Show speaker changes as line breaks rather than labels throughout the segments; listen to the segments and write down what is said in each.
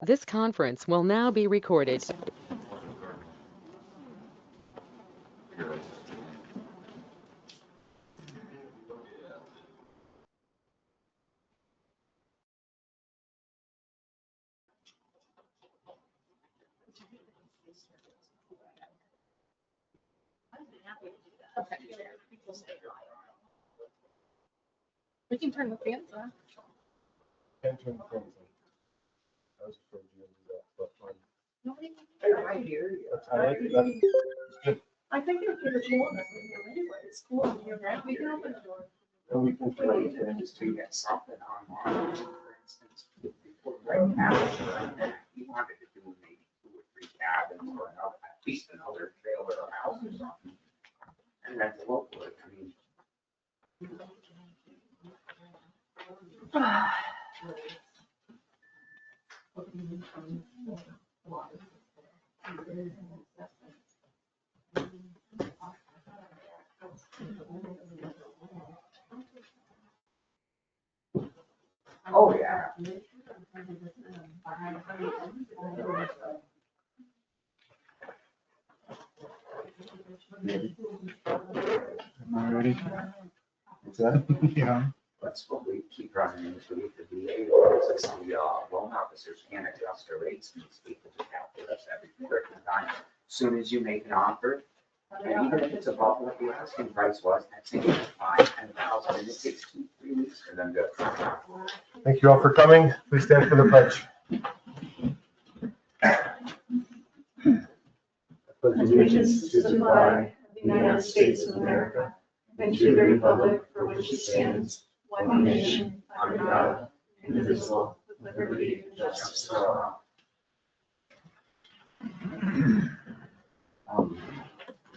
This conference will now be recorded.
We can turn the fans on.
Can't turn the fans on. I was afraid you would do that, but
I hear you.
I
think if you're doing it anyway, it's cool. You're right. We can open the door.
and we can try to
Just to get something online, for instance, right now, you wanted to do maybe 2 or 3 cabins or at least another trailer or house or something. And that's what would, I mean. Oh, yeah.
Am I ready? What's that? Yeah.
That's what we keep running into with the VA offices. The loan officers can't adjust their rates, and these people just have to us every freaking time. As soon as you make an offer, and even if it's above what the asking price was, that's in 5,000, and it takes 2-3 weeks for them to.
Thank you all for coming. Please stand for the pledge.
Allegiance to the flag of the United States of America and to the republic for which it stands, one nation, under God, indivisible, with liberty and justice for all.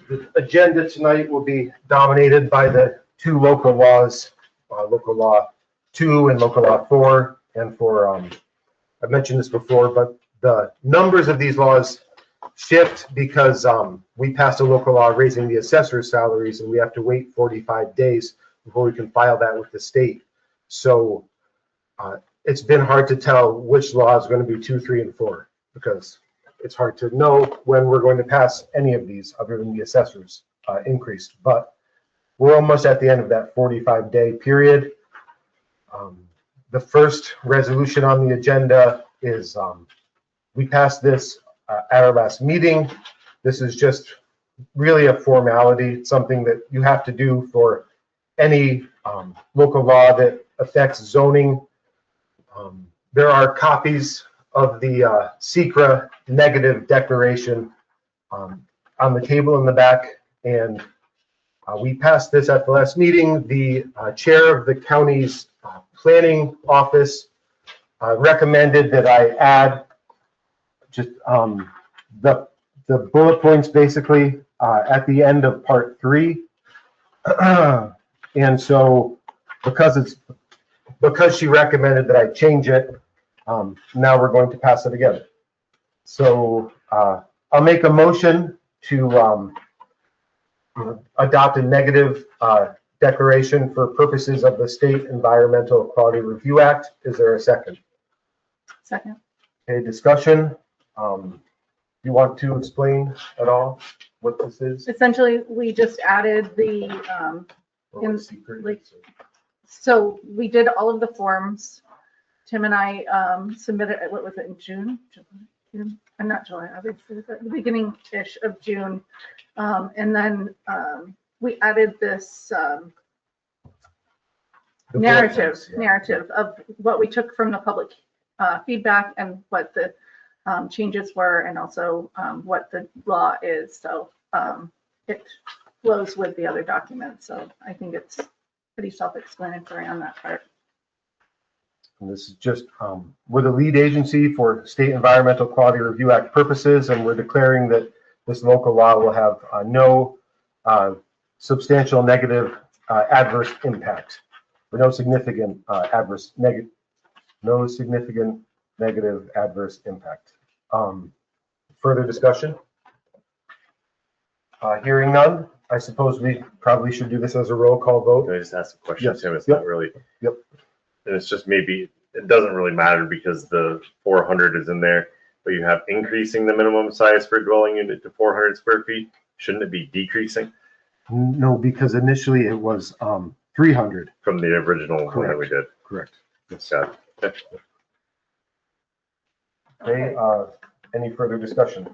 The agenda tonight will be dominated by the 2 local laws, local law 2 and local law 4. And for, I've mentioned this before, but the numbers of these laws shift because we passed a local law raising the assessor's salaries, and we have to wait 45 days before we can file that with the state. So it's been hard to tell which law is going to be 2, 3, and 4 because it's hard to know when we're going to pass any of these other than the assessor's increase. But we're almost at the end of that 45-day period. The first resolution on the agenda is we passed this at our last meeting. This is just really a formality. It's something that you have to do for any local law that affects zoning. There are copies of the SECRA negative declaration on the table in the back, and we passed this at the last meeting. The chair of the county's planning office recommended that I add just the bullet points basically at the end of part 3. And so because she recommended that I change it, now we're going to pass it again. So I'll make a motion to adopt a negative declaration for purposes of the State Environmental Quality Review Act. Is there a second?
Second.
Okay, discussion. You want to explain at all what this is?
Essentially, we just added the,
Or secret?
so we did all of the forms. Tim and I submitted, what was it, in June? I'm not July, obviously, but the beginning-ish of June. And then we added this narrative of what we took from the public feedback and what the changes were, and also what the law is. So it flows with the other documents. So I think it's pretty self-explanatory on that part.
And this is just, we're the lead agency for State Environmental Quality Review Act purposes, and we're declaring that this local law will have no substantial negative adverse impact, or no significant negative adverse impact. Further discussion? Hearing none, I suppose we probably should do this as a roll call vote.
Can I just ask a question,
Yes.
Tim? It's
Yep.
not really.
Yep.
And it's just maybe it doesn't really matter because the 400 is in there, but you have increasing the minimum size for a dwelling unit to 400 square feet. Shouldn't it be decreasing
No, because initially it was 300.
from the original one that we did?
Correct. Yes.
Got it.
Okay, any further discussion?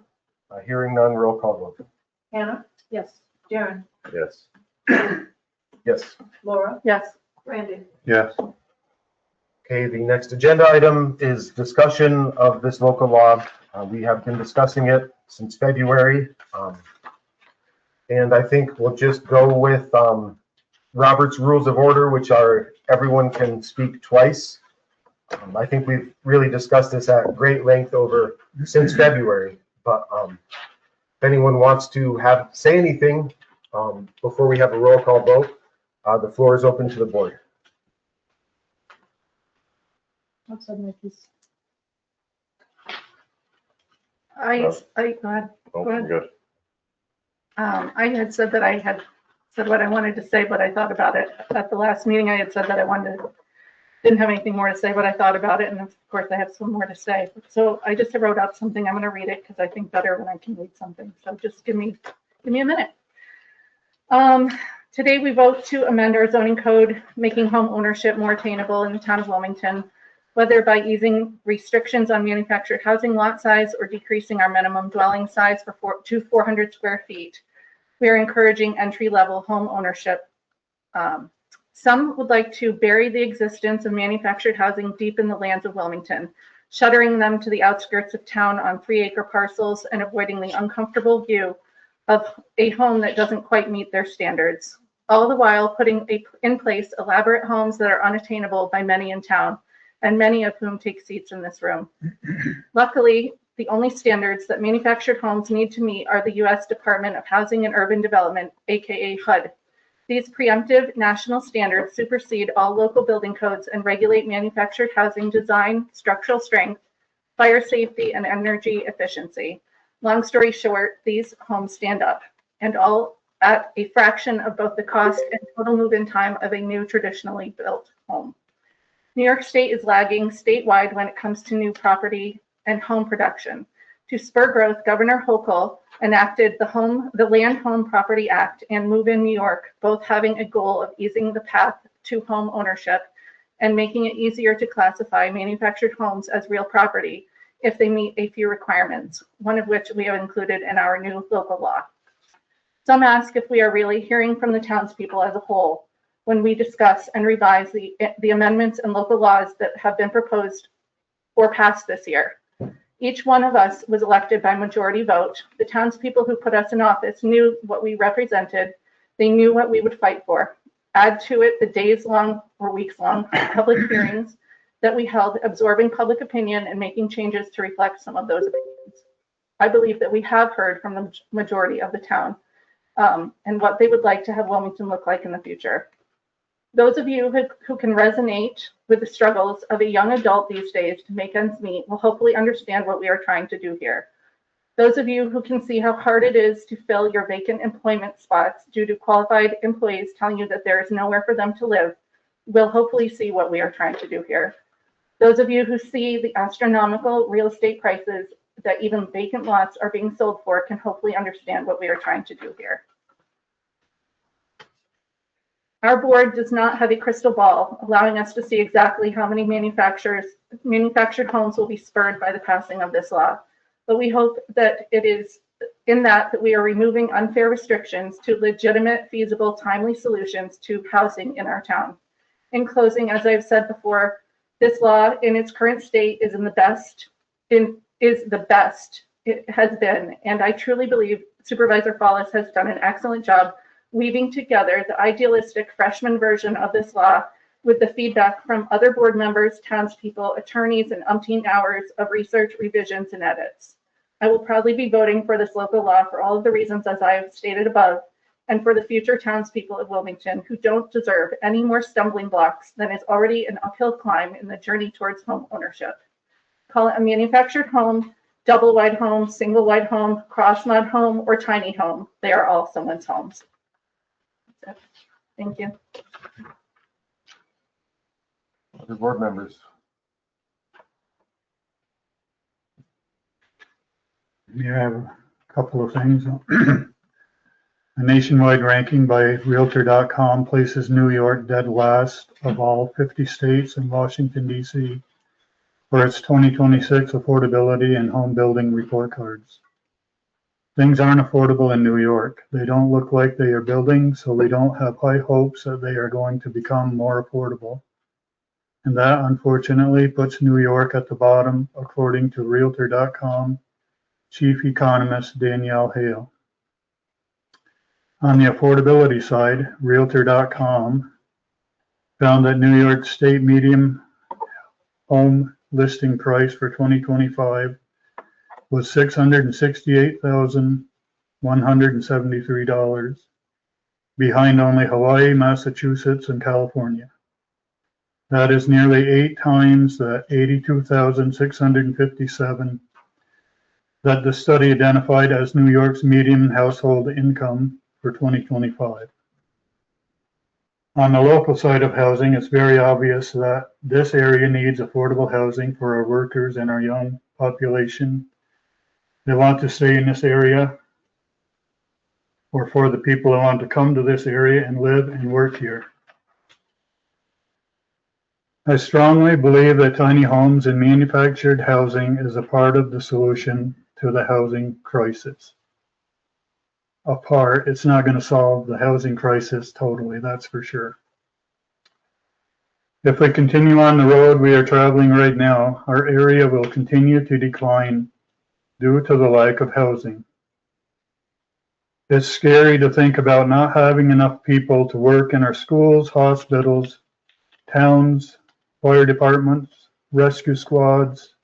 Hearing none, roll call vote.
Hannah?
Yes.
Darren?
Yes.
Yes.
Laura?
Yes.
Randy?
Yes.
Okay, the next agenda item is discussion of this local law. We have been discussing it since February. And I think we'll just go with Robert's Rules of Order, which are everyone can speak twice. I think we've really discussed this at great length since February, but if anyone wants to say anything before we have a roll call vote, the floor is open to the board.
Go ahead.
Oh,
Go ahead.
good.
I had said that I had said what I wanted to say, but I thought about it. At the last meeting, I had said that didn't have anything more to say, but I thought about it, and of course I have some more to say. So I just wrote out something. I'm gonna read it because I think better when I can read something. So just give me a minute. Today we vote to amend our zoning code, making home ownership more attainable in the town of Wilmington, whether by easing restrictions on manufactured housing lot size or decreasing our minimum dwelling size to 400 square feet. We are encouraging entry-level home ownership. Some would like to bury the existence of manufactured housing deep in the lands of Wilmington, shuttering them to the outskirts of town on 3-acre parcels and avoiding the uncomfortable view of a home that doesn't quite meet their standards, all the while putting in place elaborate homes that are unattainable by many in town, and many of whom take seats in this room. Luckily, the only standards that manufactured homes need to meet are the U.S. Department of Housing and Urban Development, aka HUD. These preemptive national standards supersede all local building codes and regulate manufactured housing design, structural strength, fire safety, and energy efficiency. Long story short, these homes stand up, and all at a fraction of both the cost and total move-in time of a new traditionally built home. New York State is lagging statewide when it comes to new property and home production. To spur growth, Governor Hochul enacted the Land Home Property Act and Move in New York, both having a goal of easing the path to home ownership and making it easier to classify manufactured homes as real property if they meet a few requirements, one of which we have included in our new local law. Some ask if we are really hearing from the townspeople as a whole when we discuss and revise the amendments and local laws that have been proposed or passed this year. Each one of us was elected by majority vote. The townspeople who put us in office knew what we represented. They knew what we would fight for. Add to it the days-long or weeks-long public hearings that we held, absorbing public opinion and making changes to reflect some of those opinions. I believe that we have heard from the majority of the town and what they would like to have Wilmington look like in the future. Those of you who can resonate with the struggles of a young adult these days to make ends meet will hopefully understand what we are trying to do here. Those of you who can see how hard it is to fill your vacant employment spots due to qualified employees telling you that there is nowhere for them to live will hopefully see what we are trying to do here. Those of you who see the astronomical real estate prices that even vacant lots are being sold for can hopefully understand what we are trying to do here. Our board does not have a crystal ball, allowing us to see exactly how many manufactured homes will be spurred by the passing of this law. But we hope that it is in that we are removing unfair restrictions to legitimate, feasible, timely solutions to housing in our town. In closing, as I've said before, this law in its current state is the best it has been, and I truly believe Supervisor Fallis has done an excellent job weaving together the idealistic freshman version of this law with the feedback from other board members, townspeople, attorneys, and umpteen hours of research, revisions, and edits. I will proudly be voting for this local law for all of the reasons as I have stated above, and for the future townspeople of Wilmington who don't deserve any more stumbling blocks than is already an uphill climb in the journey towards home ownership. Call it a manufactured home, double wide home, single wide home, cross mod home, or tiny home. They are all someone's homes. Thank you.
Other board members?
Here I have a couple of things. A nationwide ranking by Realtor.com places New York dead last of all 50 states and Washington, D.C. for its 2026 affordability and home building report cards. Things aren't affordable in New York. They don't look like they are building, so we don't have high hopes that they are going to become more affordable. And that, unfortunately, puts New York at the bottom, according to Realtor.com Chief Economist Danielle Hale. On the affordability side, Realtor.com found that New York State median home listing price for 2025 was $668,173, behind only Hawaii, Massachusetts, and California. That is nearly 8 times the $82,657 that the study identified as New York's median household income for 2025. On the local side of housing, it's very obvious that this area needs affordable housing for our workers and our young population. They want to stay in this area, or for the people who want to come to this area and live and work here. I strongly believe that tiny homes and manufactured housing is a part of the solution to the housing crisis. Apart, it's not going to solve the housing crisis totally, that's for sure. If we continue on the road we are traveling right now, our area will continue to decline due to the lack of housing. It's scary to think about not having enough people to work in our schools, hospitals, towns, fire departments, rescue squads,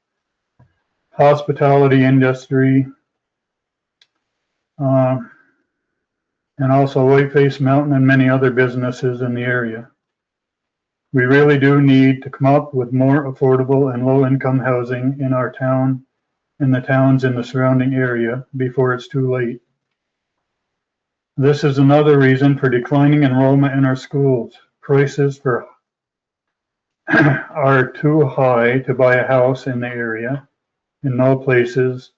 hospitality industry, and also Whiteface Mountain and many other businesses in the area. We really do need to come up with more affordable and low-income housing in our town and the towns in the surrounding area before it's too late. This is another reason for declining enrollment in our schools. Prices are too high to buy a house in the area, and no places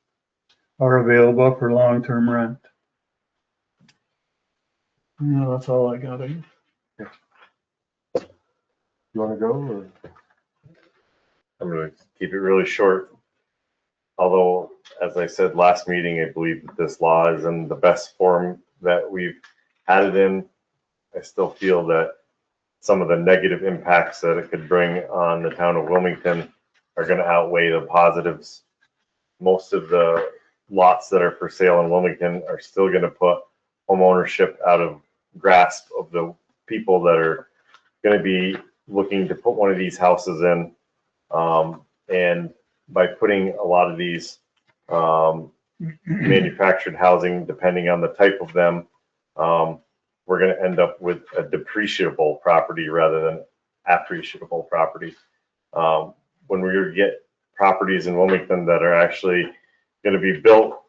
are available for long-term rent. Yeah, that's all I got.
You want to go? Or?
I'm going to keep it really short. Although, as I said last meeting, I believe that this law is in the best form that we've had it in. I still feel that some of the negative impacts that it could bring on the town of Wilmington are going to outweigh the positives. Most of the lots that are for sale in Wilmington are still going to put home ownership out of grasp of the people that are going to be looking to put one of these houses in. And by putting a lot of these manufactured housing, depending on the type of them, we're going to end up with a depreciable property rather than appreciable property. When we get properties in Wilmington that are actually going to be built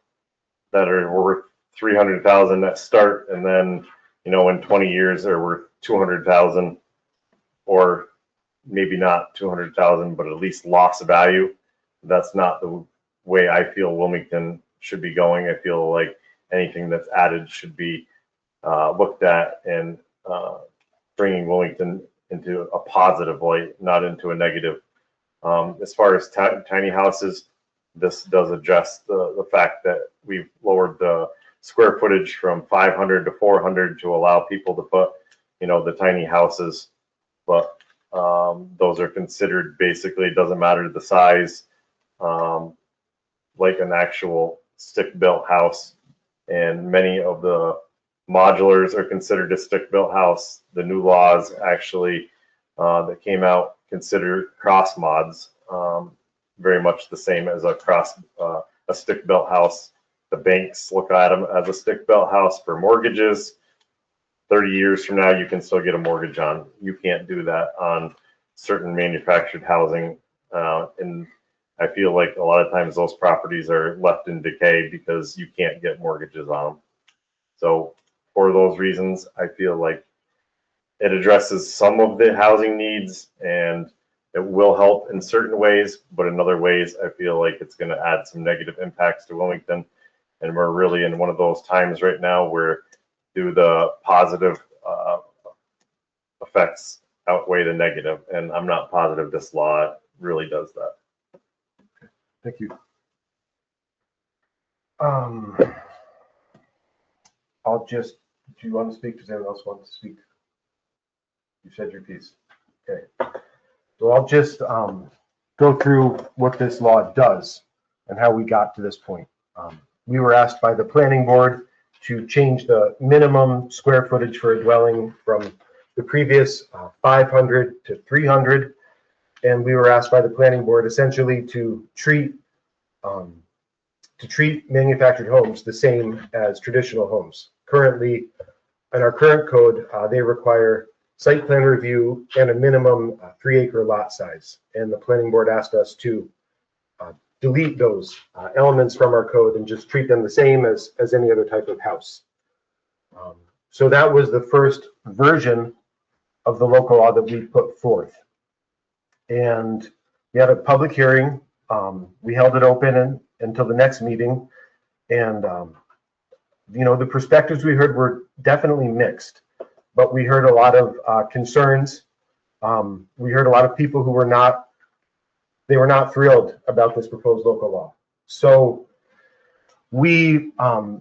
that are worth $300,000 that start, and then, you know, in 20 years they're worth $200,000, or maybe not $200,000, but at least loss of value. That's not the way I feel Wilmington should be going. I feel like anything that's added should be looked at and bringing Wilmington into a positive light, not into a negative. As far as tiny houses, this does address the fact that we've lowered the square footage from 500 to 400 to allow people to put, you know, the tiny houses. But those are considered, basically, it doesn't matter the size, like an actual stick-built house. And many of the modulars are considered a stick-built house. The new laws actually that came out consider cross mods very much the same as a stick-built house. The banks look at them as a stick-built house for mortgages. 30 years from now, you can still get a mortgage on. You can't do that on certain manufactured housing. And I feel like a lot of times those properties are left in decay because you can't get mortgages on them. So for those reasons, I feel like it addresses some of the housing needs, and it will help in certain ways, but in other ways, I feel like it's going to add some negative impacts to Wilmington. And we're really in one of those times right now where do the positive effects outweigh the negative? And I'm not positive this law really does that.
Thank you. I'll just, do you want to speak? Does anyone else want to speak? You said your piece. Okay. So I'll just go through what this law does and how we got to this point. We were asked by the planning board to change the minimum square footage for a dwelling from the previous 500 to 300. And we were asked by the planning board essentially to treat manufactured homes the same as traditional homes. Currently, in our current code, they require site plan review and a minimum 3-acre lot size. And the planning board asked us to delete those elements from our code and just treat them the same as any other type of house. So that was the first version of the local law that we put forth. And we had a public hearing. We held it open until the next meeting. And, you know, the perspectives we heard were definitely mixed, but we heard a lot of concerns. We heard a lot of people who were not thrilled about this proposed local law. So we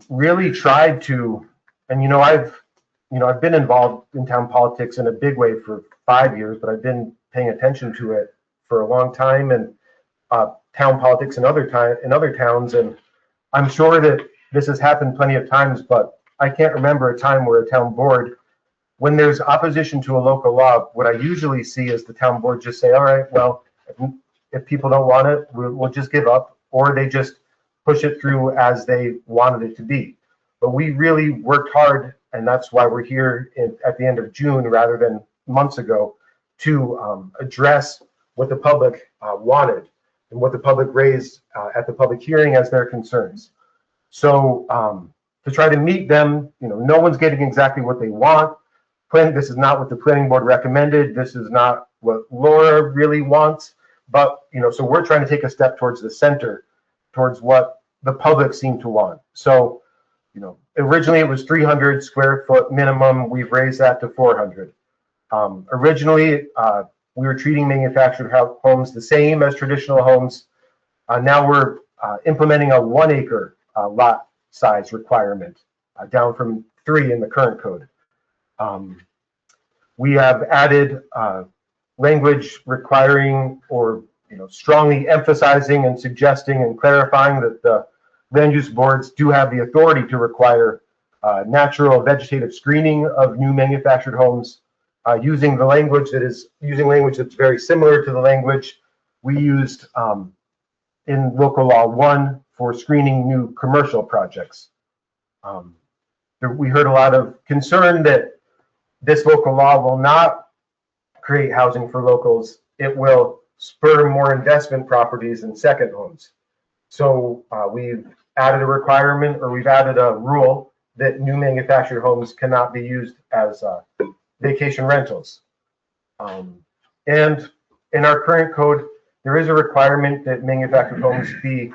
really tried to, and I've been involved in town politics in a big way for 5 years, but I've been paying attention to it for a long time, and town politics in other towns, and I'm sure that this has happened plenty of times, but I can't remember a time where a town board, when there's opposition to a local law, what I usually see is the town board just say, all right, well, if people don't want it, we'll just give up, or they just push it through as they wanted it to be. But we really worked hard, and that's why we're here at the end of June rather than months ago, to address what the public wanted and what the public raised at the public hearing as their concerns. So to try to meet them, no one's getting exactly what they want. This is not what the planning board recommended. This is not what Laura really wants. But, so we're trying to take a step towards the center, towards what the public seemed to want. So, originally it was 300 square foot minimum. We've raised that to 400. Originally, we were treating manufactured homes the same as traditional homes. Now we're implementing a 1-acre lot size requirement, down from 3 in the current code. We have added language requiring or strongly emphasizing and suggesting and clarifying that the land use boards do have the authority to require natural vegetative screening of new manufactured homes, using language that's very similar to the language we used in local law 1 for screening new commercial projects. We heard a lot of concern that this local law will not create housing for locals. It will spur more investment properties and second homes. So we've added a requirement, or we've added a rule that new manufactured homes cannot be used as vacation rentals. And in our current code, there is a requirement that manufactured homes be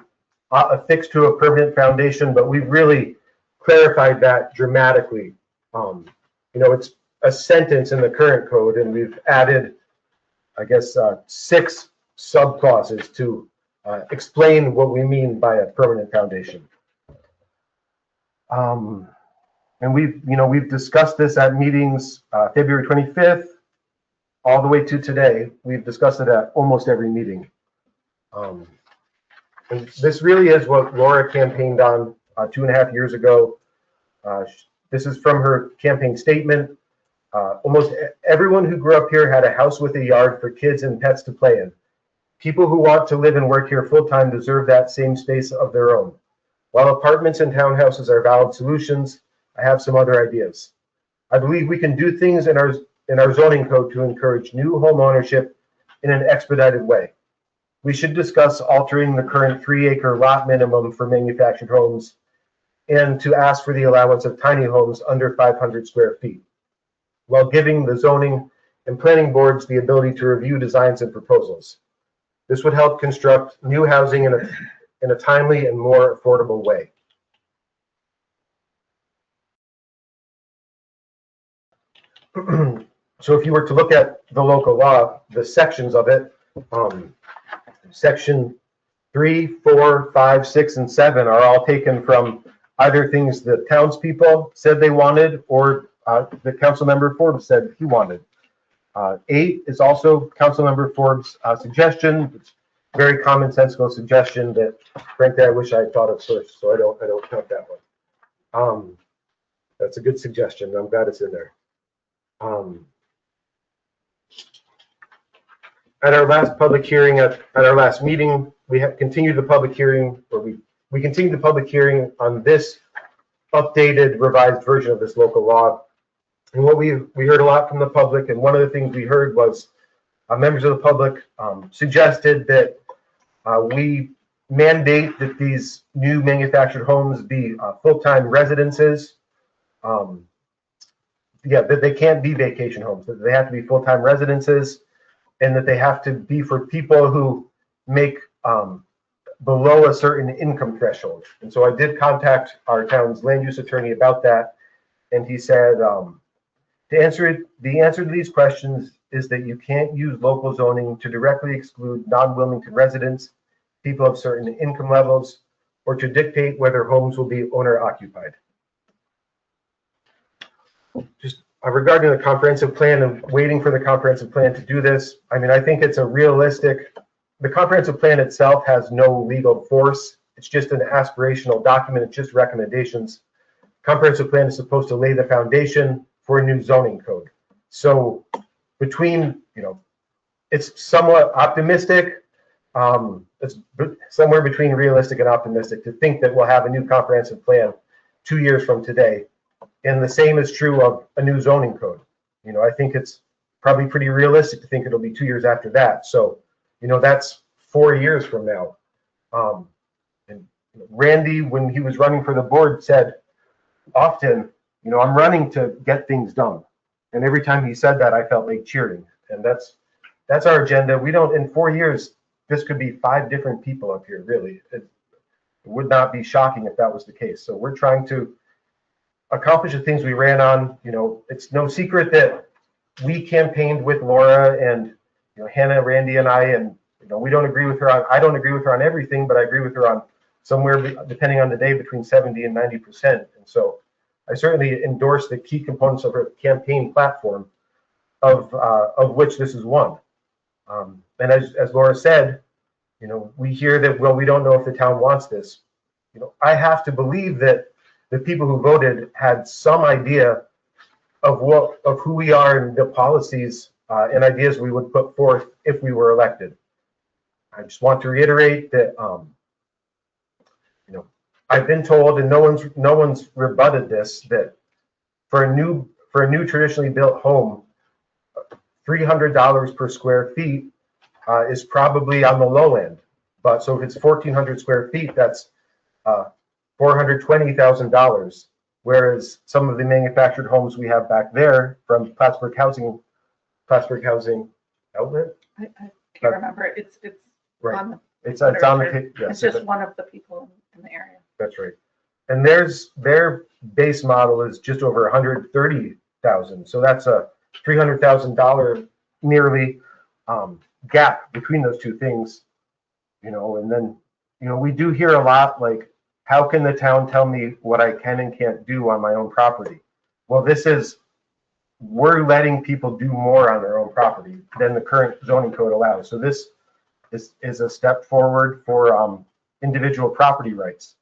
affixed to a permanent foundation, but we've really clarified that dramatically. It's a sentence in the current code, and we've added, 6 subclauses to explain what we mean by a permanent foundation. And we've discussed this at meetings February 25th all the way to today. We've discussed it at almost every meeting. And this really is what Laura campaigned on 2.5 years ago. This is from her campaign statement. Almost everyone who grew up here had a house with a yard for kids and pets to play in. People who want to live and work here full-time deserve that same space of their own. While apartments and townhouses are valid solutions, I have some other ideas. I believe we can do things in our zoning code to encourage new home ownership in an expedited way. We should discuss altering the current 3-acre lot minimum for manufactured homes and to ask for the allowance of tiny homes under 500 square feet, while giving the zoning and planning boards the ability to review designs and proposals. This would help construct new housing in a timely and more affordable way. So if you were to look at the local law, the sections of it, section 3, 4, 5, 6, and 7 are all taken from either things the townspeople said they wanted or the Councilmember Forbes said he wanted. 8 is also Councilmember Forbes' suggestion. It's a very commonsensical suggestion that, frankly, I wish I had thought of first, so I don't count that one. That's a good suggestion. I'm glad it's in there. At our last public hearing, at our last meeting, we have continued the public hearing, or we continued the public hearing on this updated, revised version of this local law. And what we heard a lot from the public, and one of the things we heard was members of the public suggested that we mandate that these new manufactured homes be full-time residences. That they can't be vacation homes, that they have to be full-time residences, and that they have to be for people who make below a certain income threshold. And so I did contact our town's land use attorney about that, and he said the answer to these questions is that you can't use local zoning to directly exclude non-Wilmington residents, people of certain income levels, or to dictate whether homes will be owner occupied. Just regarding the comprehensive plan and waiting for the comprehensive plan to do this, I mean, I think it's a realistic, the comprehensive plan itself has no legal force. It's just an aspirational document. It's just recommendations. Comprehensive plan is supposed to lay the foundation for a new zoning code. So between, it's somewhat optimistic. It's somewhere between realistic and optimistic to think that we'll have a new comprehensive plan 2 years from today. And the same is true of a new zoning code. I think it's probably pretty realistic to think it'll be 2 years after that. So, that's 4 years from now. And Randy, when he was running for the board, said often, I'm running to get things done. And every time he said that, I felt like cheering. And that's our agenda. We don't, in 4 years, this could be 5 different people up here, really. It would not be shocking if that was the case. So we're trying to accomplish the things we ran on. It's no secret that we campaigned with Laura and Hannah, Randy, and I, and we don't agree with her on. I don't agree with her on everything, but I agree with her on somewhere, depending on the day, between 70 and 90%. And so I certainly endorse the key components of her campaign platform, of which this is one. And as Laura said, we hear that, well, we don't know if the town wants this. I have to believe that the people who voted had some idea of who we are and the policies and ideas we would put forth if we were elected. I just want to reiterate that I've been told, and no one's rebutted this, that for a new traditionally built home, $300 per square feet is probably on the low end. But so if it's 1,400 square feet, that's $420,000, whereas some of the manufactured homes we have back there from Plattsburgh Housing Outlet.
I can't remember. It's
Right.
on the.
It's on the. Yes,
it's just one of the people in the area.
That's right. And their base model is just over 130,000. So that's a $300,000 nearly gap between those two things. And then we do hear a lot like, how can the town tell me what I can and can't do on my own property? Well, we're letting people do more on their own property than the current zoning code allows. So this is a step forward for individual property rights.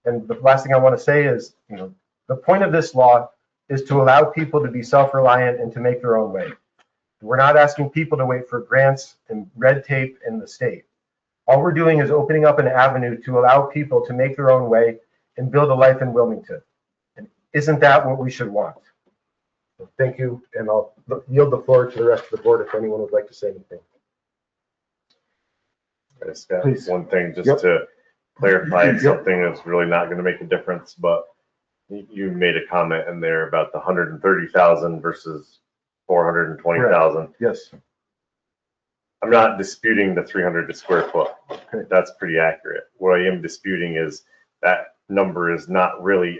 And the last thing I want to say is, the point of this law is to allow people to be self-reliant and to make their own way. We're not asking people to wait for grants and red tape in the state. All we're doing is opening up an avenue to allow people to make their own way and build a life in Wilmington. And isn't that what we should want? So thank you, and I'll yield the floor to the rest of the board if anyone would like to say anything.
I just got
Please.
one thing just
Yep.
to clarify
Yep.
something that's really not going to make a difference, but you made a comment in there about the 130,000 versus 420,000.
Yes.
I'm not disputing the 300 square foot.
Okay.
That's pretty accurate. What I am disputing is that number is not really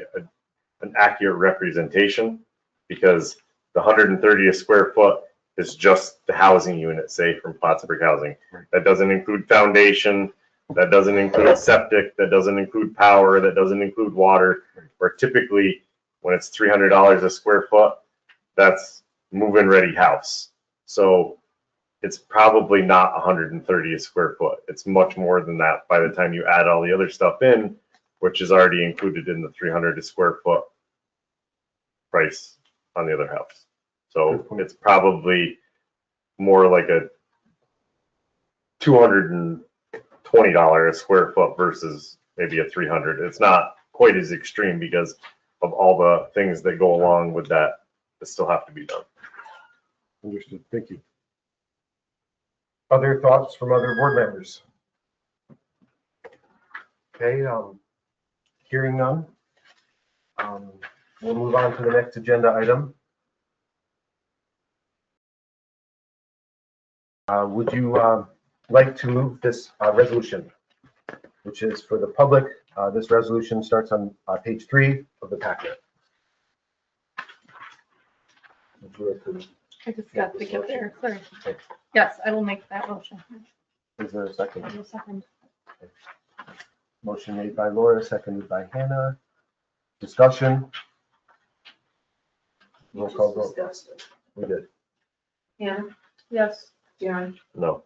an accurate representation, because The 130 a square foot is just the housing unit, say, from Plattsburgh Housing. That doesn't include foundation, that doesn't include septic, that doesn't include power, that doesn't include water. Where typically, when it's $300 a square foot, that's move-in ready house. So it's probably not 130 a square foot. It's much more than that by the time you add all the other stuff in, which is already included in the 300 a square foot price on the other house. So it's probably more like a $220 a square foot versus maybe a 300. It's not quite as extreme because of all the things that go along with that still have to be done.
Understood. Thank you. Other thoughts from other board members? Okay, hearing none. We'll move on to the next agenda item. Would you like to move this resolution, which is for the public? This resolution starts on page 3 of the packet. Would you like to-
I just got to get there, sorry.
Okay.
Yes, I will make that motion.
Is there a second?
I will second.
Motion made by Laura, seconded by Hannah. Discussion? Roll call vote. We did.
Hannah,
Yes.
Darren,
No.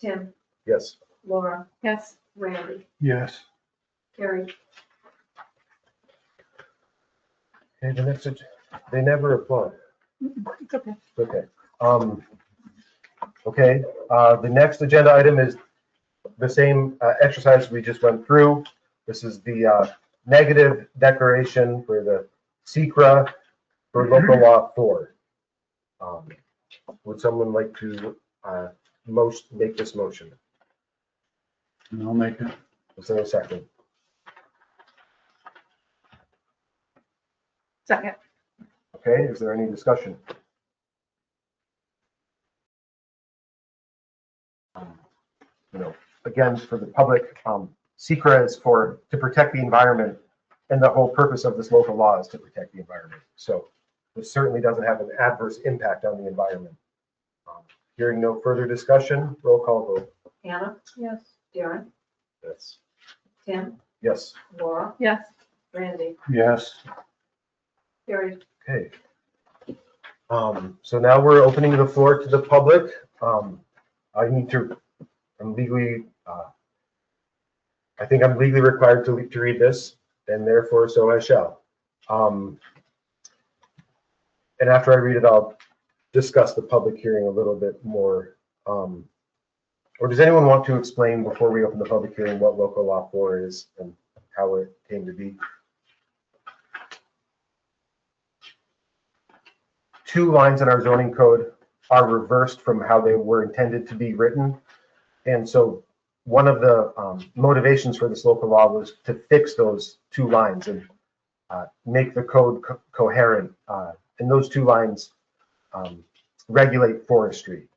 Tim,
Yes.
Laura,
Yes.
Randy,
Yes.
Carrie.
Okay, the next, they never applaud.
It's okay.
Okay. Okay, the next agenda item is the same exercise we just went through. This is the negative declaration for the SECRA for local law 4. Would someone like to make this motion?
And I'll make it.
Is there a second?
Second.
Okay, is there any discussion? Again, for the public, SECRA is to protect the environment, and the whole purpose of this local law is to protect the environment. So this certainly doesn't have an adverse impact on the environment. Hearing no further discussion, roll call vote.
Hannah,
Yes.
Darren,
That's
Tim,
Yes.
Laura,
Yes.
Randy,
Yes.
Carrie.
Okay. So now we're opening the floor to the public. I think I'm legally required to read this, and therefore so I shall. And after I read it, I'll discuss the public hearing a little bit more. Or does anyone want to explain before we open the public hearing what local law 4 is and how it came to be? 2 lines in our zoning code are reversed from how they were intended to be written. And so one of the motivations for this local law was to fix those 2 lines and make the code coherent. And those 2 lines regulate forestry.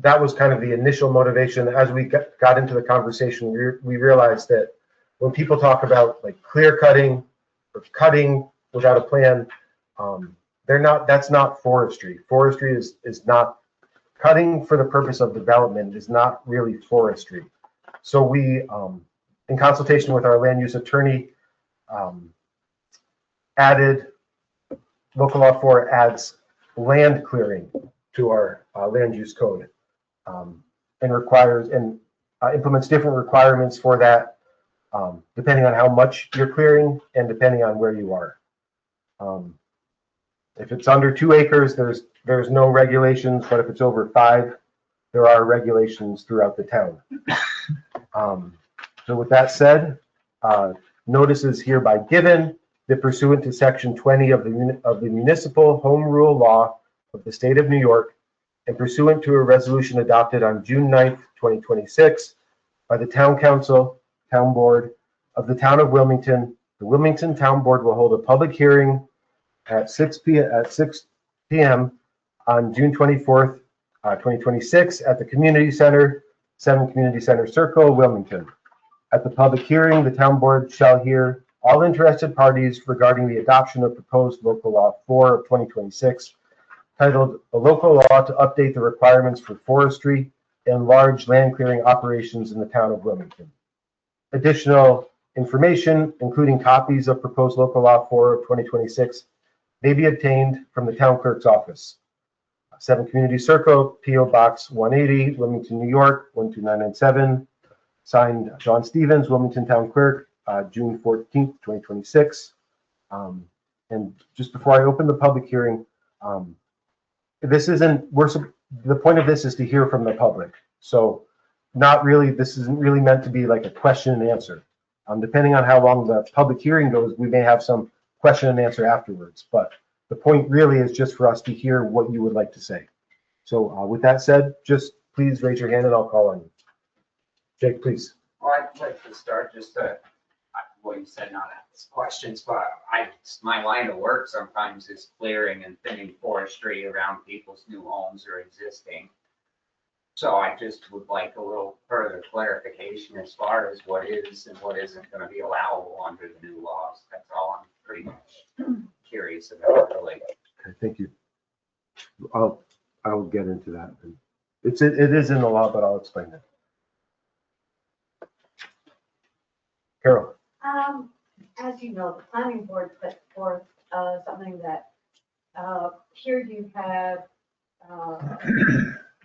That was kind of the initial motivation. As we got into the conversation, we realized that when people talk about like clear cutting or cutting without a plan, that's not forestry. Forestry is not cutting for the purpose of development is not really forestry. So we, in consultation with our land use attorney, added local law 4 adds land clearing to our land use code, and requires and implements different requirements for that, depending on how much you're clearing and depending on where you are. If it's under 2 acres, there's no regulations, but if it's over 5, there are regulations throughout the town. So with that said, notice is hereby given that pursuant to section 20 of the municipal home rule law of the state of New York, and pursuant to a resolution adopted on June 9th, 2026 by the town council, town board of the town of Wilmington, the Wilmington Town Board will hold a public hearing at 6 p.m. on June 24th, 2026 at the Community Center, 7 Community Center Circle, Wilmington. At the public hearing, the town board shall hear all interested parties regarding the adoption of proposed local law 4 of 2026, titled "A Local Law to Update the Requirements for Forestry and Large Land Clearing Operations in the Town of Wilmington." Additional information, including copies of proposed local law 4 of 2026, may be obtained from the town clerk's office. 7 Community Circle, P.O. Box 180, Wilmington, New York, 12997. Signed, John Stevens, Wilmington Town Clerk, June 14th, 2026. And just before I open the public hearing, this isn't, the point of this is to hear from the public. So not really, this isn't really meant to be like a question and answer. Depending on how long the public hearing goes, we may have some question and answer afterwards. But the point really is just for us to hear what you would like to say. So with that said, just please raise your hand and I'll call on you. Jake, please.
Well, I'd like to start just what you said, not ask questions, but my line of work sometimes is clearing and thinning forestry around people's new homes or existing. So I just would like a little further clarification as far as what is and what isn't going to be allowable under the new laws. That's all I'm pretty much curious about, really.
Okay, thank you. I'll get into that. It is in the law, but I'll explain it. Carol.
As you know, the planning board put forth something that here you have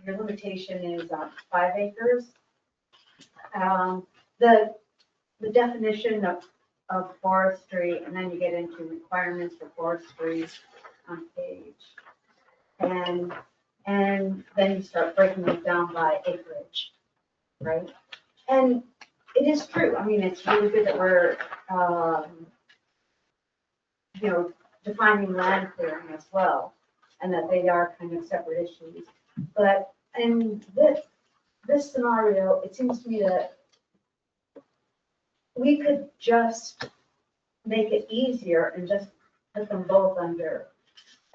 your limitation is 5 acres. The definition of forestry, and then you get into requirements for forestry on page. And then you start breaking them down by acreage, right? And it is true. I mean, it's really good that we're, defining land clearing as well, and that they are kind of separate issues. But in this scenario, it seems to me that we could just make it easier and just put them both under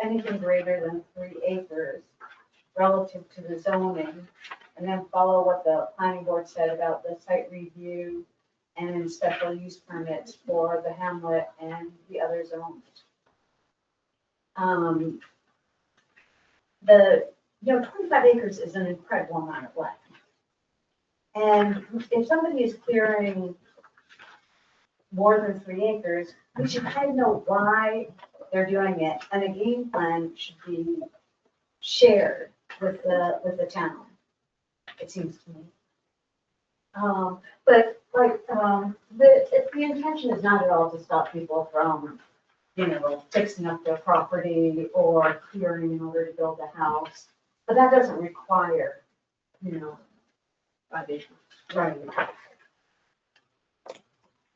anything greater than 3 acres relative to the zoning, and then follow what the planning board said about the site review and special use permits for the hamlet and the other zones. The 25 acres is an incredible amount of land. And if somebody is clearing more than 3 acres, we should kind of know why they're doing it, and a game plan should be shared with the town, it seems to me. But like, the intention is not at all to stop people from, fixing up their property or clearing in order to build a house, but that doesn't require, right.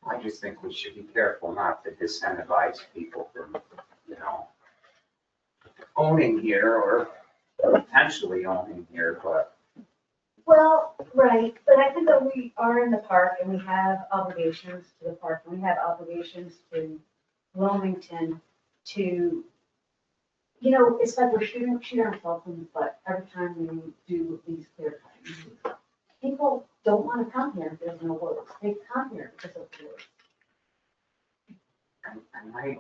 I just think we should be careful not to disincentivize people from, owning here or potentially owning here, but.
Well, right, but I think that we are in the park and we have obligations to the park, and we have obligations to Wilmington to, it's like we're shooting ourselves in the foot every time we do these clear cuttings. People don't want to come here if there's no woods. They come here because of the woods.
And I.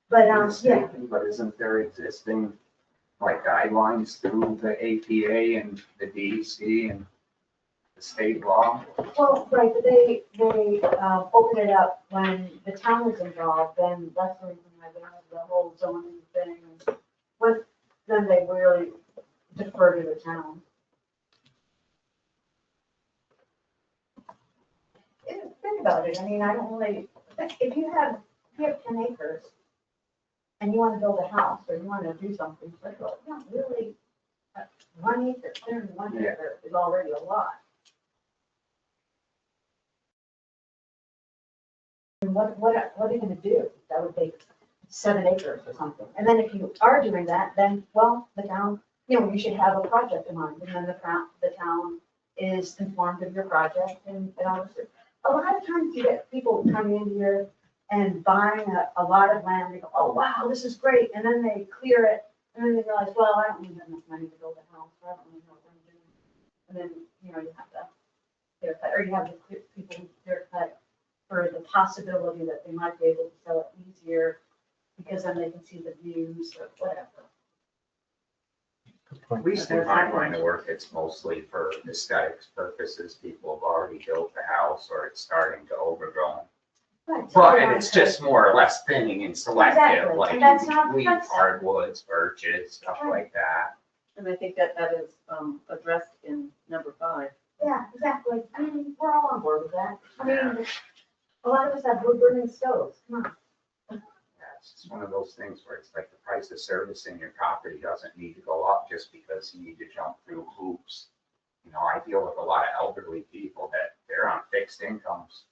But,
Yeah. But isn't there existing, like, guidelines through the APA and the DEC and the state law?
well, right, but they open it up when the town is involved, then that's the reason why they have the whole zoning thing. Then they really defer to the town. Think about it, I mean, I don't really, if you have 10 acres and you want to build a house or you want to do something special, it's not really, 1 acre, clearing 1 acre is already a lot. And what are you gonna do? That would take 7 acres or something. And then if you are doing that, then, well, the town, you should have a project in mind, and then the town is informed of your project and all this. A lot of times you get people coming in here and buying a lot of land, they go, oh, wow, this is great, and then they clear it, and then they realize, well, I don't need enough money to build a house, I don't really know what I'm doing. And then, you have to clear cut, or you have the people who clear cut offer the possibility that they might be able to sell it easier because then they can see the views or whatever.
At least in my line of work, it's mostly for aesthetics purposes. People have already built the house or it's starting to overgrow.
Right.
But, and it's just more or less thinning and selective,
Exactly,
like
and that's not-
leave
that's-
hardwoods, birches, stuff
Right.
like that.
And I think that is addressed in number 5.
Yeah, exactly. I mean, we're all on board with that. I mean, a lot of us have wood burning stoves. Come on.
Yeah, it's just one of those things where it's like the price of servicing your property doesn't need to go up just because you need to jump through hoops. You know, I deal with a lot of elderly people that they're on fixed incomes,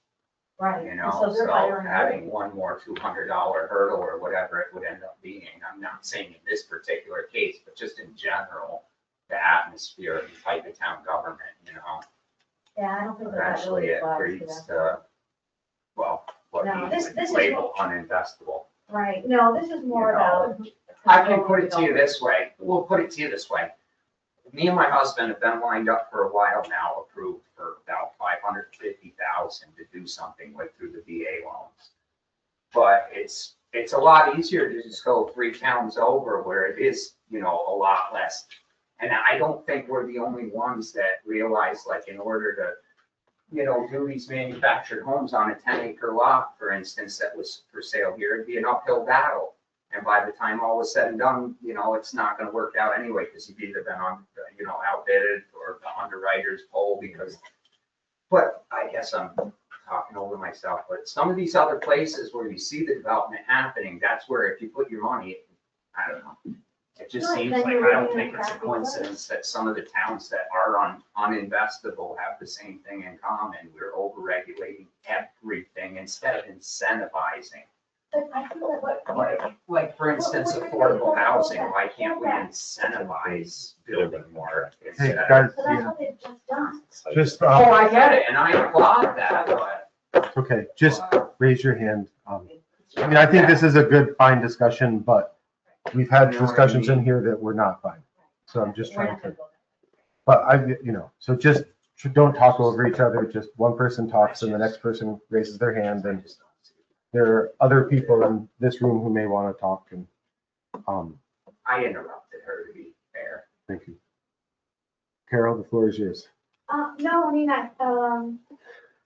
Right.
you
And
know,
so they're
so
hiring
having one more $200 hurdle or whatever it would end up being. I'm not saying in this particular case, but just in general, the atmosphere and type of town government, you know,
Yeah, I don't think that
eventually
really
it
applies to
breeds
that.
to, well, what
No,
you
this
would
is
label
more-
uninvestable.
Right. No, this is more
You know,
about.
I can put it to you this way, we'll put it to you this way. Me and my husband have been lined up for a while now, approved for about 550,000 to do something with through the VA loans. But it's a lot easier to just go 3 towns over where it is, you know, a lot less. And I don't think we're the only ones that realize, like, in order to, you know, do these manufactured homes on a 10-acre lot, for instance, that was for sale here, it'd be an uphill battle. And by the time all was said and done, you know, it's not gonna work out anyway, because you've either been on, you know, outbidded or the underwriters poll because, but I guess I'm talking over myself, but some of these other places where you see the development happening, that's where if you put your money, I don't know. It just
Right,
seems
then
like,
you're
I don't
living in
think
a
it's a
crappy
coincidence that some of the towns that are uninvestable have the same thing in common. We're overregulating everything instead of incentivizing.
But I feel that what.
Like, for instance, affordable housing, why can't we incentivize building more?
Hey,
instead of-
guys,
So that's what they've just done.
just,
Oh, I get it, and I applaud that, but.
okay, just raise your hand. I mean, I think this is a good, fine discussion, but we've had
You know what I
discussions in
mean?
here that were not fine. So I'm just
We're
trying
not gonna
to,
go
but you know, so just don't talk over each other. Just one person talks and the next person raises their hand, and there are other people in this room who may want to talk, and,
I interrupted her, to be fair.
thank you. Carol, the floor is yours.
No, I mean, I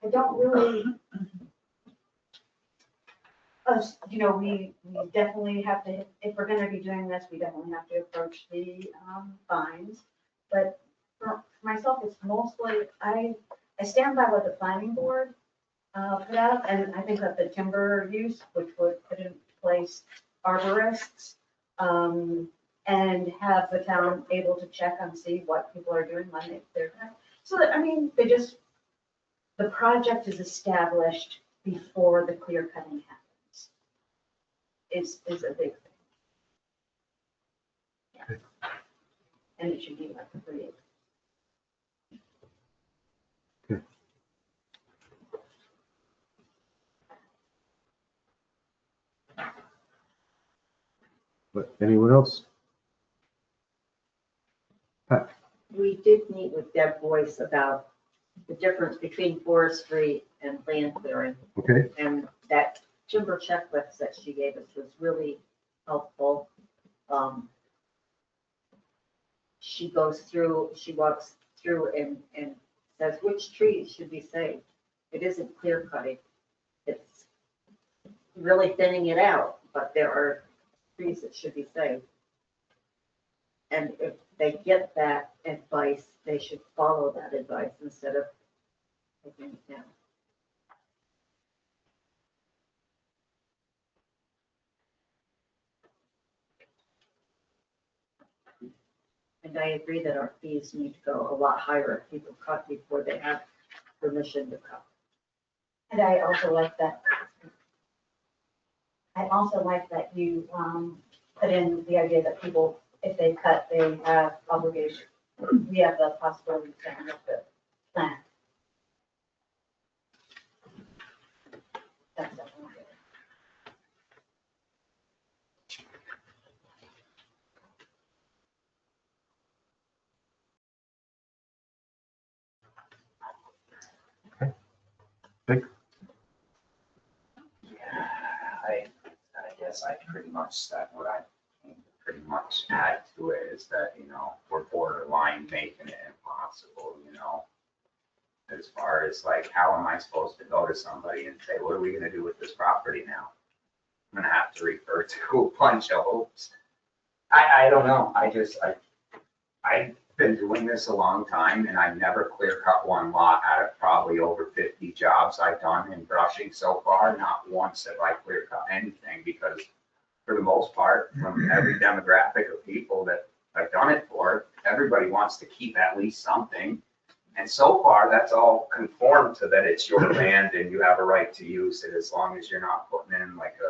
don't really. You know, we definitely have to, if we're gonna be doing this, we definitely have to approach the, fines. But for myself, it's mostly, I stand by what the planning board, put out, and I think that the timber use, which would put in place arborists, and have the town able to check and see what people are doing when they're, so that, I mean, the project is established before the clear cutting happens. Is a big thing. Yeah. And it should be like 3 acres.
But anyone else?
We did meet with Deb Boyce about the difference between forestry and land clearing.
Okay,
And that timber checklist that she gave us was really helpful. She goes through, she walks through and says which trees should be saved. It isn't clear cutting. It's really thinning it out, but there are trees that should be saved. And if they get that advice, they should follow that advice instead of taking it down. And I agree that our fees need to go a lot higher if people cut before they have permission to cut.
And I also like that. I also like that you, put in the idea that people, if they cut, they have obligation. We have the possibility to have the plan. That's definitely good.
guess I pretty much said what I can pretty much add to it is that, we're borderline making it impossible, as far as like, how am I supposed to go to somebody and say, what are we gonna do with this property now? I'm gonna have to refer to a bunch of hopes. I don't know. I've been doing this a long time and I've never clear cut one lot out of probably over 50 jobs I've done in brushing so far. Not once have I clear cut anything because for the most part, from every demographic of people that I've done it for, everybody wants to keep at least something. And so far, that's all conformed to that it's your land and you have a right to use it as long as you're not putting in like a,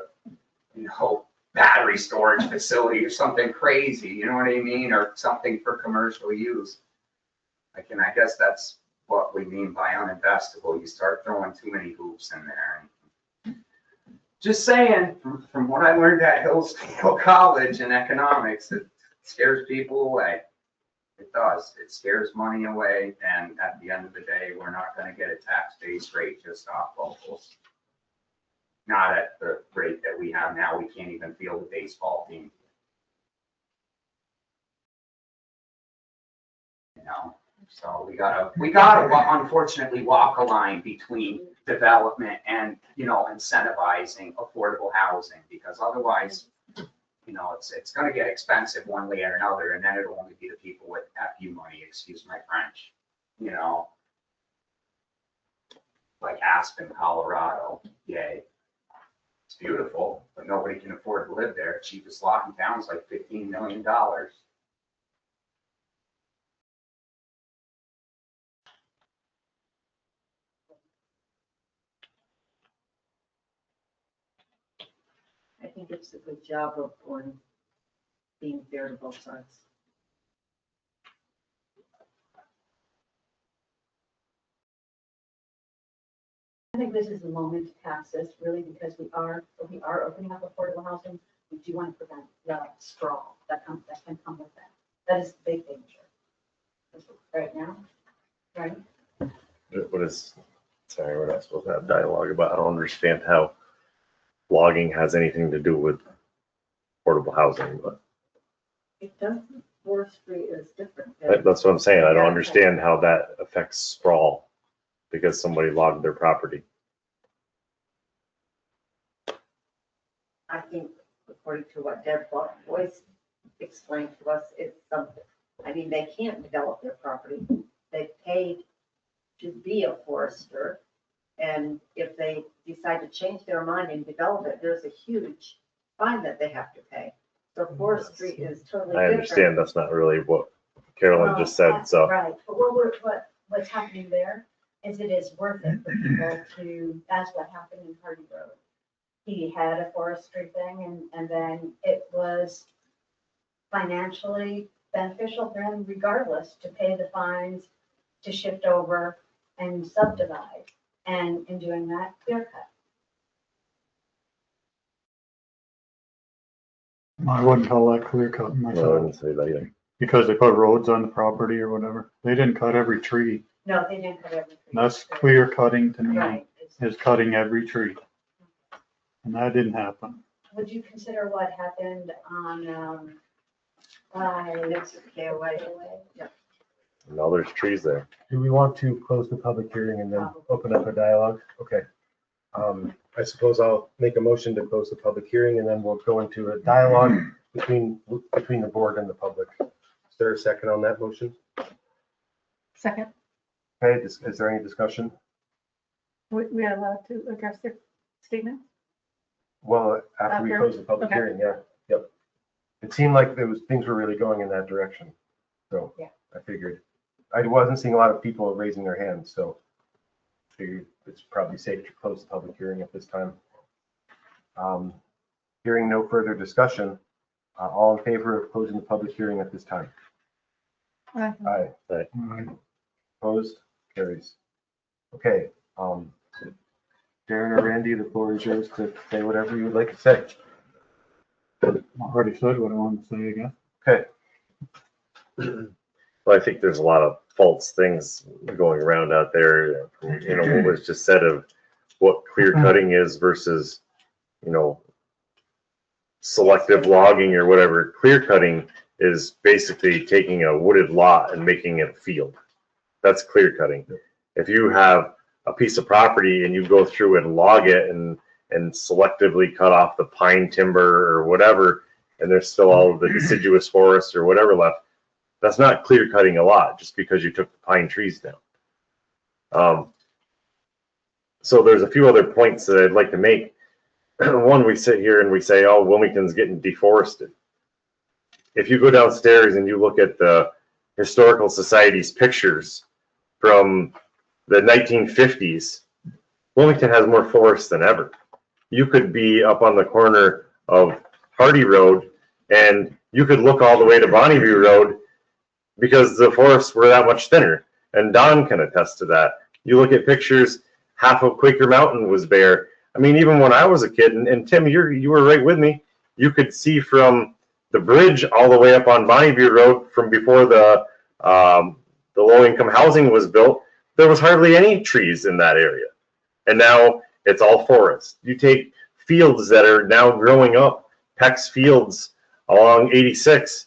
battery storage facility or something crazy, you know what I mean? Or something for commercial use. And I guess that's what we mean by uninvestable. You start throwing too many hoops in there. And just saying, from what I learned at Hillsdale College in economics, it scares people away. It does. It scares money away. And at the end of the day, we're not going to get a tax-based rate just off locals. Not at the rate that we have now. We can't even field a baseball team. So we gotta unfortunately walk a line between development and, incentivizing affordable housing, because otherwise, it's gonna get expensive one way or another, and then it'll only be the people with FU money, excuse my French, like Aspen, Colorado, yay. It's beautiful, but nobody can afford to live there. Cheapest lot in town is like $15 million.
I think it's a good job of being fair to both sides.
I think this is the moment to pass this, really, because we are opening up affordable housing. We do want to prevent the sprawl that can come with that. That is the big danger. Right now, right?
Sorry, we're not supposed to have dialogue about, I don't understand how logging has anything to do with affordable housing, but
It doesn't, forestry is different.
that's what I'm saying. I don't understand how that affects sprawl because somebody logged their property.
I think, according to what Deb Boyce explained to us, it's something, they can't develop their property. They paid to be a forester, and if they decide to change their mind and develop it, there's a huge fine that they have to pay. So forestry is totally
I
different.
understand that's not really what Carolyn just said, so.
Right, but what's happening there is it is worth it for people to, that's what happened in Hardy Road. He had a forestry thing and then it was financially beneficial for him regardless to pay the fines, to shift over and subdivide. And in doing that, clear cut.
I wouldn't call that clear cut
No, I
myself,
wouldn't say that either.
because they put roads on the property or whatever. They didn't cut every tree.
No, they didn't cut everything.
That's clear cutting to me,
Right.
is cutting every tree. And that didn't happen.
Would you consider what happened on,
It's okay away.
Now there's trees there.
Do we want to close the public hearing and then open up a dialogue? Okay. I suppose I'll make a motion to close the public hearing and then we'll go into a dialogue between the board and the public. Is there a second on that motion?
Second,
Okay, is there any discussion?
we are allowed to address their statement?
Well, after we close the public
Okay.
hearing, yeah, yep. It seemed like things were really going in that direction. So
Yeah.
I figured, I wasn't seeing a lot of people raising their hands, so I figured it's probably safe to close the public hearing at this time. Hearing no further discussion, all in favor of closing the public hearing at this time? Aye.
Alright.
Opposed? Carries. Okay, Darren or Randy, the floor is yours to say whatever you would like to say.
I already said what I wanted to say, I guess.
Okay.
Well, I think there's a lot of false things going around out there, what was just said of what clear cutting is versus, selective logging or whatever. Clear cutting is basically taking a wooded lot and making it a field. That's clear cutting. If you have a piece of property and you go through and log it and selectively cut off the pine timber or whatever, and there's still all of the deciduous forest or whatever left, that's not clear cutting a lot just because you took the pine trees down. So there's a few other points that I'd like to make. One, we sit here and we say, oh, Wilmington's getting deforested. If you go downstairs and you look at the Historical Society's pictures from the 1950s, Wilmington has more forest than ever. You could be up on the corner of Hardy Road and you could look all the way to Bonneview Road because the forests were that much thinner. And Don can attest to that. You look at pictures, half of Quaker Mountain was bare. I mean, even when I was a kid, and Tim, you were right with me, you could see from the bridge all the way up on Bonneview Road from before the low-income housing was built, there was hardly any trees in that area. And now it's all forest. You take fields that are now growing up, Peck's Fields along 86,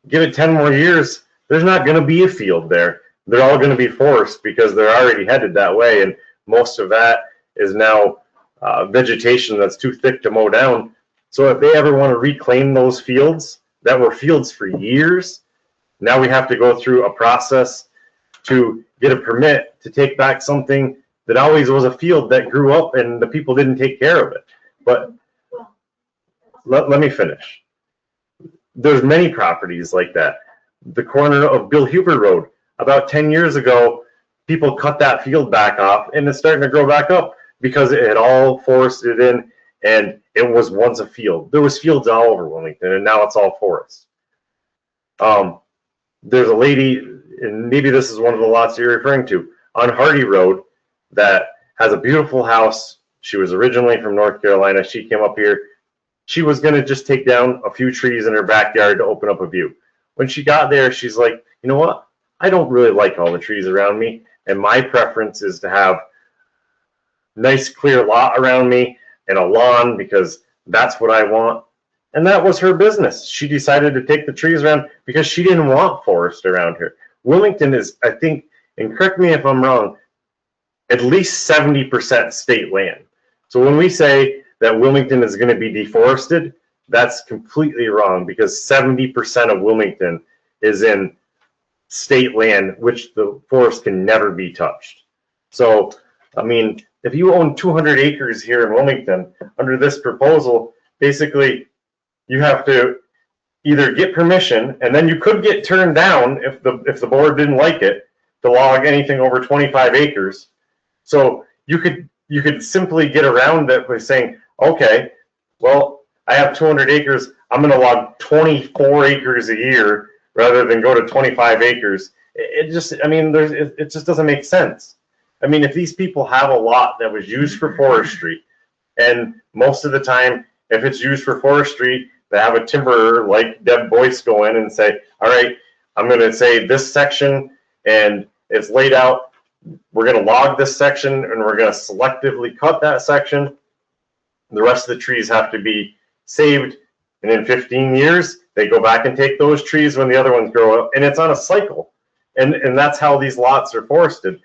give it 10 more years, there's not going to be a field there. They're all going to be forest because they're already headed that way. And most of that is now vegetation that's too thick to mow down. So if they ever want to reclaim those fields that were fields for years, now we have to go through a process to get a permit to take back something that always was a field that grew up and the people didn't take care of it. But let me finish. There's many properties like that. The corner of Bill Huber Road, about 10 years ago, people cut that field back off and it's starting to grow back up because it had all forested in and it was once a field. There was fields all over Wilmington and now it's all forest. There's a lady, and maybe this is one of the lots you're referring to, on Hardy Road that has a beautiful house. She was originally from North Carolina. She came up here. She was going to just take down a few trees in her backyard to open up a view. When she got there, she's like, you know what? I don't really like all the trees around me, and my preference is to have nice clear lot around me and a lawn because that's what I want. And that was her business. She decided to take the trees around because she didn't want forest around her. Wilmington is, I think, and correct me if I'm wrong, at least 70% state land. So when we say that Wilmington is going to be deforested, that's completely wrong because 70% of Wilmington is in state land, which the forest can never be touched. So, I mean, if you own 200 acres here in Wilmington, under this proposal, basically you have to either get permission, and then you could get turned down if the board didn't like it, to log anything over 25 acres. So you could simply get around that by saying, okay, well, I have 200 acres, I'm going to log 24 acres a year rather than go to 25 acres. It just, I mean, it just doesn't make sense. I mean, if these people have a lot that was used for forestry, and most of the time, if it's used for forestry, they have a timberer like Deb Boyce go in and say, all right, I'm going to say this section, and it's laid out, we're going to log this section, and we're going to selectively cut that section. The rest of the trees have to be saved, and in 15 years, they go back and take those trees when the other ones grow up, and it's on a cycle. And that's how these lots are forested.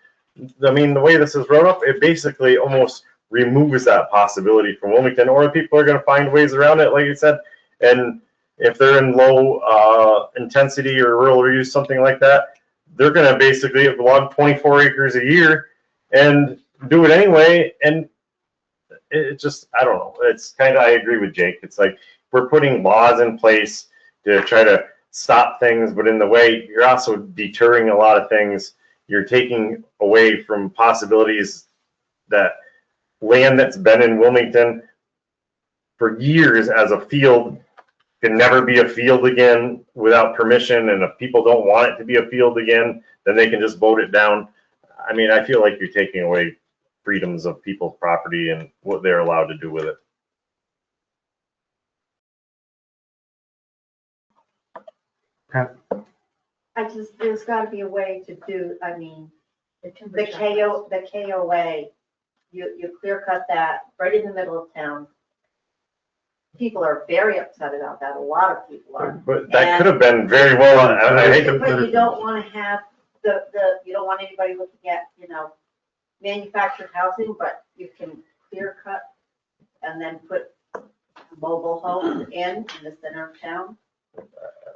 I mean, the way this is wrote up, it basically almost removes that possibility from Wilmington, or people are going to find ways around it, like you said. And if they're in low intensity or rural reuse, something like that, they're going to basically log 24 acres a year and do it anyway. And it just, I don't know. It's kind of, I agree with Jake. It's like we're putting laws in place to try to stop things, but in the way, you're also deterring a lot of things. You're taking away from possibilities that land that's been in Wilmington for years as a field can never be a field again without permission. And if people don't want it to be a field again, then they can just vote it down. I mean, I feel like you're taking away freedoms of people's property and what they're allowed to do with it.
There's gotta be a way to do, I mean,
The timber
the
checklist.
the KOA, you clear cut that right in the middle of town. people are very upset about that, a lot of people are.
But that could have been very well, I hate to,
But you don't wanna have you don't want anybody looking at, manufactured housing, but you can clear cut and then put mobile homes in the center of town.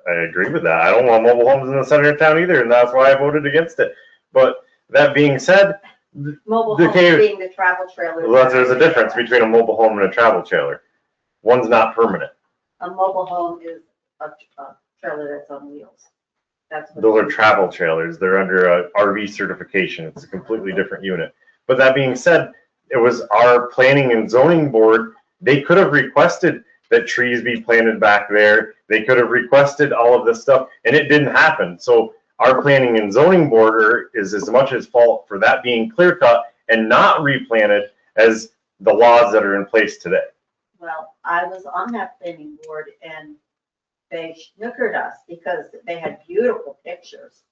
I agree with that. I don't want mobile homes in the center of town either, and that's why I voted against it. But that being said,
Mobile
The
homes
cave-
being the travel trailers.
well, there's a difference between a mobile home and a travel trailer. One's not permanent.
A mobile home is a trailer that's on wheels. That's what.
Those are travel trailers. They're under a RV certification. It's a completely different unit. But that being said, it was our planning and zoning board. They could have requested that trees be planted back there. They could have requested all of this stuff, and it didn't happen. So our planning and zoning board is as much as fault for that being clear cut and not replanted as the laws that are in place today.
Well, I was on that planning board and they snookered us because they had beautiful pictures.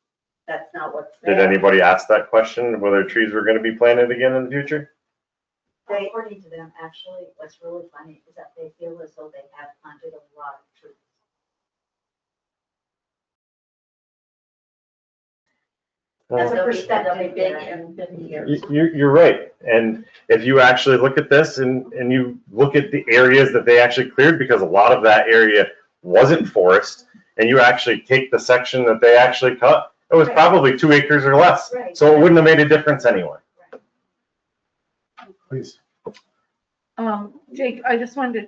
That's not what's there.
Did anybody ask that question, whether trees were gonna be planted again in the future?
According to them, actually, what's really funny is that they feel as though they have planted a lot of trees. That's a
They'll be
perspective
big
there.
in 50 years.
You're right. And if you actually look at this and you look at the areas that they actually cleared, because a lot of that area wasn't forest, and you actually take the section that they actually cut, it was
Right.
probably 2 acres or less.
Right.
So it wouldn't have made a difference anyway.
Please.
Jake, I just wanted to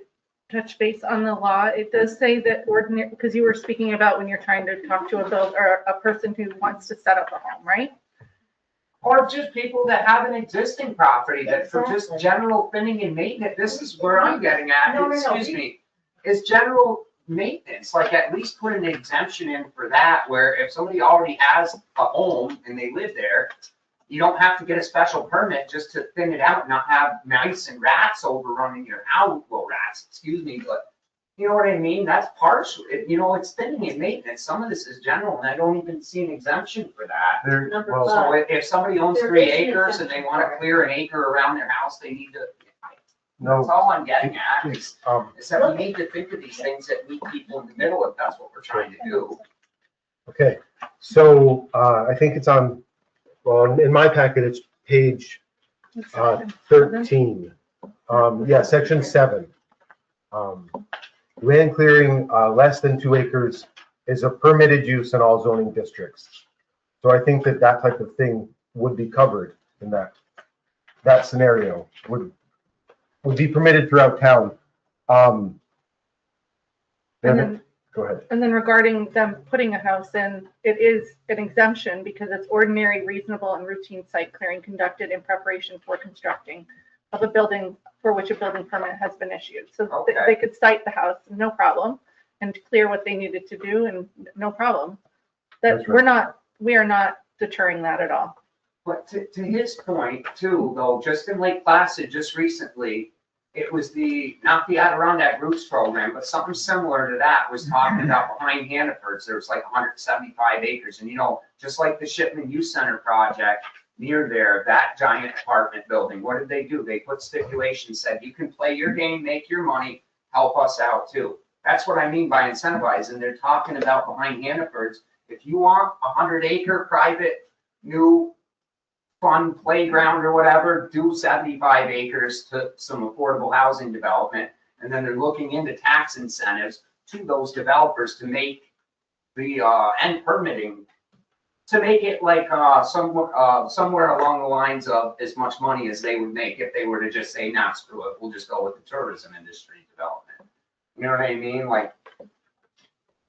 touch base on the law. It does say that ordinary, because you were speaking about when you're trying to talk to a person who wants to set up a home, right?
Or just people that have an existing property that for just
Exactly.
general thinning and maintenance, this is where I'm getting at,
No.
excuse me, is general maintenance, like at least put an exemption in for that, where if somebody already has a home and they live there, you don't have to get a special permit just to thin it out, and not have mice and rats overrunning your house, well, rats, excuse me, but you know what I mean? That's partial, it's thinning and maintenance, some of this is general, and I don't even see an exemption for that.
There,
Number
well,
five.
So if somebody owns
There
3
is an
acres and they want to clear an acre around their house, they need to, that's
no,
all I'm getting at, is that we need to think of these things that meet people in the middle if that's what we're trying to do.
okay. So, I think it's on, well, in my packet, it's page 13. Yeah, section 7. Land clearing less than 2 acres is a permitted use in all zoning districts. So I think that type of thing would be covered in that scenario, would be permitted throughout town.
And then,
Go ahead.
and then regarding them putting a house in, it is an exemption because it's ordinary, reasonable, and routine site clearing conducted in preparation for constructing of a building for which a building permit has been issued. So
Okay.
they could site the house, no problem, and clear what they needed to do, and no problem. That,
That's right.
we are not deterring that at all.
But to his point too, though, just in Lake Placid, just recently, it was not the Adirondack Roots program, but something similar to that was talking about behind Hannaford's, there was like 175 acres. And just like the Shipman Youth Center project near there, that giant apartment building, what did they do? They put stipulations, said, you can play your game, make your money, help us out too. That's what I mean by incentivizing. They're talking about behind Hannaford's. If you want a 100-acre private new fun playground or whatever, do 75 acres to some affordable housing development. And then they're looking into tax incentives to those developers to make the, and permitting, to make it like, somewhere along the lines of as much money as they would make if they were to just say, nah, screw it, we'll just go with the tourism industry development. You know what I mean? Like,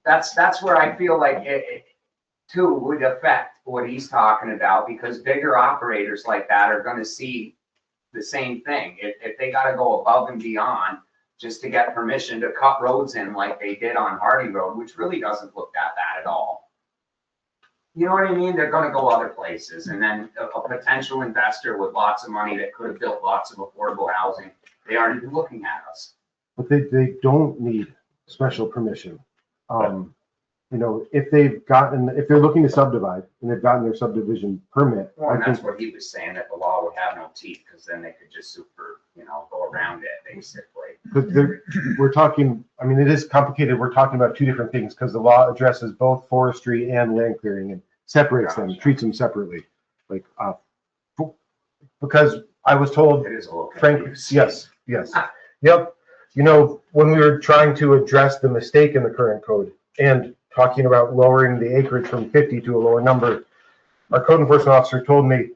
that's where I feel like it too would affect what he's talking about, because bigger operators like that are gonna see the same thing. If they gotta go above and beyond just to get permission to cut roads in like they did on Hardy Road, which really doesn't look that bad at all. You know what I mean? They're gonna go other places, and then a potential investor with lots of money that could have built lots of affordable housing, they aren't even looking at us.
But they don't need special permission. If they're looking to subdivide and they've gotten their subdivision permit,
Well,
I
and
think
that's what he was saying, that the law would have no teeth, because then they could just go around it, basically.
but we're talking, I mean, it is complicated. We're talking about two different things because the law addresses both forestry and land clearing and separates them, treats them separately. Like, because I was told,
It is a little.
frankly, yes, yep. You know, when we were trying to address the mistake in the current code and talking about lowering the acreage from 50 to a lower number, our code enforcement officer told me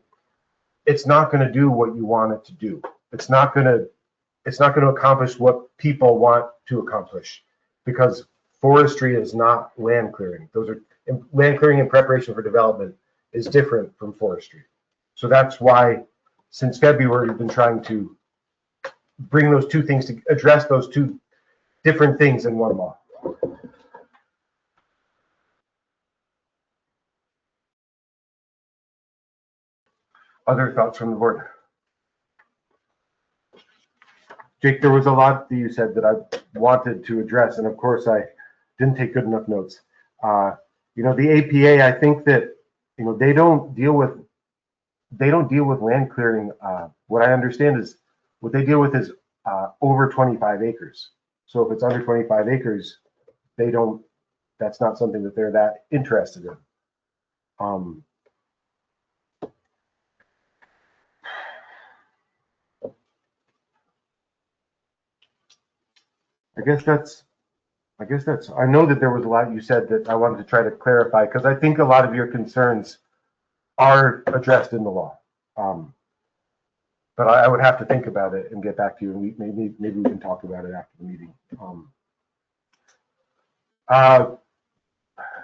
it's not going to do what you want it to do. It's not going to accomplish what people want to accomplish, because forestry is not land clearing. Those are land clearing in preparation for development is different from forestry. So that's why since February we've been trying to bring those two things to address those two different things in one law. Other thoughts from the board? Jake, there was a lot that you said that I wanted to address, and of course I didn't take good enough notes. You know, the APA, I think that, you know, they don't deal with land clearing. What I understand is what they deal with is over 25 acres. So if it's under 25 acres, that's not something that they're that interested in. I guess that's, I know that there was a lot you said that I wanted to try to clarify, because I think a lot of your concerns are addressed in the law. But I would have to think about it and get back to you, and maybe we can talk about it after the meeting.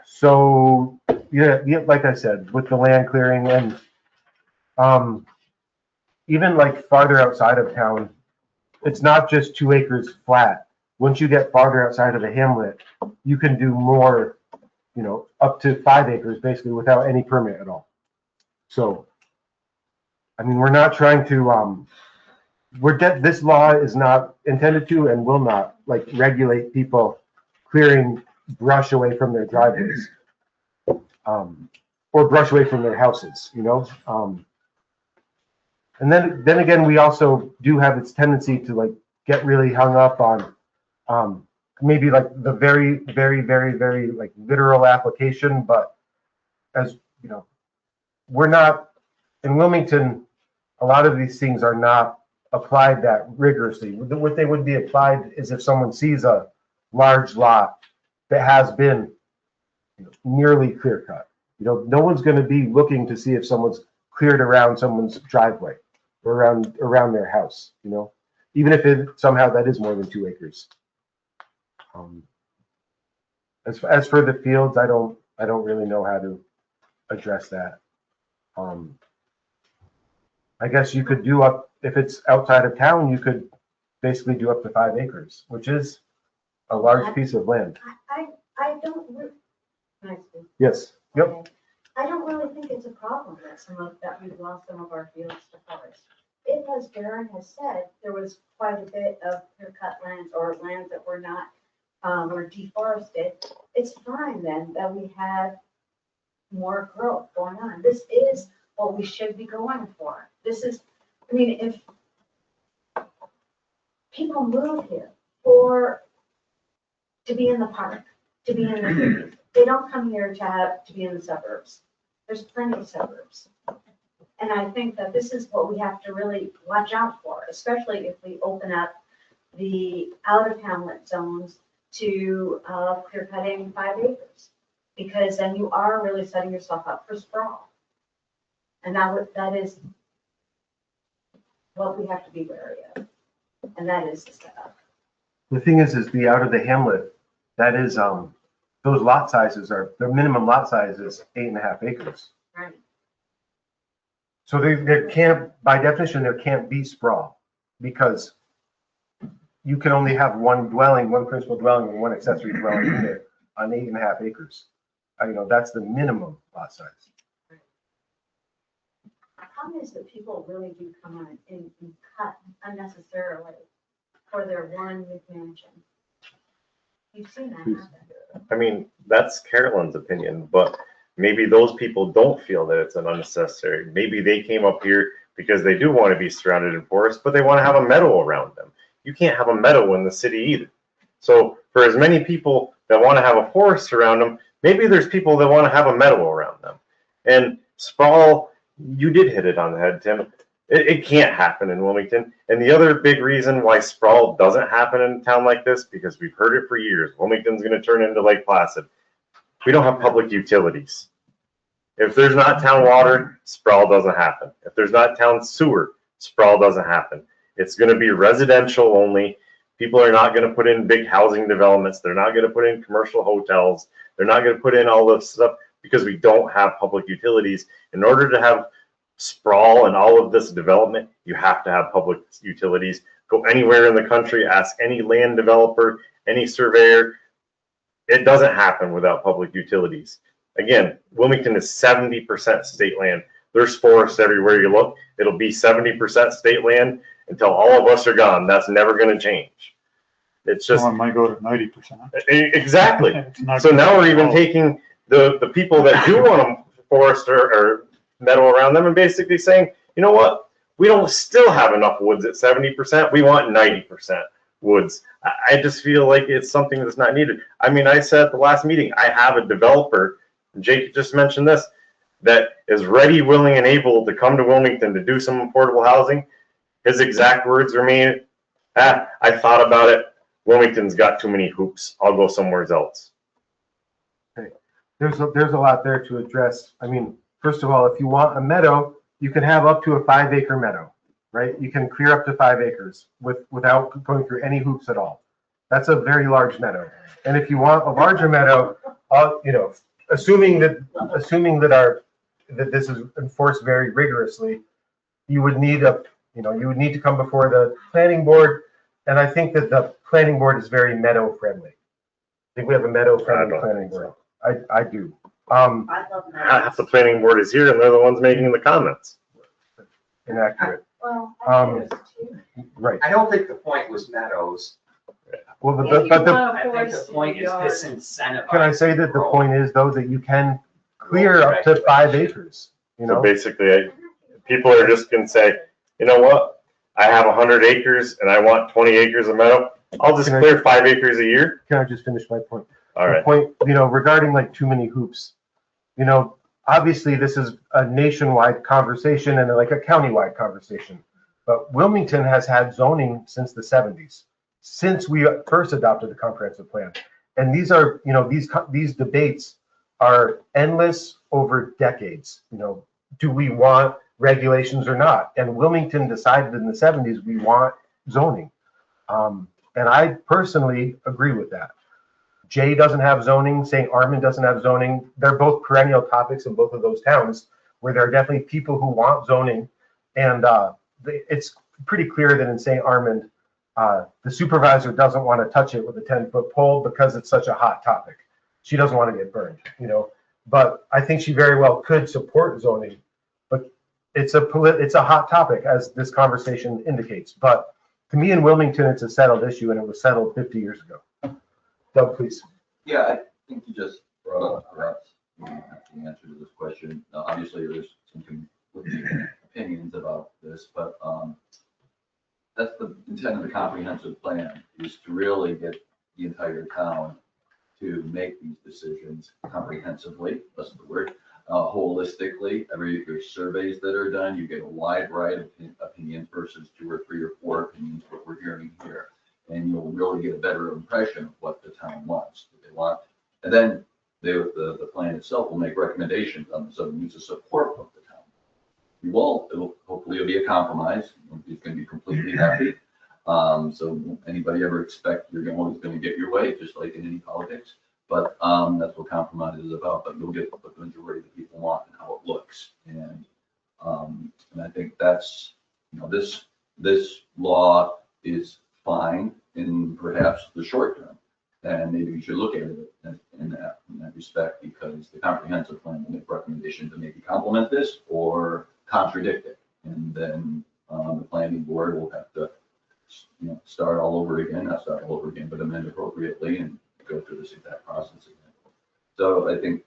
So yeah, like I said, with the land clearing and even like farther outside of town, it's not just 2 acres flat. Once you get farther outside of the hamlet, you can do more, you know, up to 5 acres basically without any permit at all. So, I mean, we're not trying to, this law is not intended to and will not like regulate people clearing brush away from their driveways, or brush away from their houses, you know? And then again, we also do have its tendency to like get really hung up on maybe like the very, very, very, very like literal application, but as you know, we're not in Wilmington. A lot of these things are not applied that rigorously. What they would be applied is if someone sees a large lot that has been nearly clear cut. You know, no one's going to be looking to see if someone's cleared around someone's driveway or around their house. You know, even if it somehow that is more than 2 acres. As for the fields, I don't really know how to address that. I guess you could do up, if it's outside of town, you could basically do up to 5 acres, which is a large piece of land.
I don't, nice.
Yes, yep.
Okay. I don't really think it's a problem that we've lost some of our fields to forest. If, as Darren has said, there was quite a bit of clear-cut lands or lands that were not, were deforested, it's fine then that we have more growth going on. This is what we should be going for. This is, I mean, if people move here to be in the park, to be in the cities, they don't come here to be in the suburbs. There's plenty of suburbs. And I think that this is what we have to really watch out for, especially if we open up the out of hamlet zones to clear cutting 5 acres, because then you are really setting yourself up for sprawl. And that is what we have to be wary of. And that is the setup.
The thing is the out of the hamlet, that is, those lot sizes are, the minimum lot size is 8.5 acres.
Right.
So there can't, by definition, there can't be sprawl, because you can only have one dwelling, one principal dwelling, and one accessory dwelling unit on 8.5 acres. You know, that's the minimum lot size.
The problem is that people really do come on and cut unnecessarily for their one McMansion. You've seen that happen.
I mean, that's Carolyn's opinion, but maybe those people don't feel that it's an unnecessary. Maybe they came up here because they do want to be surrounded in forest, but they want to have a meadow around them. you can't have a meadow in the city either. So for as many people that want to have a forest around them, maybe there's people that want to have a meadow around them. And sprawl, you did hit it on the head, Tim. It can't happen in Wilmington. And the other big reason why sprawl doesn't happen in a town like this, because we've heard it for years, Wilmington's going to turn into Lake Placid. We don't have public utilities. If there's not town water, sprawl doesn't happen. If there's not town sewer, sprawl doesn't happen. It's going to be residential only. People are not going to put in big housing developments. They're not going to put in commercial hotels. They're not going to put in all this stuff because we don't have public utilities. In order to have sprawl and all of this development, you have to have public utilities. Go anywhere in the country, ask any land developer, any surveyor. It doesn't happen without public utilities. Again, Wilmington is 70% state land. There's forests everywhere you look. It'll be 70% state land until all of us are gone. That's never going to change. It's just,
Someone might go to 90%.
exactly.
It's not
So now we're even
gonna-
taking the people that do want a forest or meadow around them and basically saying, you know what? We don't still have enough woods at 70%. We want 90% woods. I just feel like it's something that's not needed. I mean, I said at the last meeting, I have a developer, Jake just mentioned this, that is ready, willing, and able to come to Wilmington to do some affordable housing. His exact words were me, I thought about it. Wilmington's got too many hoops. I'll go somewhere else.
There's a lot there to address. I mean, first of all, if you want a meadow, you can have up to a 5-acre meadow, right? You can clear up to 5 acres without going through any hoops at all. That's a very large meadow. And if you want a larger meadow, you know, assuming that this is enforced very rigorously, you would need to come before the planning board. And I think that the planning board is very meadow friendly. I think we have a meadow friendly planning board. I do.
I love
Half
that.
the planning board is here and they're the ones making the comments.
Inaccurate.
Well,
Right.
I don't think the point was meadows.
Well,
If you
but
I think the point is disincentivizing.
can I say that the
growth.
point is though that you can clear up to 5 acres, you
So
know?
basically, people are just going to say, you know what? I have 100 acres and I want 20 acres of meadow. I'll just
Can I-
clear 5 acres a year.
Can I just finish my point?
All
The
right.
point, regarding like too many hoops, obviously this is a nationwide conversation and like a countywide conversation. But Wilmington has had zoning since the 70s, since we first adopted the comprehensive plan. And these are, these debates are endless over decades. Do we want regulations or not? And Wilmington decided in the 70s we want zoning. And I personally agree with that. Jay doesn't have zoning, St. Armand doesn't have zoning. They're both perennial topics in both of those towns where there are definitely people who want zoning. And it's pretty clear that in St. Armand, the supervisor doesn't want to touch it with a 10-foot pole because it's such a hot topic. She doesn't want to get burned, but I think she very well could support zoning. But it's a hot topic, as this conversation indicates. But to me in Wilmington, it's a settled issue, and it was settled 50 years ago. Doug, please.
Yeah, I think you just brought up perhaps the answer to this question. Now, obviously, there's some conflicting opinions about this, but that's the intent of the comprehensive plan, is to really get the entire town to make these decisions comprehensively, that's the word, holistically. There's surveys that are done, you get a wide variety of opinions versus 2 or 3 or 4 opinions, what we're hearing here. And you'll really get a better impression of what the town wants, what they want. And then the plan itself will make recommendations on some use of support of the town. Hopefully it'll be a compromise. Nobody's going to be completely happy. So anybody ever expect you're always going to get your way, just like in any politics. But that's what compromise is about. But you'll get what the majority of the people want and how it looks. And I think that's, this law is fine in perhaps the short term. And maybe we should look at it in that respect, because the comprehensive plan will make recommendations to maybe complement this or contradict it. And then the planning board will have to, start all over again, not start all over again, but amend appropriately and go through this exact process again. So I think,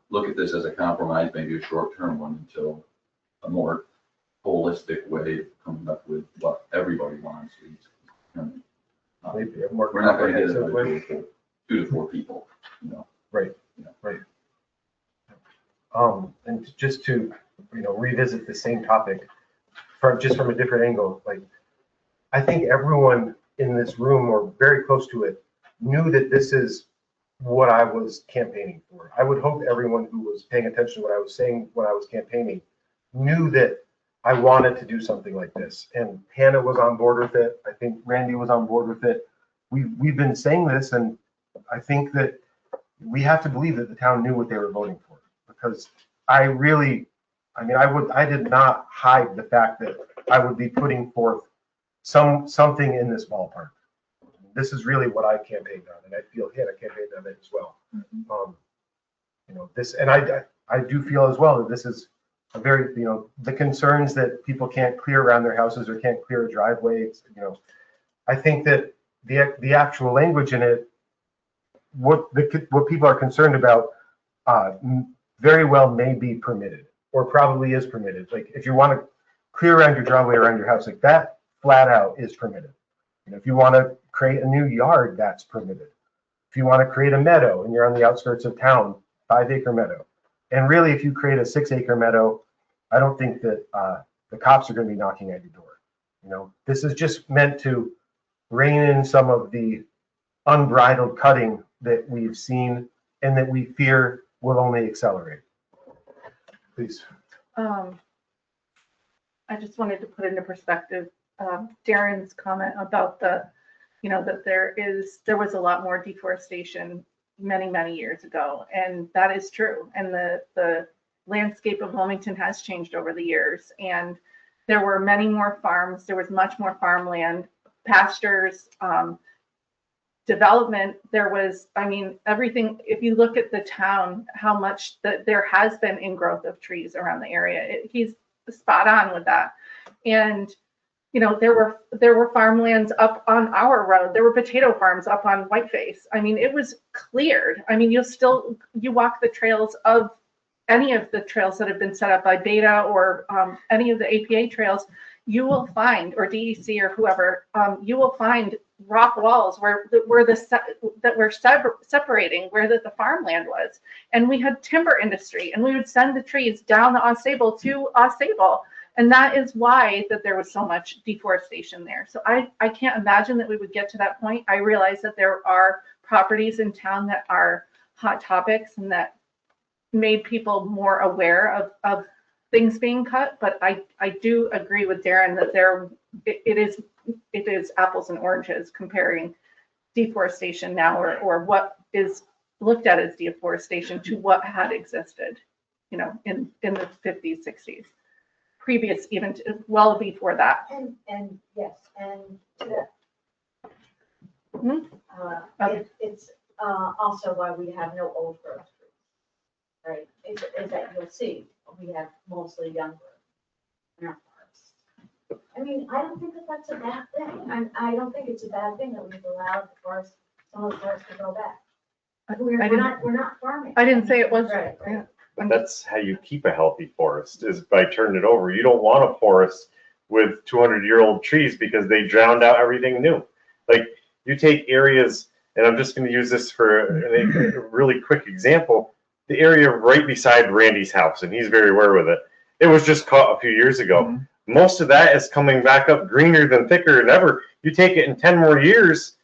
look at this as a compromise, maybe a short-term one, until a more holistic way of coming up with what everybody wants. we're not gonna get
So
another
we're-
2 to 4 people, you know.
Right. And just to, revisit the same topic from a different angle, like, I think everyone in this room or very close to it knew that this is what I was campaigning for. I would hope everyone who was paying attention to what I was saying when I was campaigning knew that I wanted to do something like this. And Hannah was on board with it. I think Randy was on board with it. We've been saying this, and I think that we have to believe that the town knew what they were voting for, because I did not hide the fact that I would be putting forth something in this ballpark. This is really what I campaigned on, and I feel Hannah campaigned on it as well. And I do feel as well that this is a very, the concerns that people can't clear around their houses or can't clear a driveway, I think that the actual language in it, what people are concerned about, very well may be permitted, or probably is permitted. Like, if you want to clear around your driveway around your house, like that, flat out is permitted. If you want to create a new yard, that's permitted. If you want to create a meadow and you're on the outskirts of town, 5-acre meadow. And really, if you create a 6-acre meadow, I don't think that the cops are going to be knocking at your door. This is just meant to rein in some of the unbridled cutting that we've seen and that we fear will only accelerate. Please.
I just wanted to put into perspective Darren's comment about that there was a lot more deforestation many, many years ago. And that is true. And the landscape of Wilmington has changed over the years. And there were many more farms. There was much more farmland, pastures, development. There was, everything. If you look at the town, how much that there has been ingrowth of trees around the area. He's spot on with that. And there were farmlands up on our road. There were potato farms up on Whiteface. It was cleared. You walk the trails of any of the trails that have been set up by Beta or any of the APA trails, you will find, or DEC or whoever, you will find rock walls that were separating where the farmland was. And we had timber industry, and we would send the trees down the Ausable to Ausable. And that is why that there was so much deforestation there. So I can't imagine that we would get to that point. I realize that there are properties in town that are hot topics and that made people more aware of things being cut. But I do agree with Darren that it is apples and oranges comparing deforestation now or what is looked at as deforestation to what had existed, in the 50s, 60s. Previous, even well before that.
And yes, and to that,
Okay.
it's also why we have no old growth trees, right? Is that you'll see, we have mostly young growth in our forests. I don't think that that's a bad thing. I don't think it's a bad thing that we've allowed some of the forests to go back. We're not farming.
I didn't say it was.
Right.
Yeah.
But that's how you keep a healthy forest, is by turning it over. You don't want a forest with 200-year-old trees because they drowned out everything new. Like, you take areas, and I'm just going to use this for a really quick example, the area right beside Randy's house, and he's very aware with it. It was just caught a few years ago. Mm-hmm. Most of that is coming back up greener than thicker than ever. You take it in 10 more years,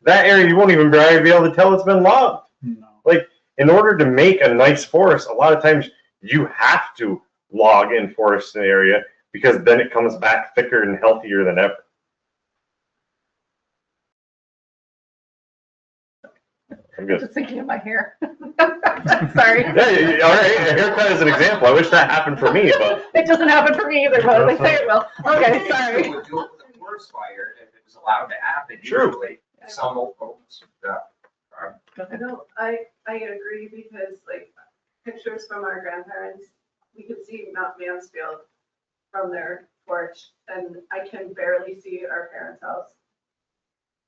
that area, you won't even be able to tell it's been logged.
No.
Like, in order to make a nice forest, a lot of times you have to log and forest an area because then it comes back thicker and healthier than ever. I'm good.
Just thinking of my hair. Sorry.
Yeah, all right. A haircut is an example. I wish that happened for me, but
it doesn't happen for me either, but they say it will. Okay, sorry.
It would do it with the forest fire if it was allowed to happen.
True.
Usually, some old folks.
I agree because pictures from our grandparents, we could see Mount Mansfield from their porch, and I can barely see our parents' house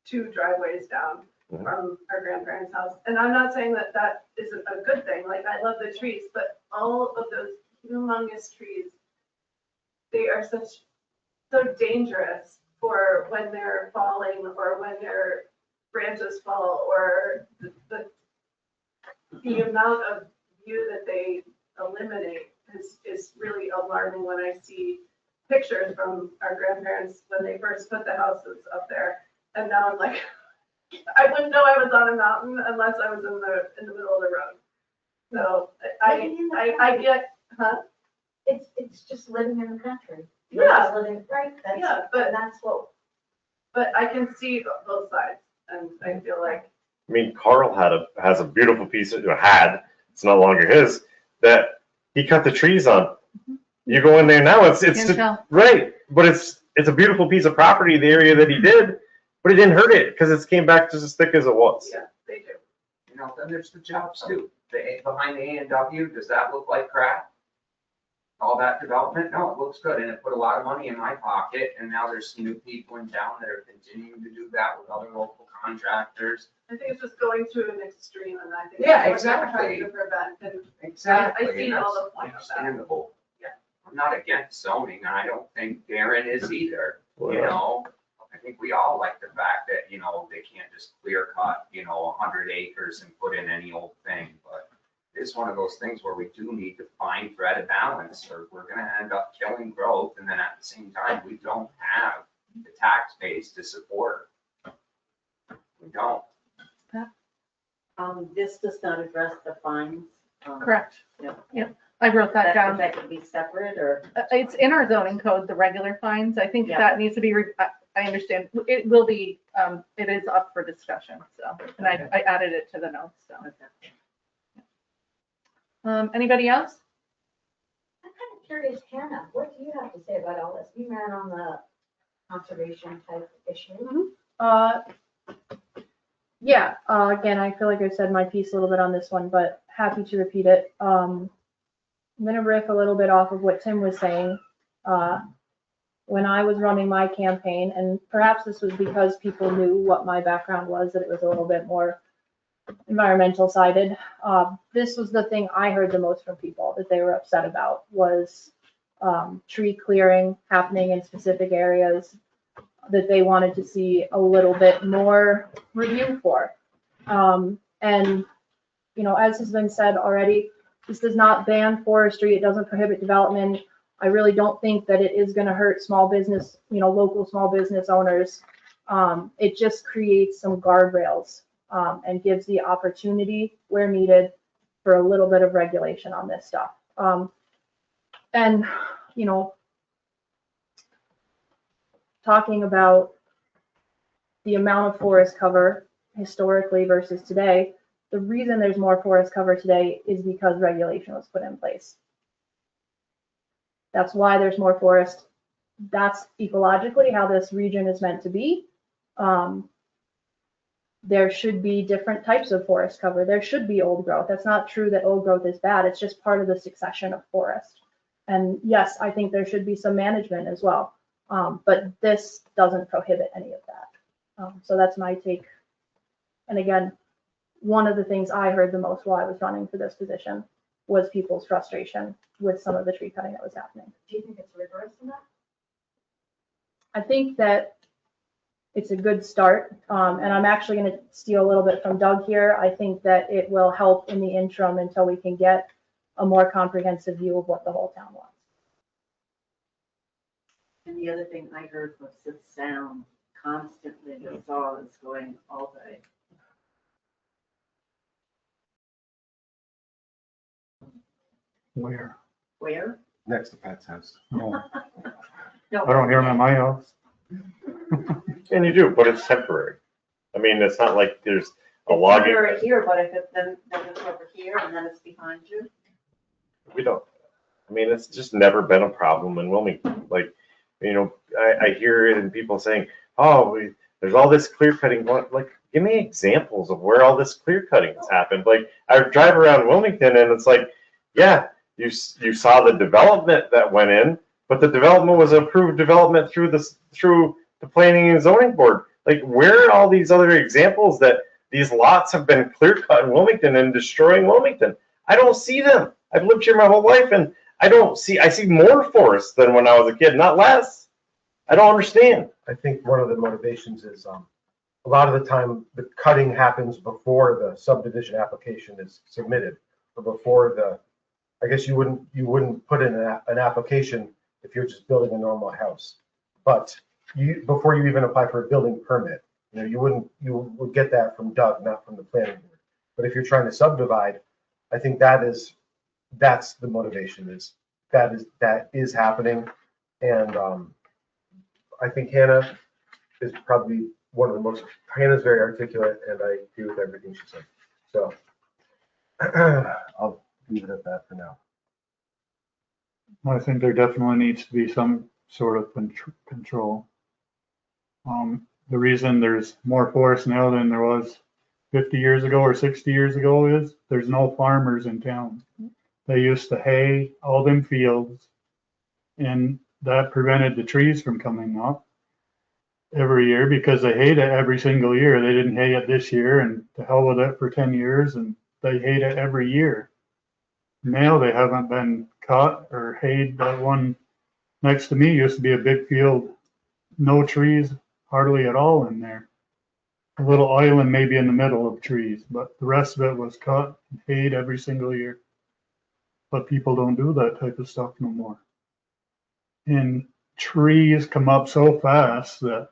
2 driveways down from our grandparents' house. And I'm not saying that isn't a good thing. I love the trees, but all of those humongous trees, they are so dangerous for when they're falling or when they're branches fall or the amount of view that they eliminate is really alarming when I see pictures from our grandparents when they first put the houses up there. And now I'm like, I wouldn't know I was on a mountain unless I was in the middle of the road. So I get, huh?
It's just living in the country.
Yeah.
Just living, right,
Yeah, but
that's what,
But I can see both sides, and I feel like,
I mean, Carl has a beautiful piece of, it's no longer his, that he cut the trees on. You go in there now, it's
Can't tell.
right, but it's a beautiful piece of property, the area that he did, but it didn't hurt it because it came back just as thick as it was.
yeah, they do.
You know, then there's the jobs too. Behind the A&W, does that look like crap? All that development? No, it looks good, and it put a lot of money in my pocket, and now there's some new people in town that are continuing to do that with other local contractors.
I think it's just going to an extreme, and I think.
Yeah,
that's what we're trying
exactly.
to prevent, and
Exactly.
I see
and
all
that's
the point of that.
Understandable.
Yeah.
I'm not against zoning, and I don't think Darren is either,
Well,
you know? I think we all like the fact that, you know, they can't just clear cut, 100 acres and put in any old thing, but it's one of those things where we do need to find thread of balance, or we're gonna end up killing growth, and then at the same time, we don't have the tax base to support. We don't.
This does not address the fines.
Correct.
Yeah.
Yep, I wrote that down.
That could be separate or?
It's in our zoning code, the regular fines. I think
Yeah.
that needs to be, I understand. It will be, it is up for discussion, so, and I added it to the notes, so. Anybody else?
I'm kind of curious, Hannah, what do you have to say about all this? You ran on the conservation type issue.
Yeah, again, I feel like I said my piece a little bit on this one, but happy to repeat it. I'm gonna riff a little bit off of what Tim was saying. When I was running my campaign, and perhaps this was because people knew what my background was, that it was a little bit more environmental sided. This was the thing I heard the most from people that they were upset about was tree clearing happening in specific areas that they wanted to see a little bit more review for. And, as has been said already, this does not ban forestry. It doesn't prohibit development. I really don't think that it is gonna hurt small business, local small business owners. It just creates some guardrails and gives the opportunity where needed for a little bit of regulation on this stuff. And, talking about the amount of forest cover historically versus today, the reason there's more forest cover today is because regulation was put in place. That's why there's more forest. That's ecologically how this region is meant to be. There should be different types of forest cover. There should be old growth. That's not true that old growth is bad. It's just part of the succession of forest. And yes, I think there should be some management as well. But this doesn't prohibit any of that. So that's my take. And again, one of the things I heard the most while I was running for this position was people's frustration with some of the tree cutting that was happening.
Do you think it's rigorous in that?
I think that it's a good start. And I'm actually going to steal a little bit from Doug here. I think that it will help in the interim until we can get a more comprehensive view of what the whole town wants.
And the other thing I heard was the sound constantly, the saws going all day.
Where?
Where?
Next to Pat's house.
No,
No.
I don't hear them at my house.
And you do, but it's temporary. I mean, it's not like there's a
It's
logging.
temporary here, but if it then it's over here and then it's behind you.
We don't. I mean, it's just never been a problem in Wilmington. Like, I hear it in people saying, "Oh, there's all this clear cutting." Like, give me examples of where all this clear cutting has happened. Like, I drive around Wilmington and it's like, yeah, you saw the development that went in, but the development was approved development through the planning and zoning board. Like, where are all these other examples that these lots have been clear cut in Wilmington and destroying Wilmington? I don't see them. I've lived here my whole life and I see more forest than when I was a kid, not less. I don't understand.
I think one of the motivations is a a lot of the time, the cutting happens before the subdivision application is submitted, or before the, I guess you wouldn't put in an application if you're just building a normal house. But before you even apply for a building permit, you would get that from Doug, not from the planning board. But if you're trying to subdivide, I think that's the motivation, that is happening. And I think Hannah is probably Hannah's very articulate, and I agree with everything she said. So I'll leave it at that for now.
I think there definitely needs to be some sort of control. The reason there's more forest now than there was 50 years ago or 60 years ago is there's no farmers in town. They used to hay all them fields, and that prevented the trees from coming up every year because they hayed it every single year. They didn't hay it this year, and to hell with it for 10 years, and they hayed it every year. Now they haven't been cut or hayed. That one next to me used to be a big field, no trees hardly at all in there. A little island maybe in the middle of trees, but the rest of it was cut and hayed every single year. But people don't do that type of stuff no more. And trees come up so fast that,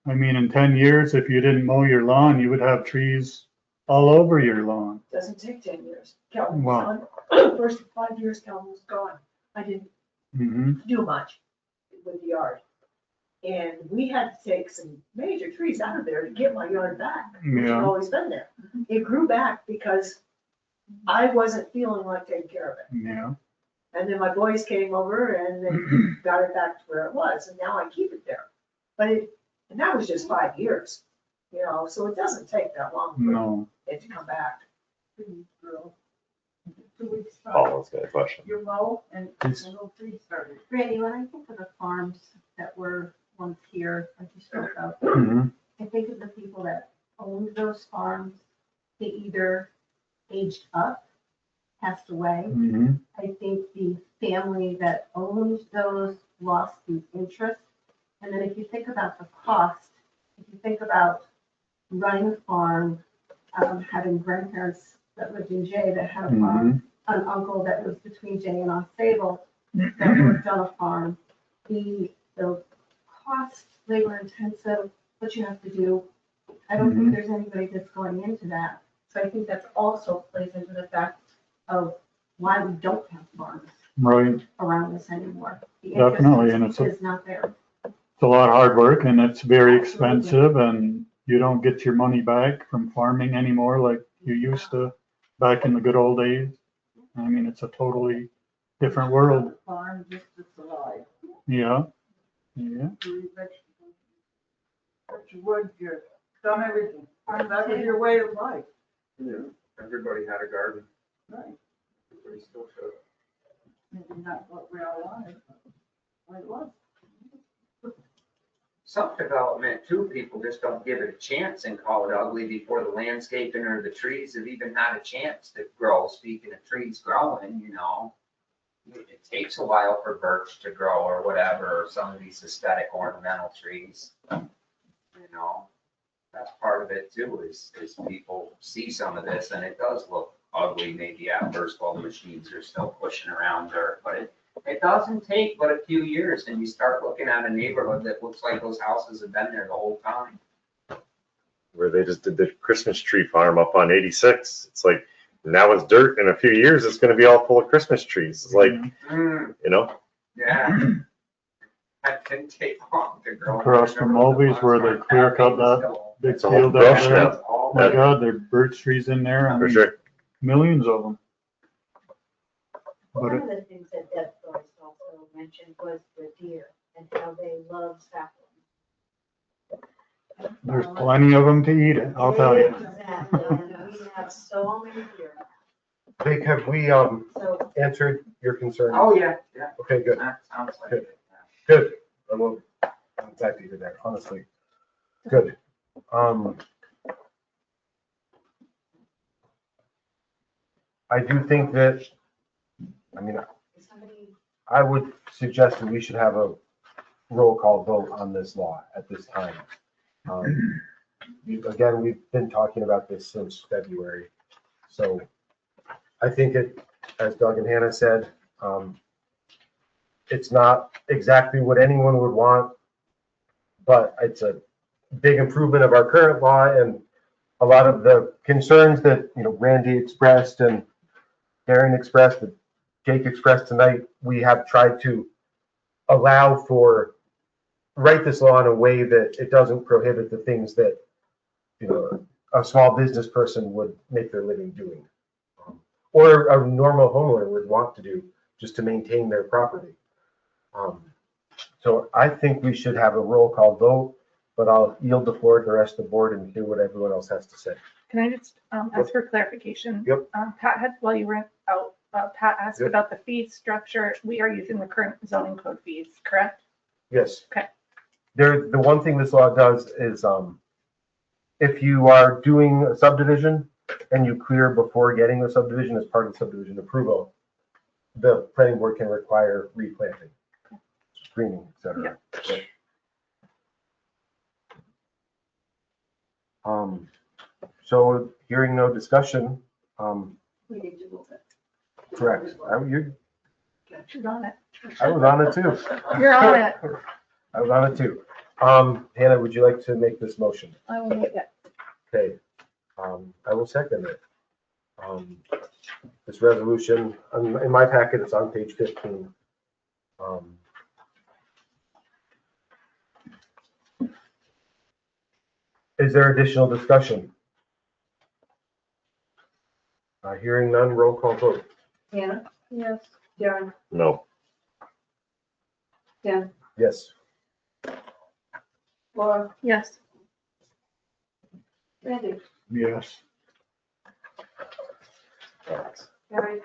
I mean, in 10 years, if you didn't mow your lawn, you would have trees all over your lawn.
Doesn't take 10 years. Calvin
Wow.
was gone. First 5 years, Calvin was gone. I didn't do much with the yard. And we had to take some major trees out of there to get my yard back, which had
Yeah.
always been there. It grew back because I wasn't feeling like taking care of it.
Yeah.
And then my boys came over and they got it back to where it was, and now I keep it there. And that was just 5 years, so it doesn't take that long for
No.
it to come back. 2 weeks.
Paula's got a question.
You mow and a little tree started.
Randy, when I think of the farms that were once here, like you spoke of,
Mhm.
I think of the people that owned those farms. They either aged up, passed away.
Mhm.
I think the family that owned those lost the interest. And then if you think about the cost, if you think about running a farm, having grandparents that lived in Jay that had a farm, an uncle that was between Jay and Ossable that worked on a farm, the cost, labor intensive, what you have to do. I don't think there's anybody that's going into that. So I think that's also plays into the fact of why we don't have farms
Right.
around us anymore. The
Definitely, and
interest is not there.
It's a lot of hard work and it's very expensive, and you don't get your money back from farming anymore like you used to back in the good old days. I mean, it's a totally different world.
Farm just to survive.
Yeah. Yeah.
You eat vegetables, cut your wood, you've done everything. And that was your way of life.
Yeah, everybody had a garden.
Right.
Everybody still should.
Maybe not what we all wanted, but what it was.
Some development too, people just don't give it a chance and call it ugly before the landscaping or the trees have even had a chance to grow. Speaking of trees growing, it takes a while for birch to grow or whatever, or some of these aesthetic ornamental trees. That's part of it too, is people see some of this and it does look ugly maybe at first while the machines are still pushing around dirt, but it doesn't take but a few years and you start looking at a neighborhood that looks like those houses have been there the whole time.
Where they just did the Christmas tree farm up on 86. It's like, now it's dirt. In a few years, it's going to be all full of Christmas trees. It's like,
Yeah. That didn't take long to grow.
Across from Mulvey's where they clear cut that big
It's a whole
field
brush
out there.
now.
Oh my God, there are birch trees in there. I
For
mean,
sure.
millions of them.
One of the things that Deb Thorst also mentioned was the deer and how they love saplings.
There's plenty of them to eat it, I'll tell you.
Exactly, and we have so many deer.
Jake, have we
So
answered your concern?
Oh, yeah.
Okay, good.
That sounds like
Good.
it.
Good. I'm glad to hear that, honestly. Good. I do think that, I would suggest that we should have a roll call vote on this law at this time. again, we've been talking about this since February. So I think it, as Doug and Hannah said, it's not exactly what anyone would want, but it's a big improvement of our current law, and a lot of the concerns that, Randy expressed and Darren expressed, and Jake expressed tonight, we have tried to write this law in a way that it doesn't prohibit the things that, a small business person would make their living doing, or a normal homeowner would want to do just to maintain their property. So I think we should have a roll call vote, but I'll yield the floor to the rest of the board and hear what everyone else has to say.
Can I just ask for clarification?
Yep.
Pat had, while you were out, Pat asked
Yep.
about the fee structure. We are using the current zoning code fees, correct?
Yes.
Okay.
The one thing this law does is, if you are doing a subdivision and you clear before getting the subdivision as part of subdivision approval, the planning board can require replanting, screening, et cetera. So hearing no discussion,
We need to move it.
correct.
She's on it.
I was on it too.
You're on it.
I was on it too. Hannah, would you like to make this motion?
I will make that.
Okay. I will second it. This resolution, in my packet, it's on page 15. Is there additional discussion? Hearing none, roll call vote.
Hannah,
Yes.
Darren,
No.
Tim,
Yes.
Laura,
Yes.
Randy,
Yes.
Harry.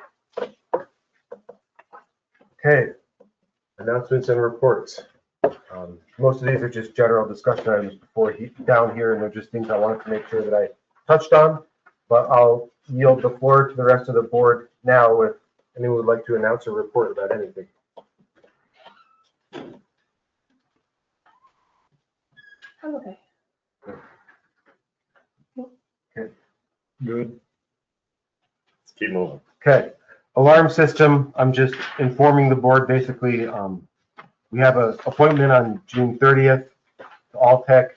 Okay. Announcements and reports. Most of these are just general discussion items down here, and they're just things I wanted to make sure that I touched on. But I'll yield the floor to the rest of the board now if anyone would like to announce or report about anything.
I'm okay.
Good.
Let's keep moving.
Okay, alarm system, I'm just informing the board, basically, we have an appointment on June 30th to Alltech.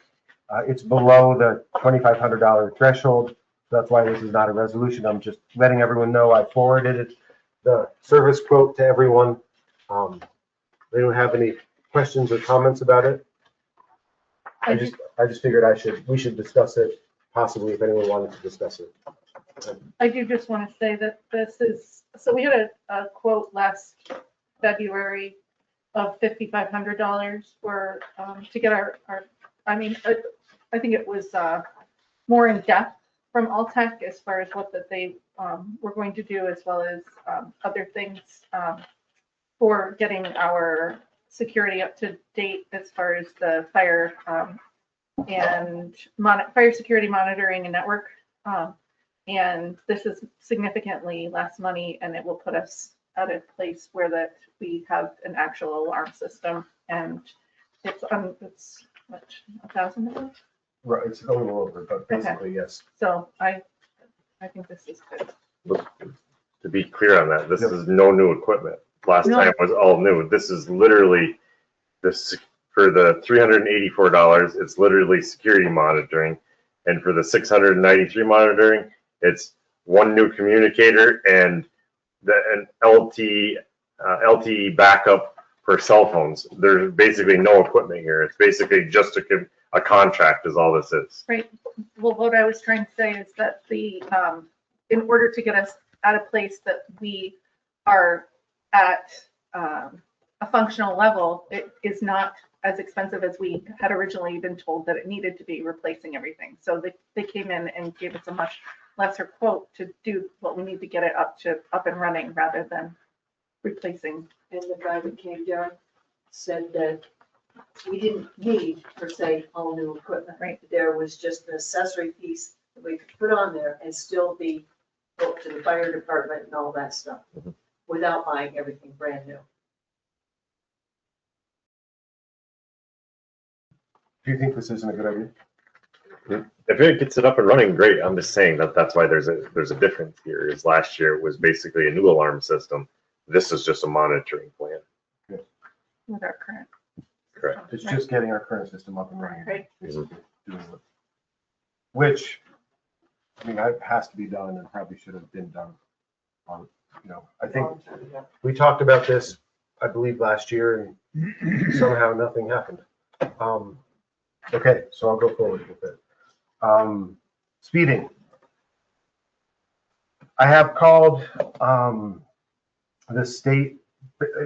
It's below the $2,500 threshold, so that's why this is not a resolution. I'm just letting everyone know I forwarded it, the service quote to everyone. They don't have any questions or comments about it. I just figured we should discuss it, possibly if anyone wanted to discuss it.
I do just want to say that this is, so we had a quote last February of $5,500 for, to get our, I think it was more in depth from Alltech as far as what that they were going to do, as well as other things for getting our security up to date as far as the fire and fire security monitoring and network. And this is significantly less money, and it will put us at a place where that we have an actual alarm system, and it's what, $1,000?
Right, it's a little over, but basically, yes.
So I think this is good.
To be clear on that, this is no new equipment. Last time was all new. This is literally this for the $384. It's literally security monitoring, and for the $693 monitoring, it's one new communicator and an LTE backup for cell phones. There's basically no equipment here. It's basically just a contract is all this is.
Right. Well, what I was trying to say is that in order to get us at a place that we are at a functional level, it is not as expensive as we had originally been told that it needed to be, replacing everything. So they came in and gave us a much lesser quote to do what we need to get it up and running rather than replacing.
And the guy that came down said that we didn't need, per se, all new equipment.
Right.
There was just an accessory piece that we could put on there and still be booked to the fire department and all that stuff, without buying everything brand new.
Do you think this isn't a good idea?
If it gets it up and running, great. I'm just saying that's why there's a difference here. Is last year it was basically a new alarm system. This is just a monitoring plan.
With our current.
Correct.
It's just getting our current system up and running.
Right.
Basically, doing it. Which, I mean, it has to be done and probably should have been done. I think we talked about this, I believe, last year, and somehow nothing happened. Okay, so I'll go forward with it. Speeding. I have called the state,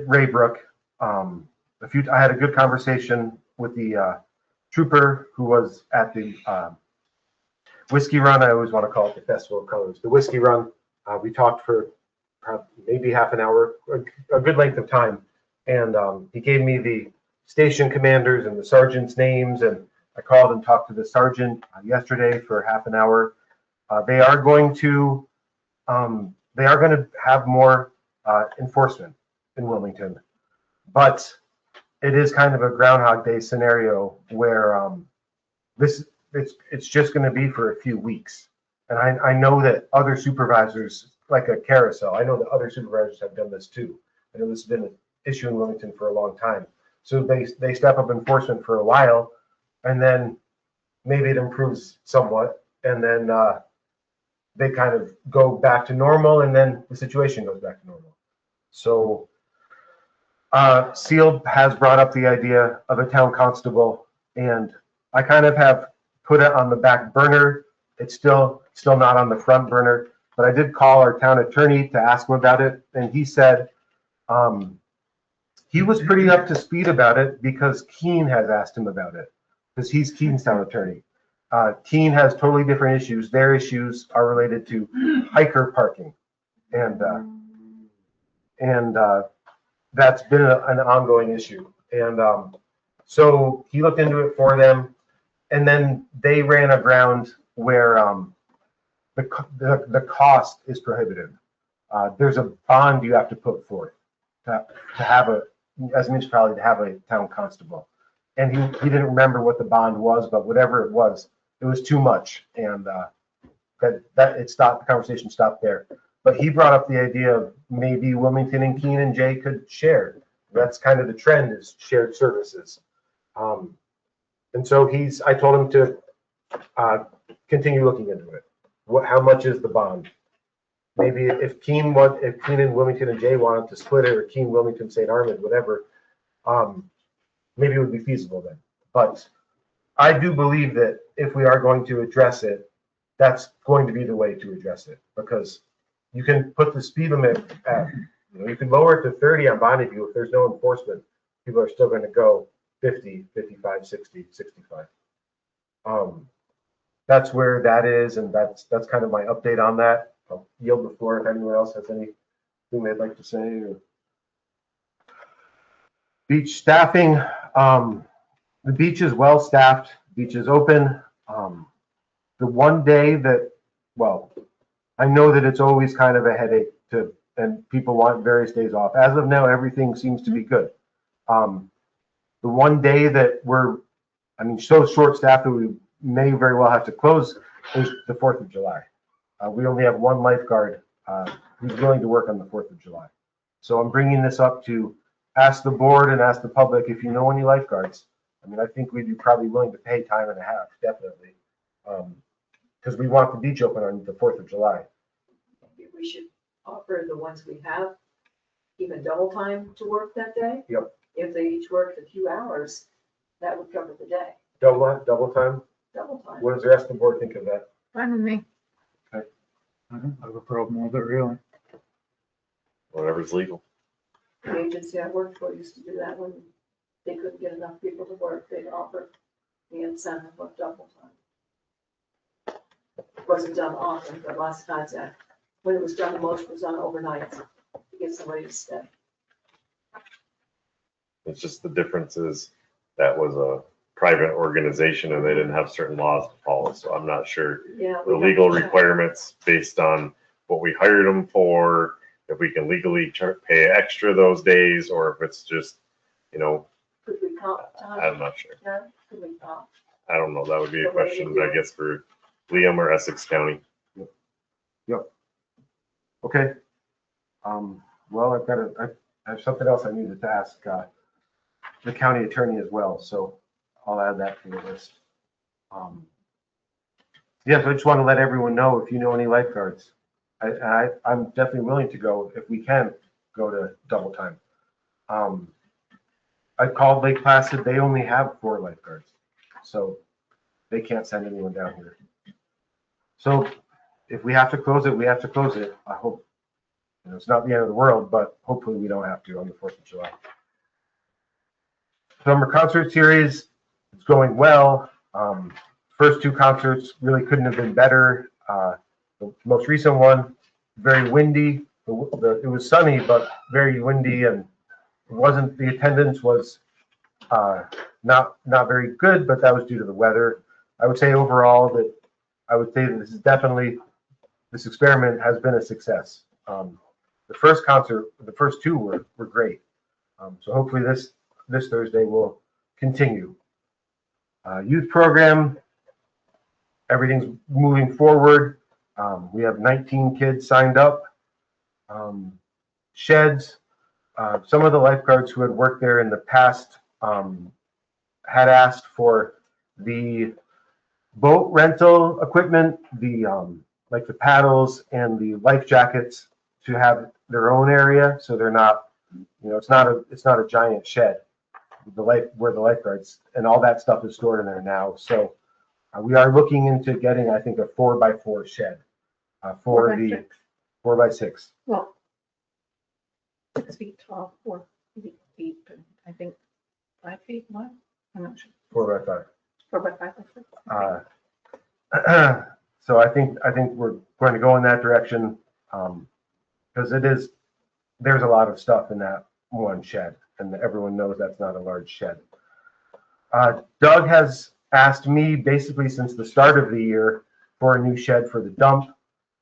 Raybrook. I had a good conversation with the trooper who was at the Whiskey Run. I always want to call it the Festival of Colors. The Whiskey Run. We talked for maybe half an hour, a good length of time, and he gave me the station commanders and the sergeants' names, and I called and talked to the sergeant yesterday for half an hour. They are going to have more enforcement in Wilmington, but it is kind of a Groundhog Day scenario where it's just going to be for a few weeks. And I know that other supervisors, like a carousel, I know that other supervisors have done this too. I know this has been an issue in Wilmington for a long time. So they step up enforcement for a while, and then maybe it improves somewhat, and then they kind of go back to normal, and then the situation goes back to normal. So Seal has brought up the idea of a town constable, and I kind of have put it on the back burner. It's still not on the front burner, but I did call our town attorney to ask him about it, and he said he was pretty up to speed about it because Keene has asked him about it, because he's Keene's town attorney. Keene has totally different issues. Their issues are related to hiker parking, and that's been an ongoing issue. And so he looked into it for them, and then they ran aground where the cost is prohibitive. There's a bond you have to put forth to have as a municipality, to have a town constable. And he didn't remember what the bond was, but whatever it was too much. And that it stopped, the conversation stopped there. But he brought up the idea of maybe Wilmington and Keene and Jay could share. That's kind of the trend, is shared services. And so I told him to continue looking into it. How much is the bond? Maybe if Keene and Wilmington and Jay wanted to split it, or Keene, Wilmington, St. Armand, whatever, maybe it would be feasible then. But I do believe that if we are going to address it, that's going to be the way to address it, because you can put the speed limit at, you can lower it to 30 on Bonneview. If there's no enforcement, people are still going to go 50, 55, 60, 65. That's where that is, and that's kind of my update on that. I'll yield the floor if anyone else has anything they'd like to say. Or... Beach staffing. The beach is well staffed. Beach is open. The one day that, well, I know that it's always kind of a headache and people want various days off. As of now, everything seems to be good. The one day that we're, so short-staffed that we may very well have to close is the 4th of July. We only have one lifeguard who's willing to work on the 4th of July. So I'm bringing this up to ask the board and ask the public if you know any lifeguards. I think we'd be probably willing to pay time and a half, definitely. Because we want the beach open on the 4th of July.
Maybe we should offer the ones we have even double time to work that day.
Yep.
If they each worked a few hours, that would cover the day.
Double time?
Double time.
What does the rest of the board think of that?
Fine with me.
I don't have a problem with it, really.
Whatever's legal.
The agency I worked for used to do that when they couldn't get enough people to work. They'd offer the incentive of double time. It wasn't done often, but last time when it was done, the most was done overnight to get somebody to stay.
It's just the difference is that was a private organization and they didn't have certain laws to follow. So I'm not sure
Yeah.
the legal requirements based on what we hired them for, if we can legally pay extra those days, or if it's just,
Could we comp time?
I'm not sure.
Yeah, could we comp?
I don't know, that would be a question, I guess, for Liam or Essex County.
Okay. Well, I have something else I needed to ask the county attorney as well, so I'll add that to the list. Yeah, so I just want to let everyone know if you know any lifeguards. I'm definitely willing to go, if we can, go to double time. I called Lake Placid, they only have 4 lifeguards, so they can't send anyone down here. So if we have to close it, we have to close it. I hope, it's not the end of the world, but hopefully we don't have to on the 4th of July. Summer concert series, it's going well. First 2 concerts really couldn't have been better. The most recent one, very windy. It was sunny, but very windy, and the attendance was not very good, but that was due to the weather. I would say overall that this experiment has been a success. The first concert, the first 2 were great. So hopefully this Thursday will continue. Youth program, everything's moving forward. We have 19 kids signed up. Sheds, some of the lifeguards who had worked there in the past had asked for the boat rental equipment, like the paddles and the life jackets, to have their own area, so they're not, it's not a giant shed. Where the lifeguards and all that stuff is stored in there now. So we are looking into getting, I think, a 4x4 shed for the 4x6.
Well, 6 feet tall, 4 feet deep, and I think 5 feet wide. I'm not sure.
4x5.
4x5.
So I think we're going to go in that direction because there's a lot of stuff in that one shed, and everyone knows that's not a large shed. Doug has asked me basically since the start of the year for a new shed for the dump.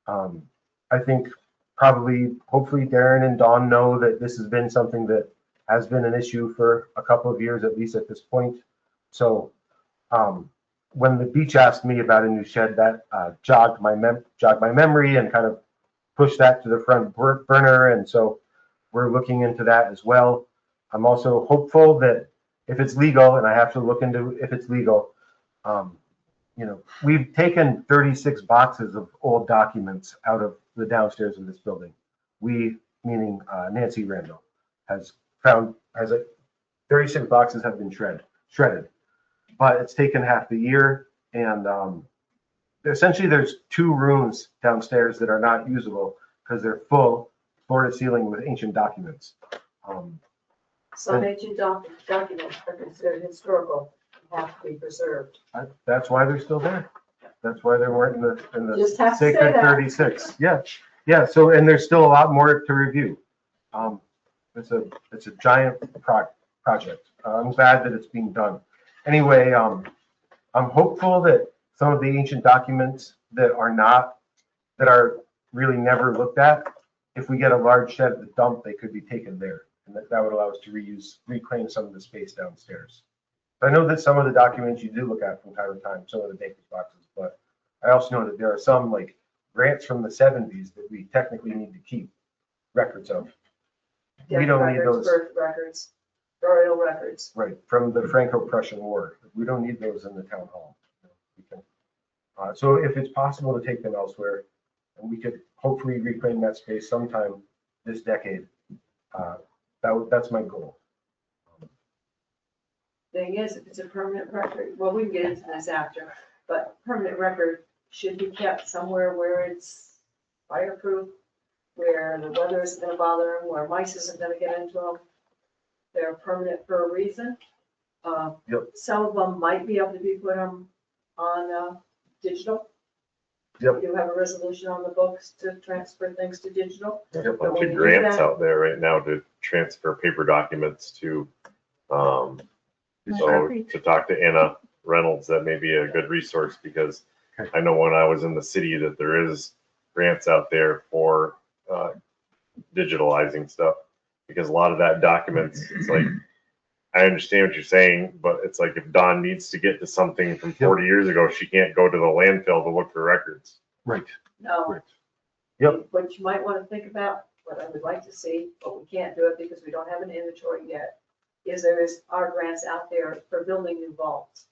I think hopefully Darren and Dawn know that this has been something that has been an issue for a couple of years, at least at this point. So when the beach asked me about a new shed, that jogged my memory and kind of pushed that to the front burner. And so we're looking into that as well. I'm also hopeful that if it's legal, and I have to look into if it's legal, we've taken 36 boxes of old documents out of the downstairs of this building. We, meaning Nancy Randall, has 36 boxes have been shredded, but it's taken half the year, and essentially there's 2 rooms downstairs that are not usable because they're full, floor to ceiling, with ancient documents.
Some ancient documents are considered historical and have to be preserved.
That's why they're still there. That's why they weren't in the
Just have to say
sacred
that.
36. Yeah. So, and there's still a lot more to review. It's a giant project. I'm glad that it's being done. Anyway, I'm hopeful that some of the ancient documents that are really never looked at, if we get a large shed at the dump, they could be taken there. And that would allow us to reclaim some of the space downstairs. I know that some of the documents you do look at from time to time, some of the baker's boxes, but I also know that there are some like grants from the 70s that we technically need to keep records of. We don't need those.
Birth records, burial records.
Right, from the Franco-Prussian War. We don't need those in the town hall. So if it's possible to take them elsewhere, and we could hopefully reclaim that space sometime this decade, that's my goal.
Thing is, if it's a permanent record, well, we can get into this after, but permanent record should be kept somewhere where it's fireproof, where the weather isn't gonna bother them, where mice isn't gonna get into them. They're permanent for a reason.
Yep.
Some of them might be able to be put on digital.
Yep.
You have a resolution on the books to transfer things to digital.
There's a
But
bunch
when
of
you do
grants
that-
out there right now to transfer paper documents to, so to talk to Anna Reynolds, that may be a good resource, because I know when I was in the city that there is grants out there for digitalizing stuff, because a lot of that documents, it's like, I understand what you're saying, but it's like if Dawn needs to get to something from 40 years ago, she can't go to the landfill to look for records.
Right.
No.
Right. Yep.
What you might want to think about, what I would like to see, but we can't do it because we don't have an inventory yet, is there are grants out there for building new vaults,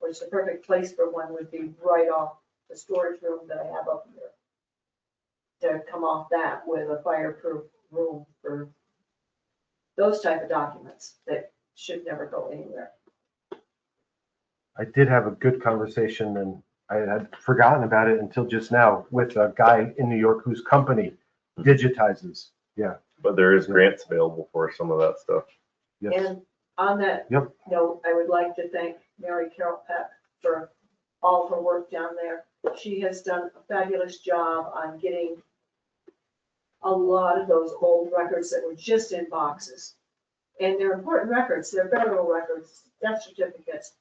which the perfect place for one would be right off the storage room that I have up here. To come off that with a fireproof room for those type of documents that should never go anywhere.
I did have a good conversation, and I had forgotten about it until just now, with a guy in New York whose company digitizes. Yeah.
But there is grants available for some of that stuff.
Yes.
And on that
Yep.
note, I would like to thank Mary Carol Peck for all of her work down there. She has done a fabulous job on getting a lot of those old records that were just in boxes. And they're important records, they're federal records, death certificates,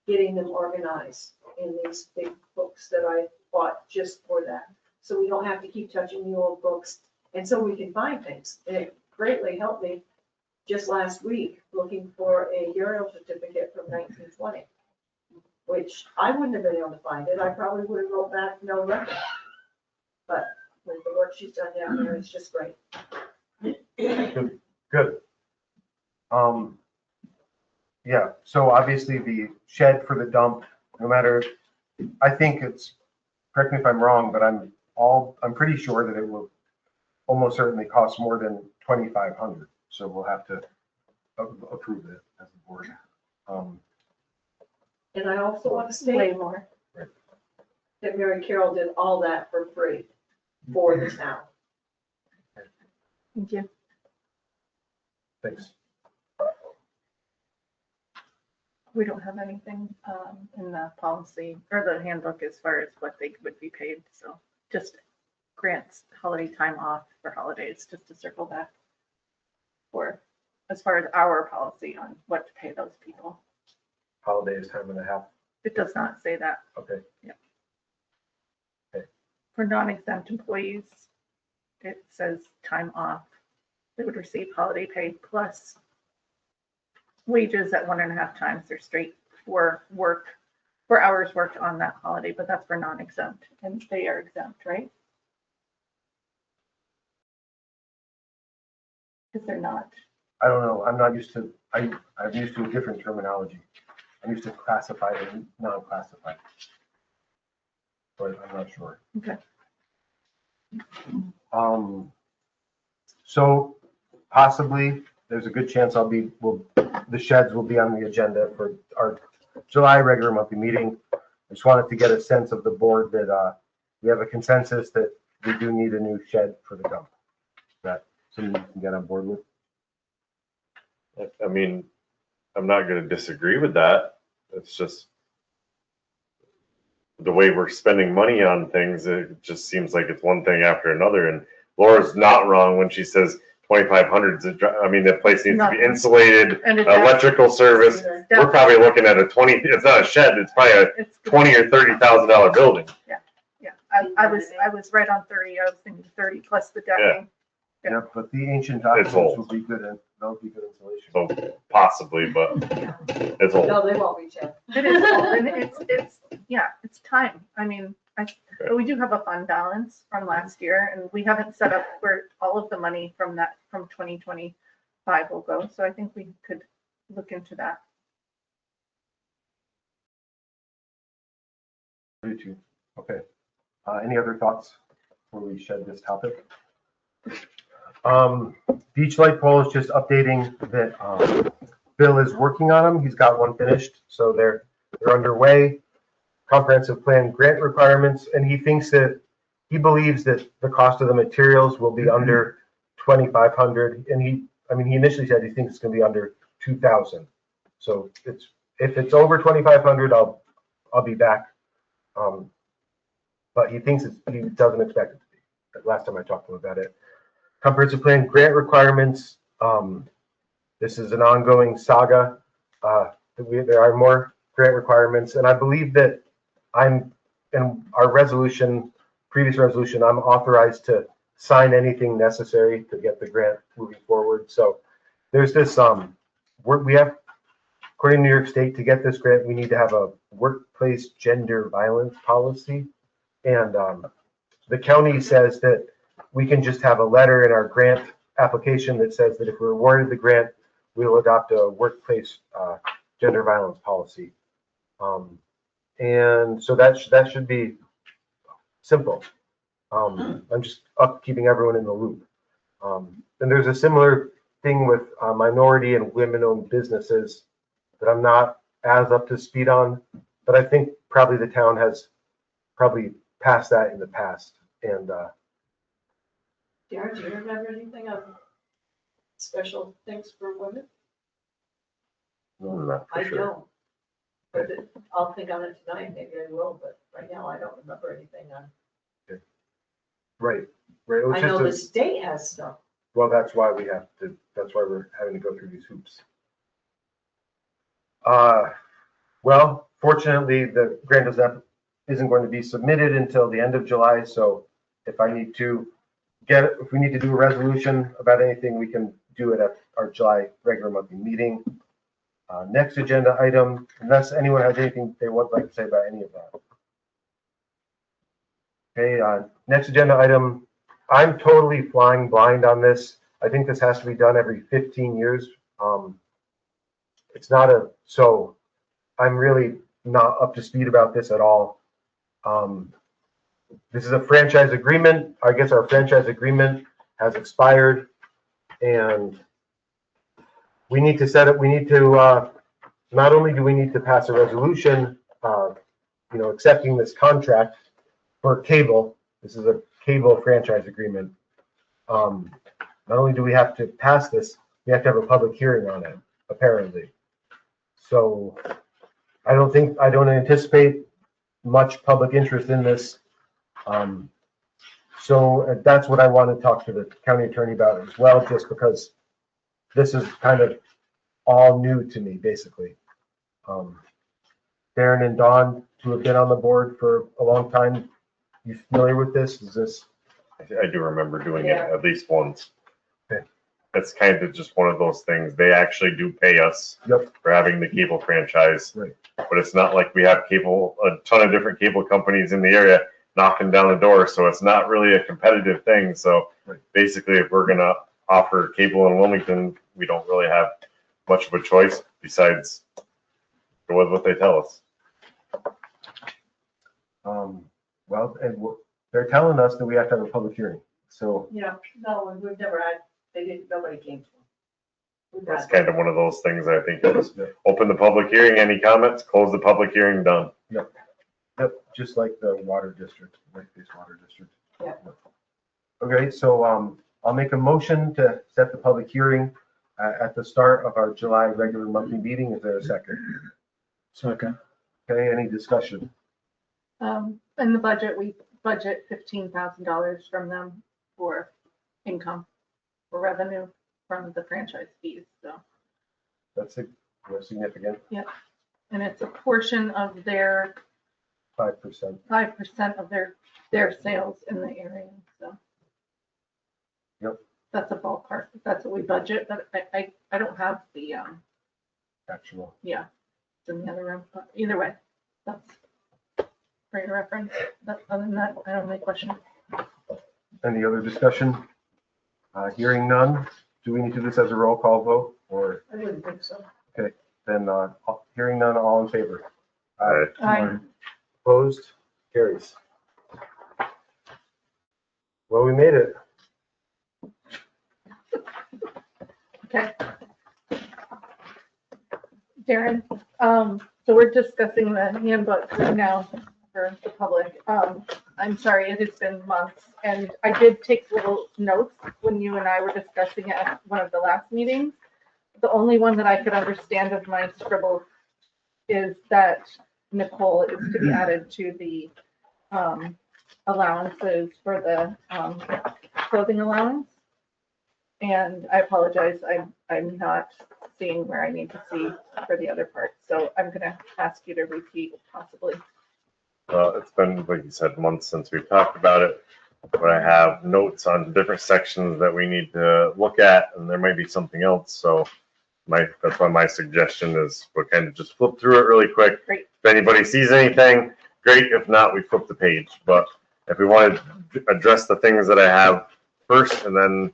getting them organized in these big books that I bought just for that. So we don't have to keep touching the old books, and so we can find things. And it greatly helped me just last week looking for a burial certificate from 1920, which I wouldn't have been able to find it. I probably would have wrote back no record. But with the work she's done down there, it's just great.
Good. Yeah, so obviously the shed for the dump, no matter, I think it's, correct me if I'm wrong, but I'm pretty sure that it will almost certainly cost more than 2,500. So we'll have to approve it as a board.
And I also want to
Way
state
more.
that Mary Carol did all that for free for the town.
Thank you.
Thanks.
We don't have anything in the policy or the handbook as far as what they would be paid, so just grants holiday time off for holidays, just to circle back. For, as far as our policy on what to pay those people.
Holidays, time and a half.
It does not say that.
Okay.
For non-exempt employees, it says time off. They would receive holiday pay plus wages at 1.5 times their straight for work, for hours worked on that holiday, but that's for non-exempt, and they are exempt, right? Because they're not.
I don't know. I'm not used to, I'm used to a different terminology. I'm used to classified and non-classified. But I'm not sure.
Okay.
So possibly, there's a good chance the sheds will be on the agenda for our July regular monthly meeting. I just wanted to get a sense of the board that we have a consensus that we do need a new shed for the dump. That something you can get on board with?
I mean, I'm not going to disagree with that. It's just the way we're spending money on things. It just seems like it's one thing after another. And Laura's not wrong when she says 2,500. I mean, the place needs to be insulated,
And
electrical service. We're probably looking at a 20. It's not a shed. It's probably a
it's
$20,000 or $30,000 building.
Yeah, I was right on 30. I was thinking 30 plus the decking.
Yeah, but the ancient
It's
documents
old.
will be good and they'll be good insulation.
So possibly, but it's old.
No, they won't reach out.
It is old, and it's time. I mean, but we do have a fund balance from last year, and we haven't set up where all of the money from 2025 will go. So I think we could look into that.
Okay. Any other thoughts before we shed this topic? Beach light pole is just updating that Bill is working on them. He's got one finished, so they're underway. Comprehensive plan grant requirements, and he believes that the cost of the materials will be under 2,500. And he initially said he thinks it's going to be under 2,000. So if it's over 2,500, I'll be back. But he doesn't expect it to be. Last time I talked to him about it. Comprehensive plan grant requirements. This is an ongoing saga. There are more grant requirements, and I believe that I'm in our previous resolution, I'm authorized to sign anything necessary to get the grant moving forward. So there's this we have, according to New York State, to get this grant, we need to have a workplace gender violence policy. And the county says that we can just have a letter in our grant application that says that if we're awarded the grant, we will adopt a workplace gender violence policy. And so that should be simple. I'm just keeping everyone in the loop. And there's a similar thing with minority and women-owned businesses that I'm not as up to speed on, but I think probably the town has probably passed that in the past. And
Darren, do you remember anything on special things for women?
I'm not for
I
sure.
don't. But I'll think on it tonight, maybe I will, but right now I don't remember anything on.
right. It was
I
just
know the state has stuff.
well, that's why we're having to go through these hoops. Well, fortunately, the grant isn't going to be submitted until the end of July. So if we need to do a resolution about anything, we can do it at our July regular monthly meeting. Next agenda item, unless anyone has anything they would like to say about any of that. Okay, next agenda item, I'm totally flying blind on this. I think this has to be done every 15 years. So I'm really not up to speed about this at all. This is a franchise agreement. I guess our franchise agreement has expired and we need to set it, not only do we need to pass a resolution, accepting this contract for cable. This is a cable franchise agreement. Not only do we have to pass this, we have to have a public hearing on it, apparently. So I don't anticipate much public interest in this. So that's what I want to talk to the county attorney about as well, just because this is kind of all new to me, basically. Darren and Dawn, who have been on the board for a long time, you familiar with this?
I do remember doing it
Yeah.
at least once.
Okay.
It's kind of just one of those things. They actually do pay us
Yep.
for having the cable franchise.
Right.
But it's not like we have a ton of different cable companies in the area knocking down the door. So it's not really a competitive thing. So
Right.
basically, if we're going to offer cable in Wilmington, we don't really have much of a choice besides go with what they tell us.
Well, and they're telling us that we have to have a public hearing. So
Yeah, no, we've never had, nobody came to them. We've
That's
had-
kind of one of those things. I think is open the public hearing. Any comments? Close the public hearing. Done.
Yep, just like the water district, Lake-based water district.
Yeah.
Okay, so I'll make a motion to set the public hearing at the start of our July regular monthly meeting. Is there a second?
Second.
Okay, any discussion?
In the budget, we budget $15,000 from them for income, for revenue from the franchise fees, so.
That's significant,
And it's a portion of their
5%.
5% of their sales in the area, so.
Yep.
That's a ballpark, that's what we budget, but I don't have the,
Actual.
it's in the other room, but either way, that's for your reference. Other than that, I don't have any questions.
Any other discussion? Hearing none, do we need to do this as a roll call vote or
I wouldn't think so.
then, hearing none, all in favor?
Aye.
Opposed? Carries. Well, we made it.
Okay. Darren, so we're discussing the handbook right now for the public. I'm sorry, it has been months, and I did take little notes when you and I were discussing it at one of the last meetings. The only one that I could understand of my scribble is that Nicole is to be added to the allowances for the clothing allowance. And I apologize, I'm not seeing where I need to see for the other part. So I'm gonna ask you to repeat possibly.
It's been, like you said, months since we've talked about it, but I have notes on different sections that we need to look at, and there might be something else. So that's why my suggestion is we'll kind of just flip through it really quick.
Great.
If anybody sees anything, great. If not, we flip the page. But if we want to address the things that I have first, and then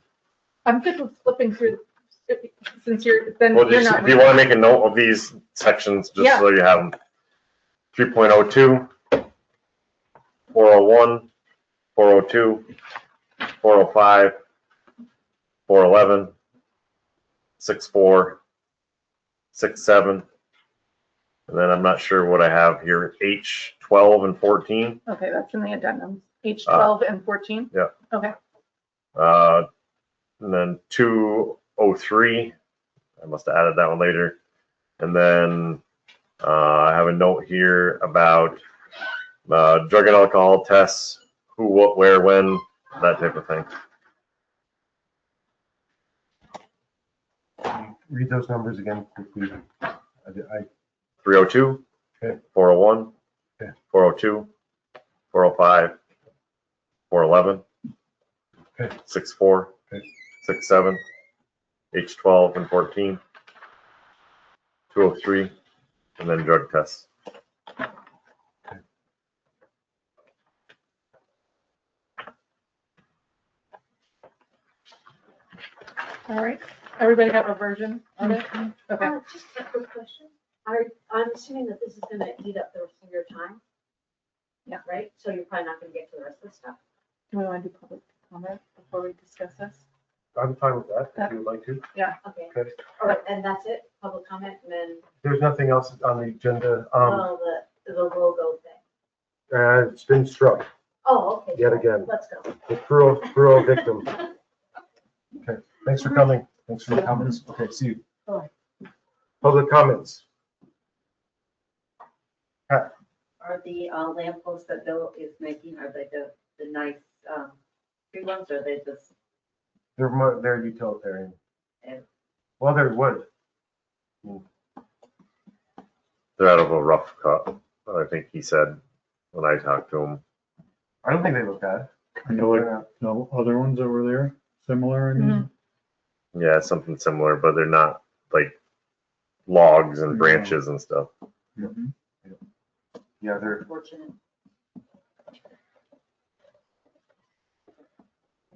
I'm good with flipping through, since you're
well,
not.
if you want to make a note of these sections, just
Yeah.
so you have them. 3.02, 401, 402, 405, 411, 64, 67, and then I'm not sure what I have here, H 12 and 14.
Okay, that's in the addendums, H12 and 14?
Yeah.
Okay.
And then 203, I must have added that one later. And then I have a note here about drug and alcohol tests, who, what, where, when, that type of thing.
Read those numbers again quickly.
302,
Okay.
401,
Okay.
402, 405, 411,
Okay.
64,
Okay.
67, H12 and 14, 203, and then drug tests.
All right. Everybody have a version of it? Okay.
Just a quick question. I'm assuming that this is gonna eat up the rest of your time?
Yeah.
Right? So you're probably not gonna get to the rest of the stuff?
Do we want to do public comment before we discuss this?
I'm fine with that, if you would like to.
Okay.
Okay.
All right, and that's it? Public comment and then,
There's nothing else on the agenda.
the logo thing?
It's been struck
Oh, okay.
yet
cool.
again.
Let's go.
The cruel victim. Okay, thanks for coming. Thanks for the comments. Okay, see you.
Bye.
Public comments.
Are the lampposts that Bill is making, are they the nice tree ones, or are they just?
They're utilitarian.
And-
Well, they're wood.
They're out of a rough cut, I think he said when I talked to him.
I don't think they look bad.
Kind of like the other ones that were there, similar, I mean.
Yeah, something similar, but they're not like logs and
No.
branches and stuff.
Yeah, they're,
Unfortunate.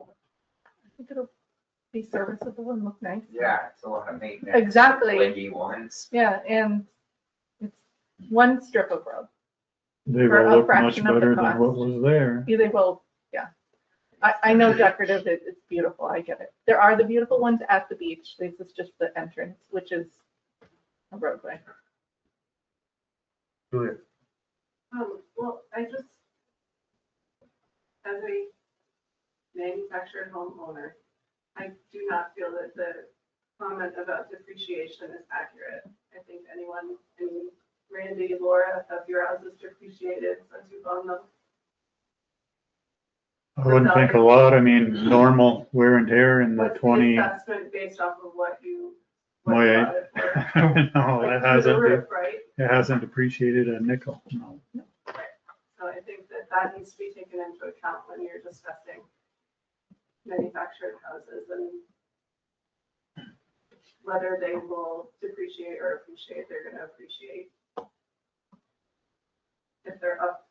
I think it'll be serviceable and look nice.
Yeah, it's a lot of maintenance.
Exactly.
Windy ones.
Yeah, and it's one strip of road.
They
For
will
a
look much
fraction of the
better than what
cost.
was there.
Yeah, they will, yeah. I know decorative, it's beautiful, I get it. There are the beautiful ones at the beach. This is just the entrance, which is a roadway.
Julia.
Well, I just, as a manufactured homeowner, I do not feel that the comment about depreciation is accurate. I think anyone, Randy, Laura, have your houses depreciated since you've owned them?
I wouldn't think a lot, I mean, normal wear and tear in the
What's the
20.
assessment based off of what you
My-
bought it for?
No,
Like,
it
through the
hasn't,
roof, right?
it hasn't depreciated a nickel, no.
So I think that needs to be taken into account when you're discussing manufactured houses and whether they will depreciate or appreciate. They're gonna appreciate. If they're up,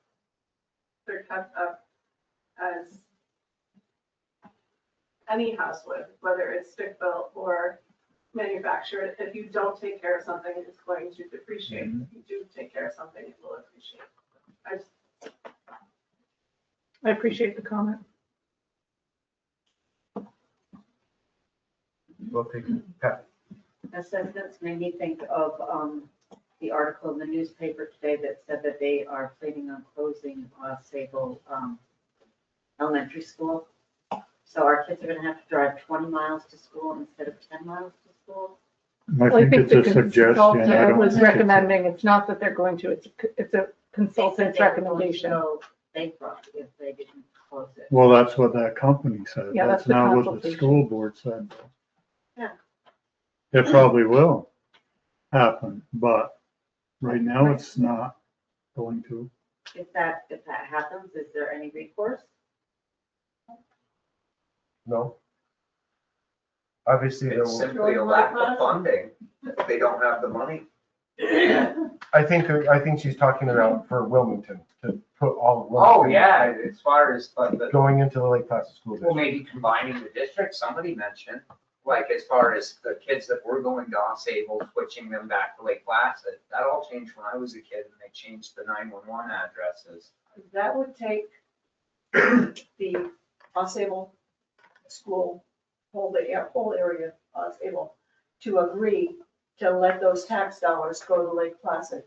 they're kept up as any house would, whether it's stick built or manufactured. If you don't take care of something, it's going to depreciate. If you do take care of something, it will appreciate.
I appreciate the comment.
Well taken. Pat.
Assessments made me think of the article in the newspaper today that said that they are planning on closing Sable Elementary School. So our kids are gonna have to drive 20 miles to school instead of 10 miles to school.
I think it's
the
a suggestion. I
consultant
don't
was
think it's a-
recommending, it's not that they're going to, it's a
They said
consultant's
they were going to
recommendation.
go bankrupt if they didn't close it.
Well, that's what that company said.
Yeah, that's
That's
the
not what the
consultation.
school board said.
Yeah.
It probably will happen, but right now it's not going to.
If that happens, is there any recourse?
No. Obviously, there
It's
will,
simply a lack of funding. They don't have the money.
I think she's talking about for Wilmington, to put all of
Oh,
Wilmington.
yeah, as far as, but
Going into the Lake Placid School
well,
District.
maybe combining the districts, somebody mentioned, like as far as the kids that were going to Sable, switching them back to Lake Placid. That all changed when I was a kid and they changed the 911 addresses.
That would take the Sable school, whole area, Sable, to agree to let those tax dollars go to Lake Placid.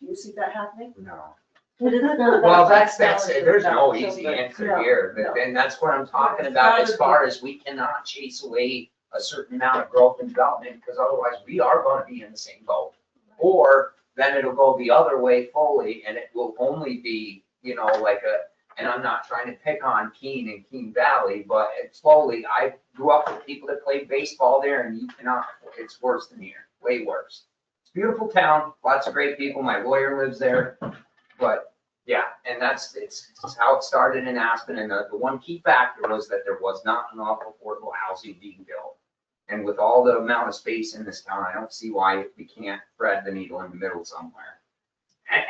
Do you see that happening?
No.
But it's not.
Well, that's, there's no
No,
easy answer
no,
here,
no.
and that's what I'm talking
It's
about,
gotta
as far as we cannot chase away a certain amount of growth and development, because otherwise we are gonna be in the same boat. Or then it'll go the other way fully, and it will only be, you know, like and I'm not trying to pick on Keene and Keene Valley, but it's slowly, I grew up with people that played baseball there, and you cannot, it's worse than here, way worse. It's a beautiful town, lots of great people, my lawyer lives there, but yeah, and it's how it started in Aspen, and the one key factor was that there was not enough affordable housing being built. And with all the amount of space in this town, I don't see why we can't thread the needle in the middle somewhere.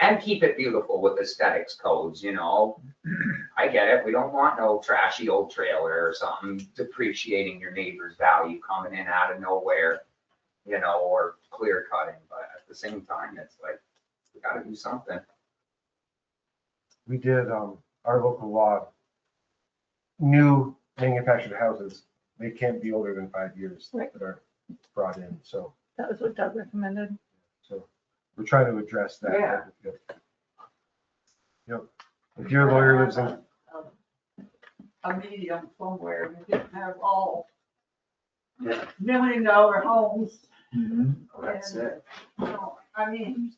And keep it beautiful with aesthetics codes, you know. I get it, we don't want no trashy old trailer or something depreciating your neighbor's value coming in out of nowhere, you know, or clear cutting, but at the same time, it's like, we gotta do something.
We did, our local law, new manufactured houses, they can't be older than 5 years
Right.
that are brought in, so,
That was what Doug recommended.
we're trying to address that.
Yeah.
Yep. If your lawyer lives in,
A medium somewhere, we didn't have all
Yeah.
$1 million homes.
That's it.
So, I mean,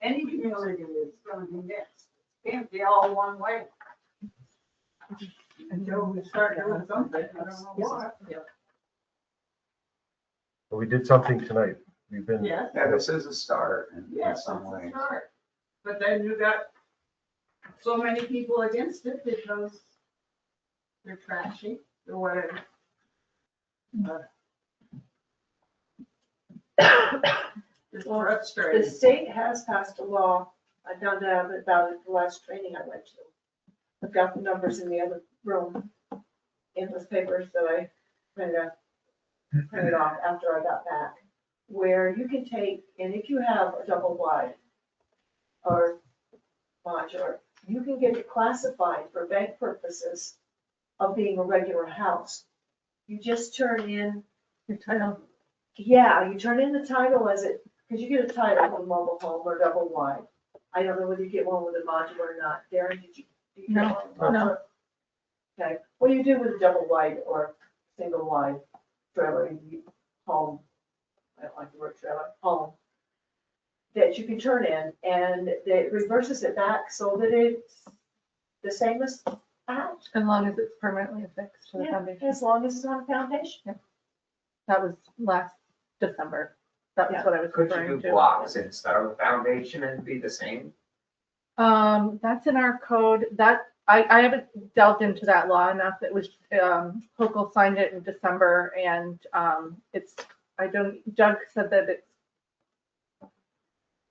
any community is gonna be mixed. Can't be all one way. Until we start doing something, I don't know what.
we did something tonight, we've been.
Yes,
Yeah, this is a start in
yes,
some
that's a
ways.
start. But then you got so many people against it because they're trashy or whatever. But it's
Well,
frustrating.
The state has passed a law. I found out about it the last training I went to. I've got the numbers in the other room, in those papers that I printed off after I got back, where you can take, and if you have a double wide or modular, you can get it classified for bank purposes of being a regular house. You just turn in your title. Yeah, you turn in the title as it, because you get a title of a mobile home or double wide. I don't know whether you get one with a modular or not. Darren, did you?
No, no.
Okay, what do you do with a double wide or single wide trailer, home? I don't like the word trailer, home. That you can turn in and it reverses it back so that it's the same as that.
As long as it's permanently affixed to the
Yeah,
foundation.
as long as it's on a foundation.
That was last December. That was what I was
Could you
referring
do
to.
blocks instead of a foundation and be the same?
That's in our code. That, I haven't delved into that law enough. It was, Hochul signed it in December and, it's, Doug said that it's,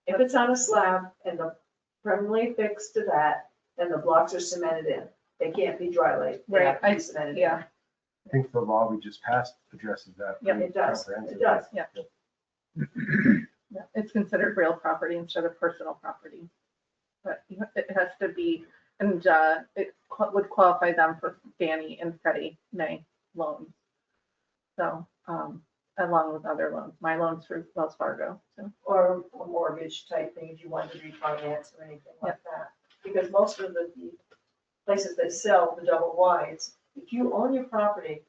If it's on a slab and the permanently affixed to that, then the blocks are cemented in. They can't be dry laid. They have to be cemented in.
yeah,
I think the law we just passed addresses that.
Yeah, it does. It does.
yeah. Yeah, it's considered real property instead of personal property. But it has to be, and it would qualify them for Fannie and Freddie Mae loans. So, along with other loans, my loans through Wells Fargo, so.
Or a mortgage type thing if you wanted to refinance or anything like that. Because most of the places that sell the double wides, if you own your property,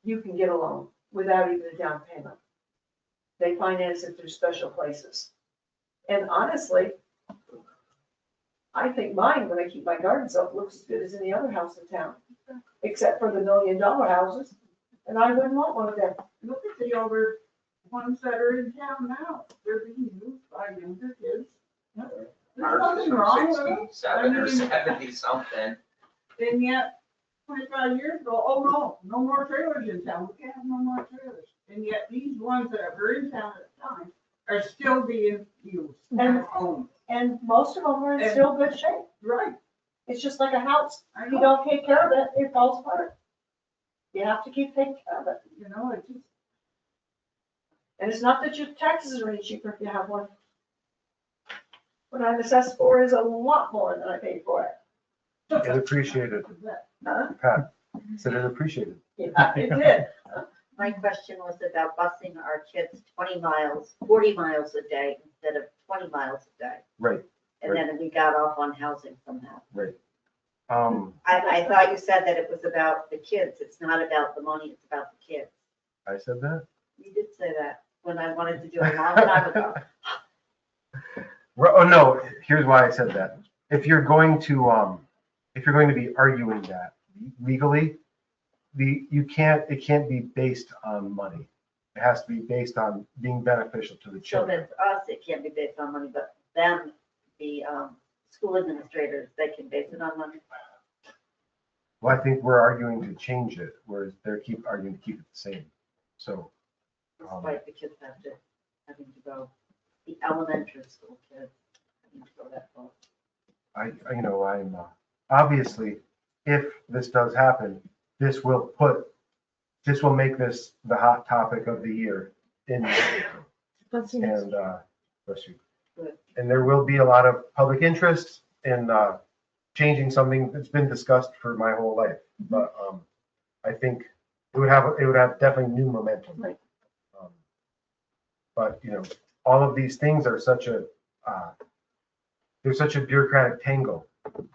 you can get a loan without even a down payment. They finance it through special places. And honestly, I think mine, when I keep my gardens up, looks as good as any other house in town, except for the $1 million houses. And I wouldn't want one of them.
Look at the older ones that are in town now. They're being used by younger kids. There's
Ours is
nothing wrong
from
with them.
67 or
I mean-
70 something.
And yet,
25 years ago, oh no, no more trailers in town, we can't have no more trailers. And yet these ones that were in town at the time are still being used
And-
and owned.
And most of them are in
And-
still good shape.
Right.
It's just like a house.
I
If you
know,
don't take care of it, it falls apart. You have to keep taking care of it.
you know, it just,
And it's not that your taxes are any cheaper if you have one. What I'm assessed for is a lot more than I paid for it.
It appreciated,
Huh?
Pat, said it appreciated.
Yeah, it did.
My question was about busing our kids 20 miles, 40 miles a day instead of 20 miles a day.
Right,
And then we got off on housing somehow.
right.
I thought you said that it was about the kids. It's not about the money, it's about the kids.
I said that?
You did say that when I wanted to do it a long time ago.
Oh, no, here's why I said that. If you're going to be arguing that legally, it can't be based on money. It has to be based on being beneficial to the
So
children.
that us, it can't be based on money, but them, the school administrators, they can base it on money.
Well, I think we're arguing to change it, whereas they're arguing to keep it the same. So,
Despite the kids having to go, the elementary school kids having to go that far.
I'm obviously, if this does happen, this will make this the hot topic of the year in April. And, bless you.
Good.
And there will be a lot of public interest in changing something that's been discussed for my whole life. But I think it would have definitely new momentum.
Right.
But all of these things are they're such a bureaucratic tangle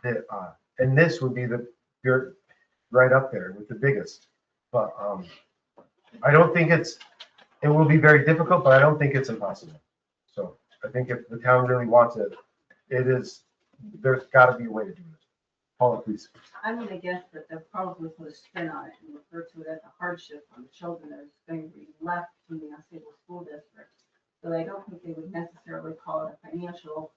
that, and this would be you're right up there with the biggest. But I don't think it will be very difficult, but I don't think it's impossible. So I think if the town really wants it, there's got to be a way to do it. Paula, please.
I'm gonna guess that they'll probably put a spin on it and refer to it as a hardship on the children that is going to be left from the unstable school district. So I don't think they would necessarily call it a financial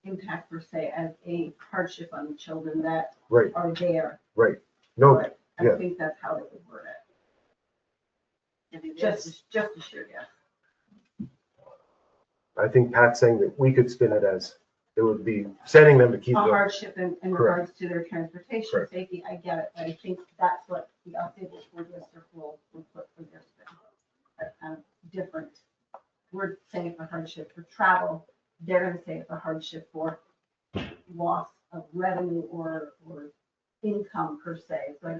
impact per se as a hardship on the children that
Right,
are there.
right. No,
But
yeah.
I think that's how they would word it.
I mean,
Just a sure guess.
I think Pat's saying that we could spin it as it would be sending them to keep
A
the,
hardship in
Correct.
regards to their transportation
Correct.
safety, I get it, but I think that's what the unstable school district will put for their spin. That's kind of different. We're saying it's a hardship for travel, they're gonna say it's a hardship for loss of revenue or income per se. So I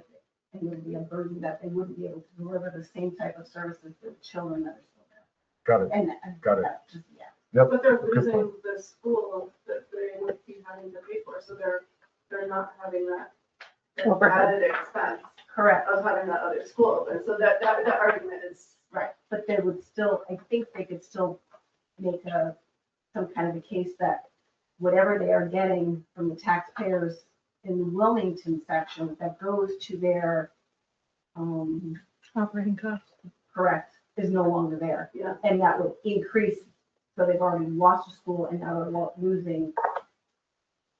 think it would be a burden that they wouldn't be able to deliver the same type of services to the children that are still there.
got it,
And
got it.
that's just, yeah.
Yep.
but they're
Good
losing
point.
the school that they would be having to pay for, so they're not having that
Overhead.
added expense
Correct.
of having that other school open, so that argument is.
Right, but they would still, I think they could still make some kind of a case that whatever they are getting from the taxpayers in the Wilmington section that goes to their,
Operating costs.
correct, is no longer there.
Yeah.
And that would increase, so they've already lost a school and now they're losing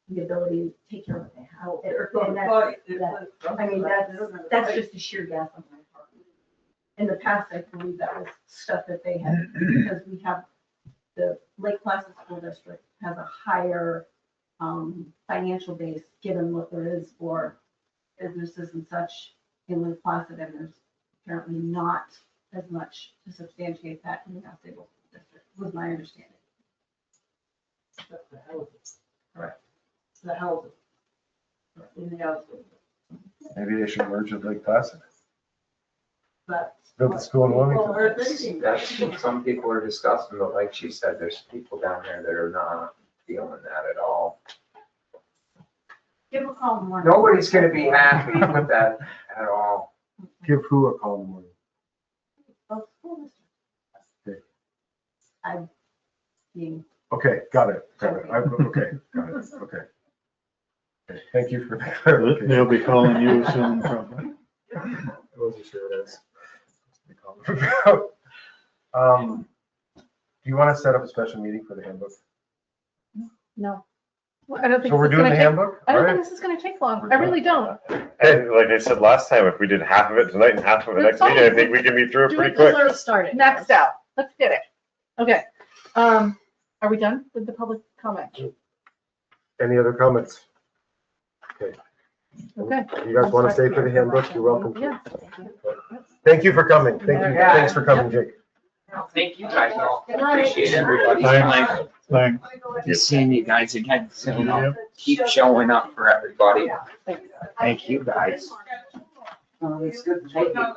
the ability to take care of what they have. And I mean, that's just a sheer guess on my part. In the past, I believe that was stuff that they had, because we have, the Lake Placid School District has a higher financial base, given what there is for businesses and such in Lake Placid, and there's apparently not as much to substantiate that in the Unstable School District, was my understanding. Correct.
The houses.
In the houses.
Maybe they should merge with Lake Placid.
But
Build the school in
Well,
Wilmington.
we're thinking.
That's what some people are discussing, but like she said, there's people down there that are not feeling that at all.
give a call in the morning.
Nobody's gonna be happy with that at all.
Give who a call in the morning?
Both school districts.
Okay.
I'm being,
Okay, got it. Okay, got it. Okay. Okay, thank you for the clarification.
They'll be calling you soon probably.
I wasn't sure what it is. Do you want to set up a special meeting for the handbook?
No.
I don't think
So we're
this is
doing
gonna
the
take,
handbook?
I
All
don't think
right.
this is gonna take long. I really don't.
And like I said last time, if we did half of it tonight and half of it
That's
next meeting, I
fine.
think we can be through it
Do
pretty
it
quick.
Let's start it.
Next out. Let's get it. Okay. Are we done with the public comment?
Any other comments? Okay.
Okay.
You guys want to stay for the handbook? You're welcome.
Yeah.
Thank you for coming. Thank you.
Yeah.
Thanks for coming, Jake.
Thank you guys all.
Good night.
Appreciate everybody's
Thanks.
time.
Thanks.
Good seeing you guys again. So
Yep.
keep showing up for everybody. Thank you guys. Oh, it's good. Thank you.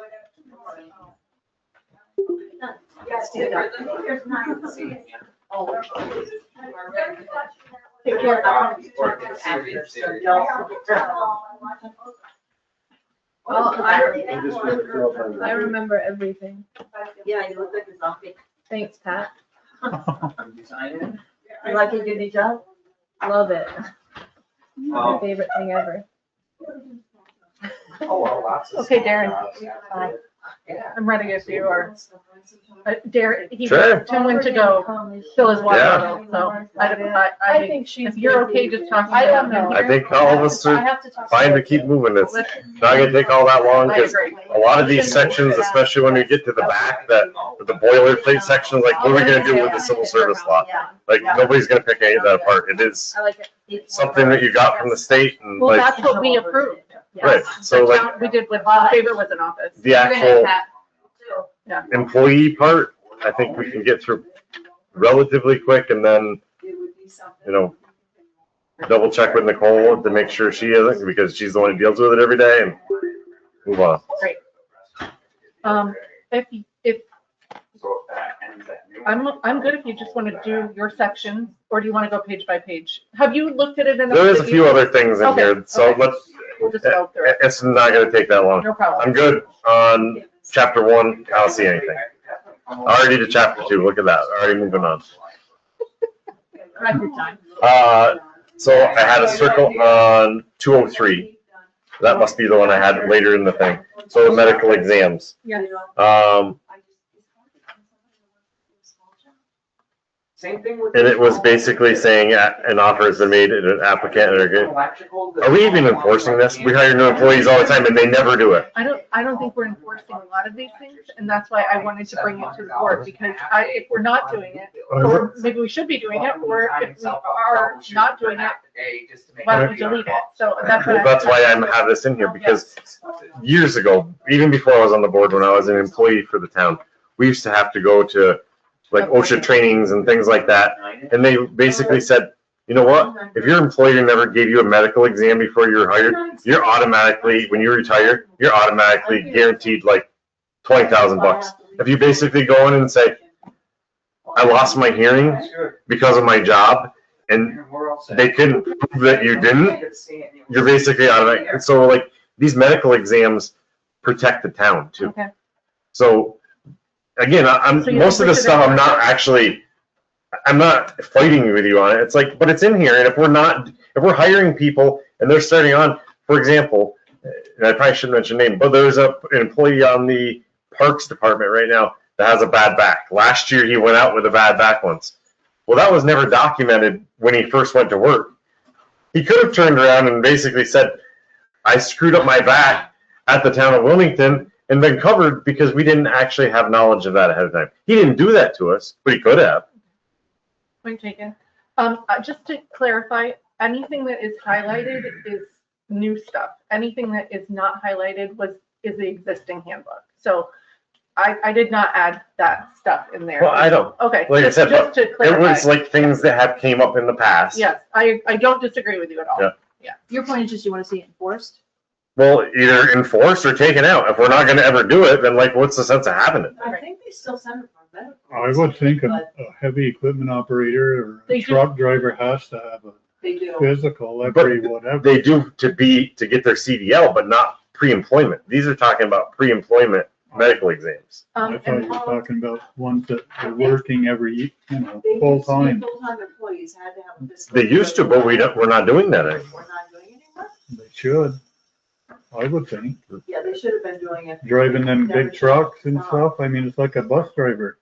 Take care.
Well,
I remember everything.
Yeah, you look like a zombie.
Thanks, Pat.
I'm designing.
You like a good job?
Love it. My
Oh,
favorite thing ever.
well, lots of
Okay,
stuff.
Darren.
Yeah.
I'm ready if you are. Derek,
Sure.
Tim went to go fill his water
Yeah.
bottle, so
I
I,
think she's.
if you're
busy.
okay just talking
I
about
don't
him
know.
I
here.
think all of us
I
are
have to talk.
fine to keep moving. It's not gonna take all that long
I
because
agree.
a lot of these sections, especially when we get to the back, that the boilerplate sections, like what are we gonna do with the civil service law? Like nobody's gonna pick any of that apart. It is
I like it.
something that you got from the state and
Well,
like,
that's what we approved.
right. So
The
like
town- We did with favor with an office.
the actual
Yeah.
employee part, I think we can get through relatively quick and then, double check with Nicole to make sure she isn't, because she's the one who deals with it every day, and move on.
If,
So if that ends at noon.
I'm good if you just want to do your section, or do you want to go page by page? Have you looked at it enough?
There is a
that
few
you-
other things in
Okay,
here, so
okay.
let's,
We'll just go through it.
it's not gonna take that long.
No problem.
I'm good on chapter 1, I don't see anything. Already to chapter 2, look at that, already moving on.
Record time.
So I had a circle on 203. That must be the one I had later in the thing. So the medical exams.
Yes.
Same thing with.
And it was basically saying an offer has been made to an applicant. Are we even enforcing this? We hire new employees all the time and they never do it.
I don't think we're enforcing a lot of these things, and that's why I wanted to bring it to the board, because if we're not doing it, or maybe we should be doing it, or if we are not doing it, why don't we delete it? So that's what
That's why I have this in here, because years ago, even before I was on the board, when I was an employee for the town, we used to have to go to like OSHA trainings and things like that. And they basically said, you know what? If your employer never gave you a medical exam before you were hired, you're automatically, when you retire, you're automatically guaranteed like $20,000. If you basically go in and say, I lost my hearing because of my job, and they couldn't prove that you didn't, you're basically automatic. And so like these medical exams protect the town too.
Okay.
So again, I'm,
So you
most of
think
this
we should
stuff, I'm not fighting with you on it. It's like, but it's in here. And if we're hiring people and they're starting on, for example, and I probably shouldn't mention name, but there's an employee on the Parks Department right now that has a bad back. Last year, he went out with a bad back once. Well, that was never documented when he first went to work. He could have turned around and basically said, I screwed up my back at the town of Wilmington and been covered because we didn't actually have knowledge of that ahead of time. He didn't do that to us, but he could have.
Point taken. Just to clarify, anything that is highlighted is new stuff. Anything that is not highlighted is the existing handbook. So I did not add that stuff in there.
Well, I don't.
Okay.
Like I said,
just to
it
clarify.
was like things that have came up in the past.
Yes, I don't disagree with you at all.
Yeah.
Your point is just you want to see it enforced?
Well, either enforced or taken out. If we're not gonna ever do it, then like, what's the sense of having it?
I think they still send it for medical.
I would think a heavy equipment operator or
They
a
do.
truck driver has to have a
They do.
physical every whatever.
They do to get their CDL, but not pre-employment. These are talking about pre-employment medical exams.
I thought
And
you were talking about ones that are working every,
They
full
used to be
time.
Full-time employees had to have a physical.
They used to, but we're not doing that anymore.
We're not doing it anymore?
They should. I would think.
Yeah, they should have been doing it.
Driving them
Never
big trucks and stuff. I mean, it's like a bus driver.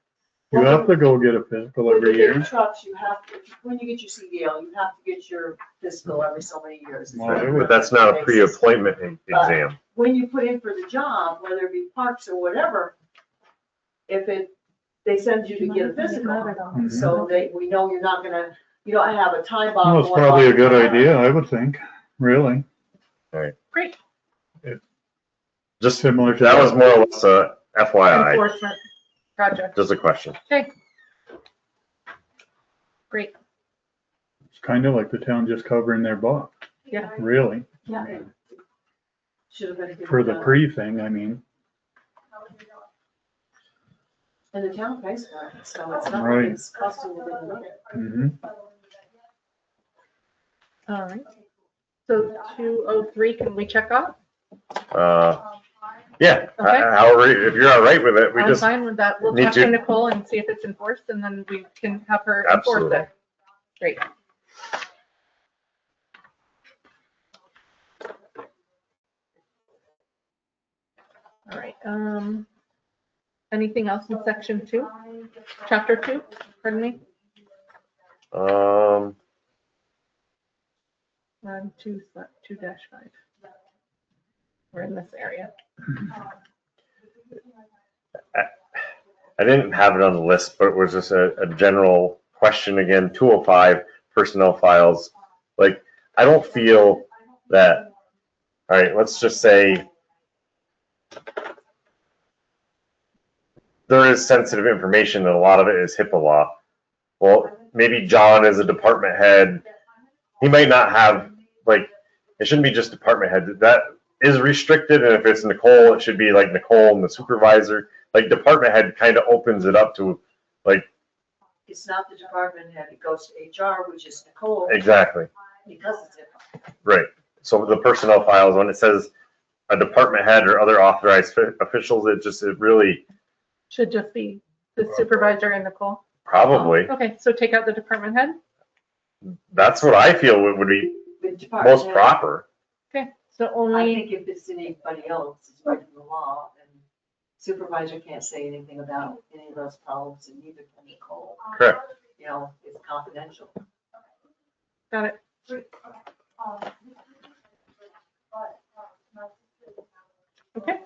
You have to go get a physical
When
every
you get
year.
trucks, you have, when you get your CDL, you have to get your physical every so many years. It's
Well,
on a
But that's not a
basis.
pre-appointment exam.
When you put in for the job, whether it be parks or whatever, if they send you to get a physical,
Mhm.
so we know you're not gonna, you don't have a time bomb.
Well, it's
going
probably
off
a good
or whatever.
idea, I would think, really.
Great.
Just,
Similar to
that was more or less a FYI,
Enforcement project.
just a question.
Great.
It's kind of like the town just covering their butt,
Yeah.
really.
Yeah.
Should have been. given
For the
that.
pre thing, I mean.
And the town pays for it, so it's not
Right.
like it's costing you any money.
Mhm.
All right. So 203, can we check off?
Yeah,
Okay.
however, if you're all right with it, we
I'm
just,
fine with that. We'll
need
talk
to-
to Nicole and see if it's enforced, and then we can have her enforce
Absolutely.
it. Great. All right, anything else in section 2? Chapter 2, pardon me? 2-5. We're in this area.
I didn't have it on the list, but it was just a general question again, 205 personnel files. Like, I don't feel that, all right, let's just say there is sensitive information and a lot of it is HIPAA law. Well, maybe John is a department head. He might not have, like, it shouldn't be just department head. That is restricted, and if it's Nicole, it should be like Nicole and the supervisor. Like, department head kind of opens it up to, like,
It's not the department head, it goes to HR, which is Nicole,
exactly,
because it's HIPAA.
right. So the personnel files, when it says a department head or other authorized officials, it really,
Should just be the supervisor and Nicole.
probably,
Okay, so take out the department head.
that's what I feel would be
The department
most
head,
proper.
Okay, so
I
only,
think if it's in anybody else, it's breaking the law, and supervisor can't say anything about any of those problems, and neither can Nicole.
Correct.
You know, it's confidential.
got it. Okay.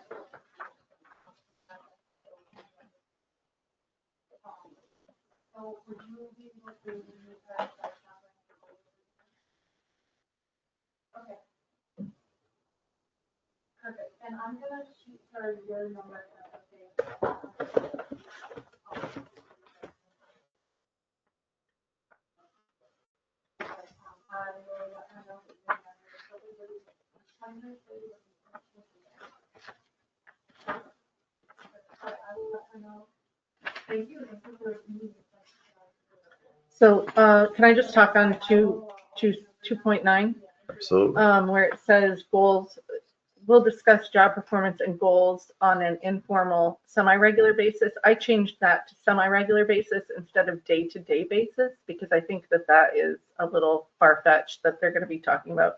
Perfect, and I'm gonna shoot her your number.
So, can I just talk on 2.9?
Absolutely.
Where it says goals, we'll discuss job performance and goals on an informal, semi-regular basis. I changed that to semi-regular basis instead of day-to-day basis, because I think that that is a little far-fetched, that they're gonna be talking about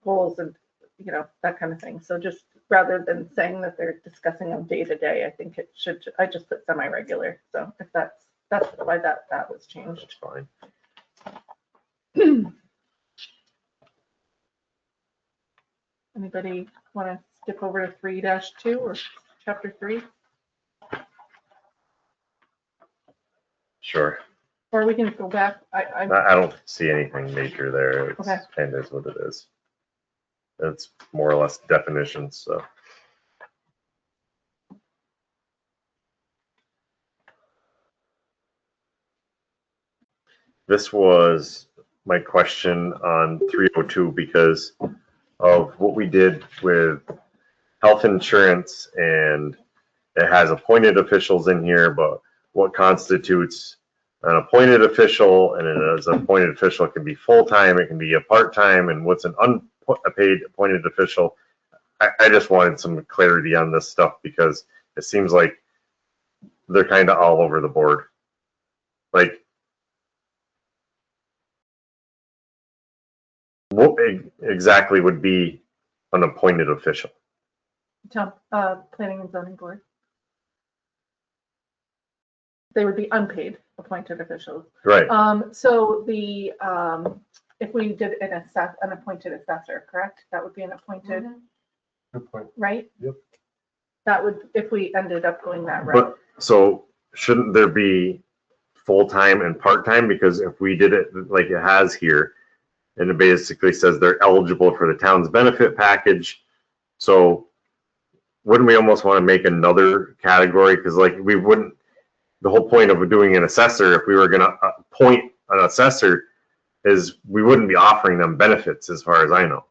goals and, you know, that kind of thing. So just rather than saying that they're discussing on day-to-day, I think it should, I just put semi-regular. So if that's why that was changed.
That's fine.
Anybody want to skip over to 3-2 or chapter 3?
Sure.
Or we can go back. I
I don't see anything major there. It's
Okay.
kind of is what it is. It's more or less definitions, so. This was my question on 302 because of what we did with health insurance, and it has appointed officials in here, but what constitutes an appointed official, and as an appointed official, it can be full-time, it can be a part-time, and what's an unpaid appointed official. I just wanted some clarity on this stuff because it seems like they're kind of all over the board. Like, what exactly would be an appointed official?
Planning and zoning board. they would be unpaid appointed officials.
Right.
So if we did an appointed assessor, correct? That would be an appointed,
Good point.
right?
Yep.
That would, if we ended up going that route.
But, so shouldn't there be full-time and part-time? Because if we did it like it has here, and it basically says they're eligible for the town's benefit package, so wouldn't we almost want to make another category? Because like we wouldn't, the whole point of doing an assessor, if we were gonna appoint an assessor, is we wouldn't be offering them benefits as far as I know.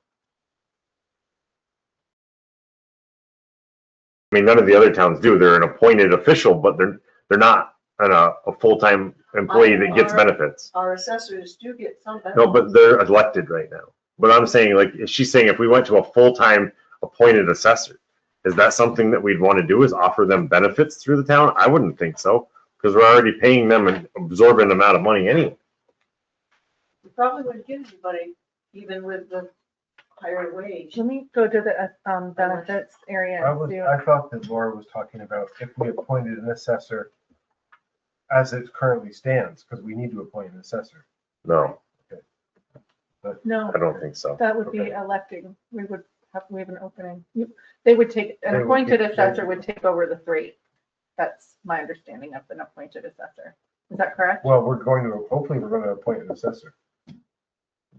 I mean, none of the other towns do. They're an appointed official, but they're not a full-time employee that gets benefits.
Our assessors do get some benefits.
No, but they're elected right now. But I'm saying, like, she's saying if we went to a full-time appointed assessor, is that something that we'd want to do, is offer them benefits through the town? I wouldn't think so, because we're already paying them an absorbent amount of money anyway.
We probably wouldn't get anybody, even with the higher wage.
Let me go to the benefits area and see.
I thought that Laura was talking about if we appointed an assessor as it currently stands, because we need to appoint an assessor.
No,
No,
I don't think so.
that would be
Okay.
electing. We have an opening. They would take, an
They would
appointed
get-
assessor would take over the 3. That's my understanding of an appointed assessor. Is that correct?
Well, hopefully we're going to appoint an assessor.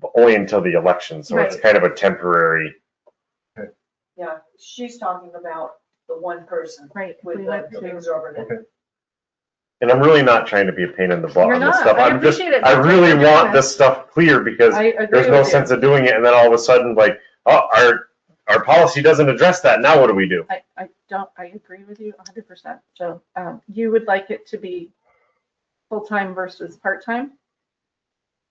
But only until the election, so it's
Right.
kind of a temporary.
Yeah, she's talking about the one person
Right.
with
We went
the
to,
exorbitant.
Okay.
And I'm really not trying to be a pain in the butt
You're
on this
not.
stuff.
I
I'm just,
appreciate it.
I
That's
really
what you're
want
doing.
this stuff clear, because
I agree
there's no
with you.
sense of doing it and then all of a sudden like, oh, our policy doesn't address that. Now what do we do?
I agree with you 100%. So you would like it to be full-time versus part-time?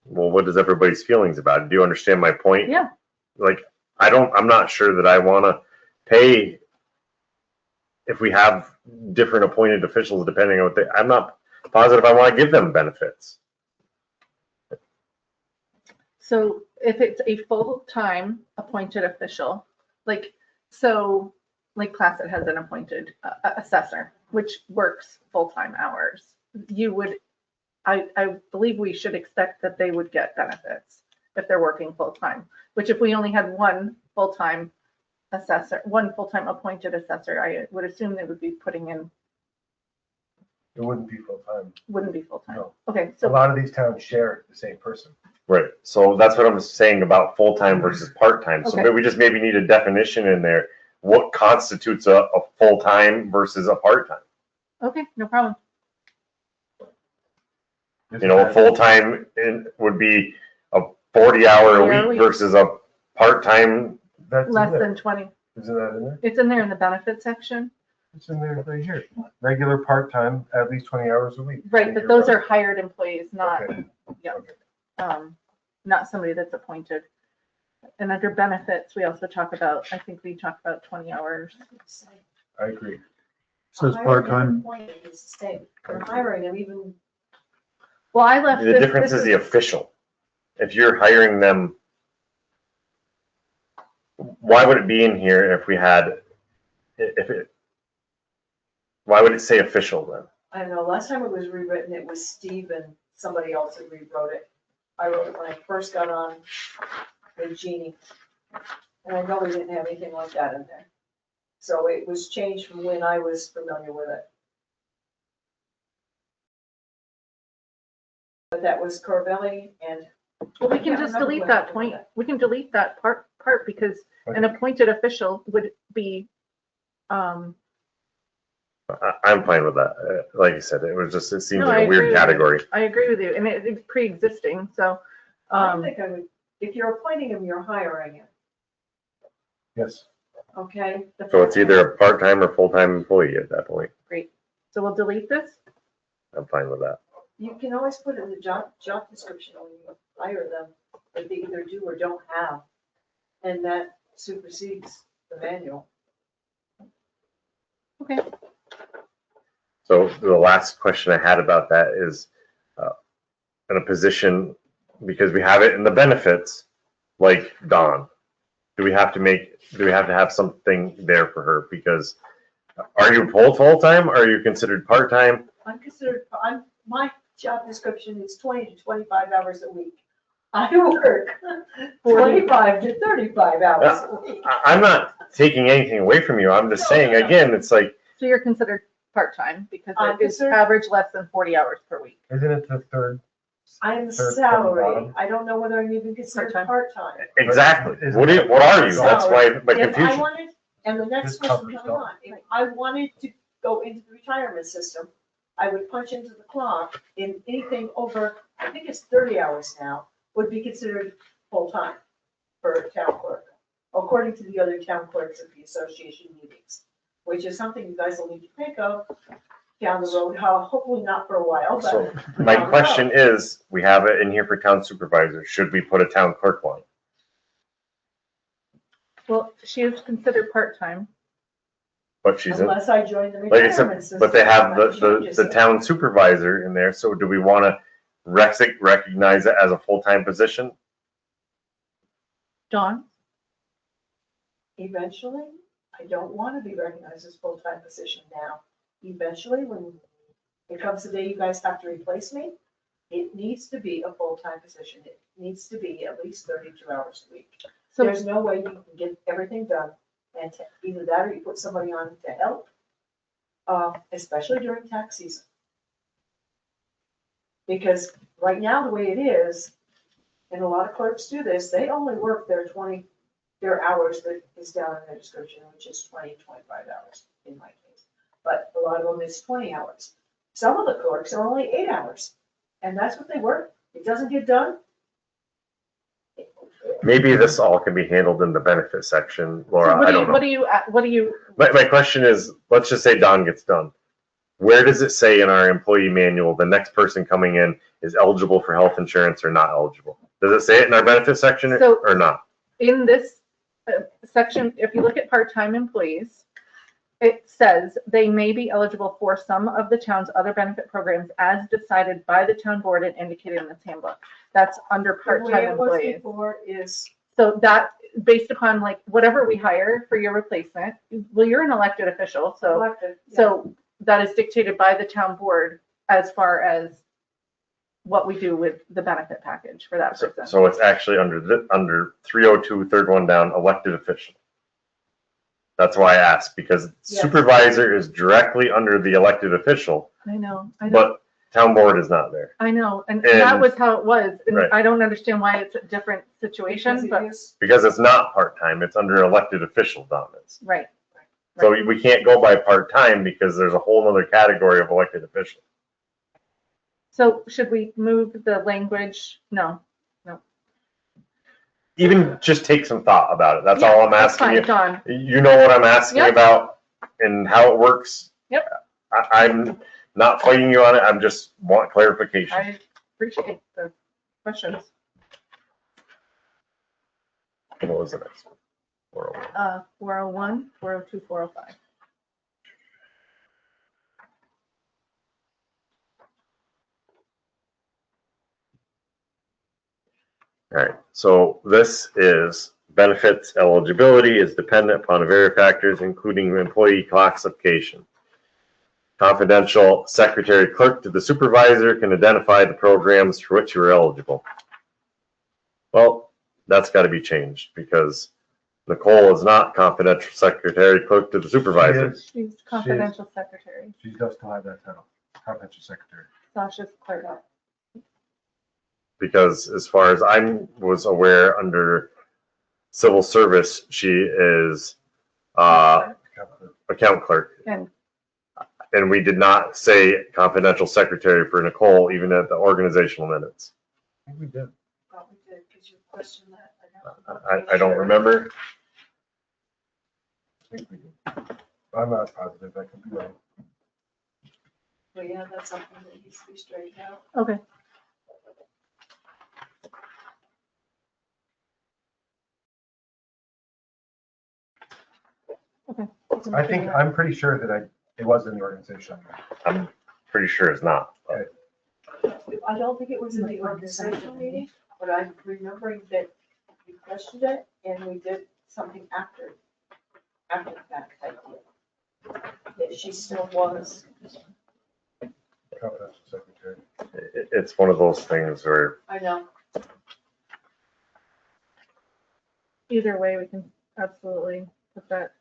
Well, what is everybody's feelings about it? Do you understand my point?
Yeah.
Like, I'm not sure that I want to pay if we have different appointed officials depending on what I'm not positive I want to give them benefits.
So if it's a full-time appointed official, like Placid has an appointed assessor, which works full-time hours, I believe we should expect that they would get benefits if they're working full-time, which if we only had one full-time appointed assessor, I would assume they would be putting in,
It wouldn't be full-time.
wouldn't be full-time.
No.
Okay,
A
so,
lot of these towns share the same person.
Right. So that's what I'm saying about full-time versus part-time. So
Okay.
we just maybe need a definition in there. What constitutes a full-time versus a part-time?
okay, no problem.
You know, full-time would be a 40-hour a week versus a part-time.
That's in
Less
there.
than 20.
Isn't that in there?
It's in there in the benefit section.
It's in there right here. Regular part-time, at least 20 hours a week.
Right, but those are hired employees, not,
Okay.
yeah,
Okay.
not somebody that's appointed. And under benefits, we also talk about, I think we talk about 20 hours.
I agree.
Says part-time.
They're hiring them even.
Well, I left
The
this.
difference
this
is the official. If you're hiring them, why would it be in here if we had, why would it say official then?
I don't know, last time it was rewritten, it was Steve and somebody else that rewrote it. I wrote it when I first got on with Jeannie. And I know we didn't have anything like that in there. So it was changed from when I was familiar with it. But that was Corvelli and.
Well, we
I
can
can't
just
remember
delete
who
that
had
point.
it.
We can delete that part because an appointed official would be,
I'm fine with that. Like you said, it seems
No,
like
I
a
agree
weird
with you.
category.
I agree with you, and it's pre-existing, so,
I think I would, if you're appointing him, you're hiring him,
Yes.
okay?
So it's either a part-time or full-time employee at that point.
great. So we'll delete this?
I'm fine with that.
You can always put in the job description when you hire them, that they either do or don't have. And that supersedes the manual.
Okay.
So the last question I had about that is, in a position, because we have it in the benefits, like Dawn, do we have to have something there for her? Because are you full-time? Are you considered part-time?
my job description is 20 to 25 hours a week. I work 25 to 35 hours a week.
I'm not taking anything away from you. I'm just saying, again, it's like,
So you're considered part-time because
I'm
it is
considered-
average less than 40 hours per week.
Isn't it the third?
I am
Third from the
salary.
bottom.
I don't know whether I'm even considered part-time.
exactly. What are you? That's my
If I
confusion.
wanted, and the next
This
question
covers
coming on, if I wanted to go into the retirement system, I would punch into the clock in anything over, I think it's 30 hours now, would be considered full-time for a town clerk, according to the other town clerks at the association meetings, which is something you guys will need to think of down the road, hopefully not for a while,
So
but.
my
down the
question
road.
is, we have it in here for town supervisor. Should we put a town clerk line?
Well, she is considered part-time.
But she's in,
Unless I join the
like I
retirement
said,
system.
but they have
that changes
the
it.
town supervisor in there. So do we want to recognize it as a full-time position?
Dawn?
Eventually, I don't want to be recognized as full-time position now. Eventually, when it comes the day you guys have to replace me, it needs to be a full-time position. It needs to be at least 32 hours a week.
So
There's no way you can get everything done, and either that or you put somebody on to help, especially during tax season. Because right now, the way it is, and a lot of clerks do this, they only work their hours that is down in their description, which is 20, 25 hours in my case. But a lot of them is 20 hours. Some of the clerks are only 8 hours, and that's what they work. It doesn't get done.
Maybe this all can be handled in the benefit section,
so
Laura. I don't know.
what do you,
My question is, let's just say Don gets done. Where does it say in our employee manual, the next person coming in is eligible for health insurance or not eligible? Does it say it in our benefit section
So-
or not?
in this section, if you look at part-time employees, it says they may be eligible for some of the town's other benefit programs as decided by the town board and indicated in this handbook. That's under
The way
part-time
it was
employees.
before is,
So that, based upon like whatever we hire for your replacement, well, you're an elected official, so,
elected. yeah.
so that is dictated by the town board as far as what we do with the benefit package for that person.
So it's actually under 302, third one down, elected official. That's why I asked, because
Yes.
supervisor is directly under the elected official,
I know,
but town board is not there.
I know, and that
And-
was how it was, and
Right.
I don't understand why it's a different
Because
situation,
it
but,
is-
Because it's not part-time, it's under elected official, Don is.
right.
So we can't go by part-time because there's a whole other category of elected official.
So should we move the language? No.
Even just take some thought about it. That's all I'm
That's
asking
fine,
you.
Dawn.
You know what I'm asking
Yep.
about and how it works.
Yep.
I'm not fighting you on it. I'm just want clarification.
I appreciate the questions.
What was the next one? 401.
401, 402, 405.
All right, so this is benefits eligibility is dependent upon various factors, including employee classification. Confidential secretary clerk to the supervisor can identify the programs for which you are eligible. Well, that's got to be changed because Nicole is not confidential secretary clerk to the supervisor.
She's confidential secretary.
She does still have that title, confidential secretary.
Sasha's clerk.
Because as far as I was aware, under civil service, she is account clerk. And we did not say confidential secretary for Nicole, even at the organizational minutes.
I think we did.
Probably did, because you questioned that.
I don't remember.
I think we did. I'm not positive, I could be wrong.
But yeah, that's something that needs to be straightened out.
Okay. Okay.
I think, I'm pretty sure that it was in the organization.
I'm pretty sure it's not. but
I don't think it was in the organizational meeting, but I'm remembering that we questioned it and we did something after the fact type deal. That she still was
Confidential secretary.
It's one of those things where
I know.
Either way, we can absolutely put that,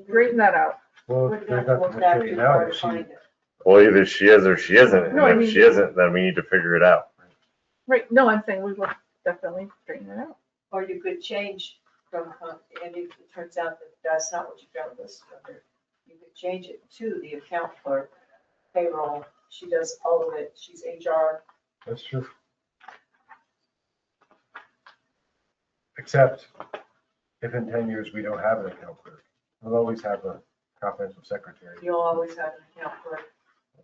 straighten that out.
Well,
We're
there's
gonna have to
nothing
look
to
that
figure
too
it out
far to
if she,
find it.
well, either she is or she isn't.
No, I
And if
mean-
she isn't, then we need to figure it out.
Right, no, I'm saying we will definitely straighten it out.
Or you could change from, and if it turns out that that's not what you got listed under, you could change it to the account clerk, payroll, she does all of it, she's HR.
that's true. Except if in 10 years we don't have an account clerk, we'll always have a confidential secretary.
You'll always have an account clerk.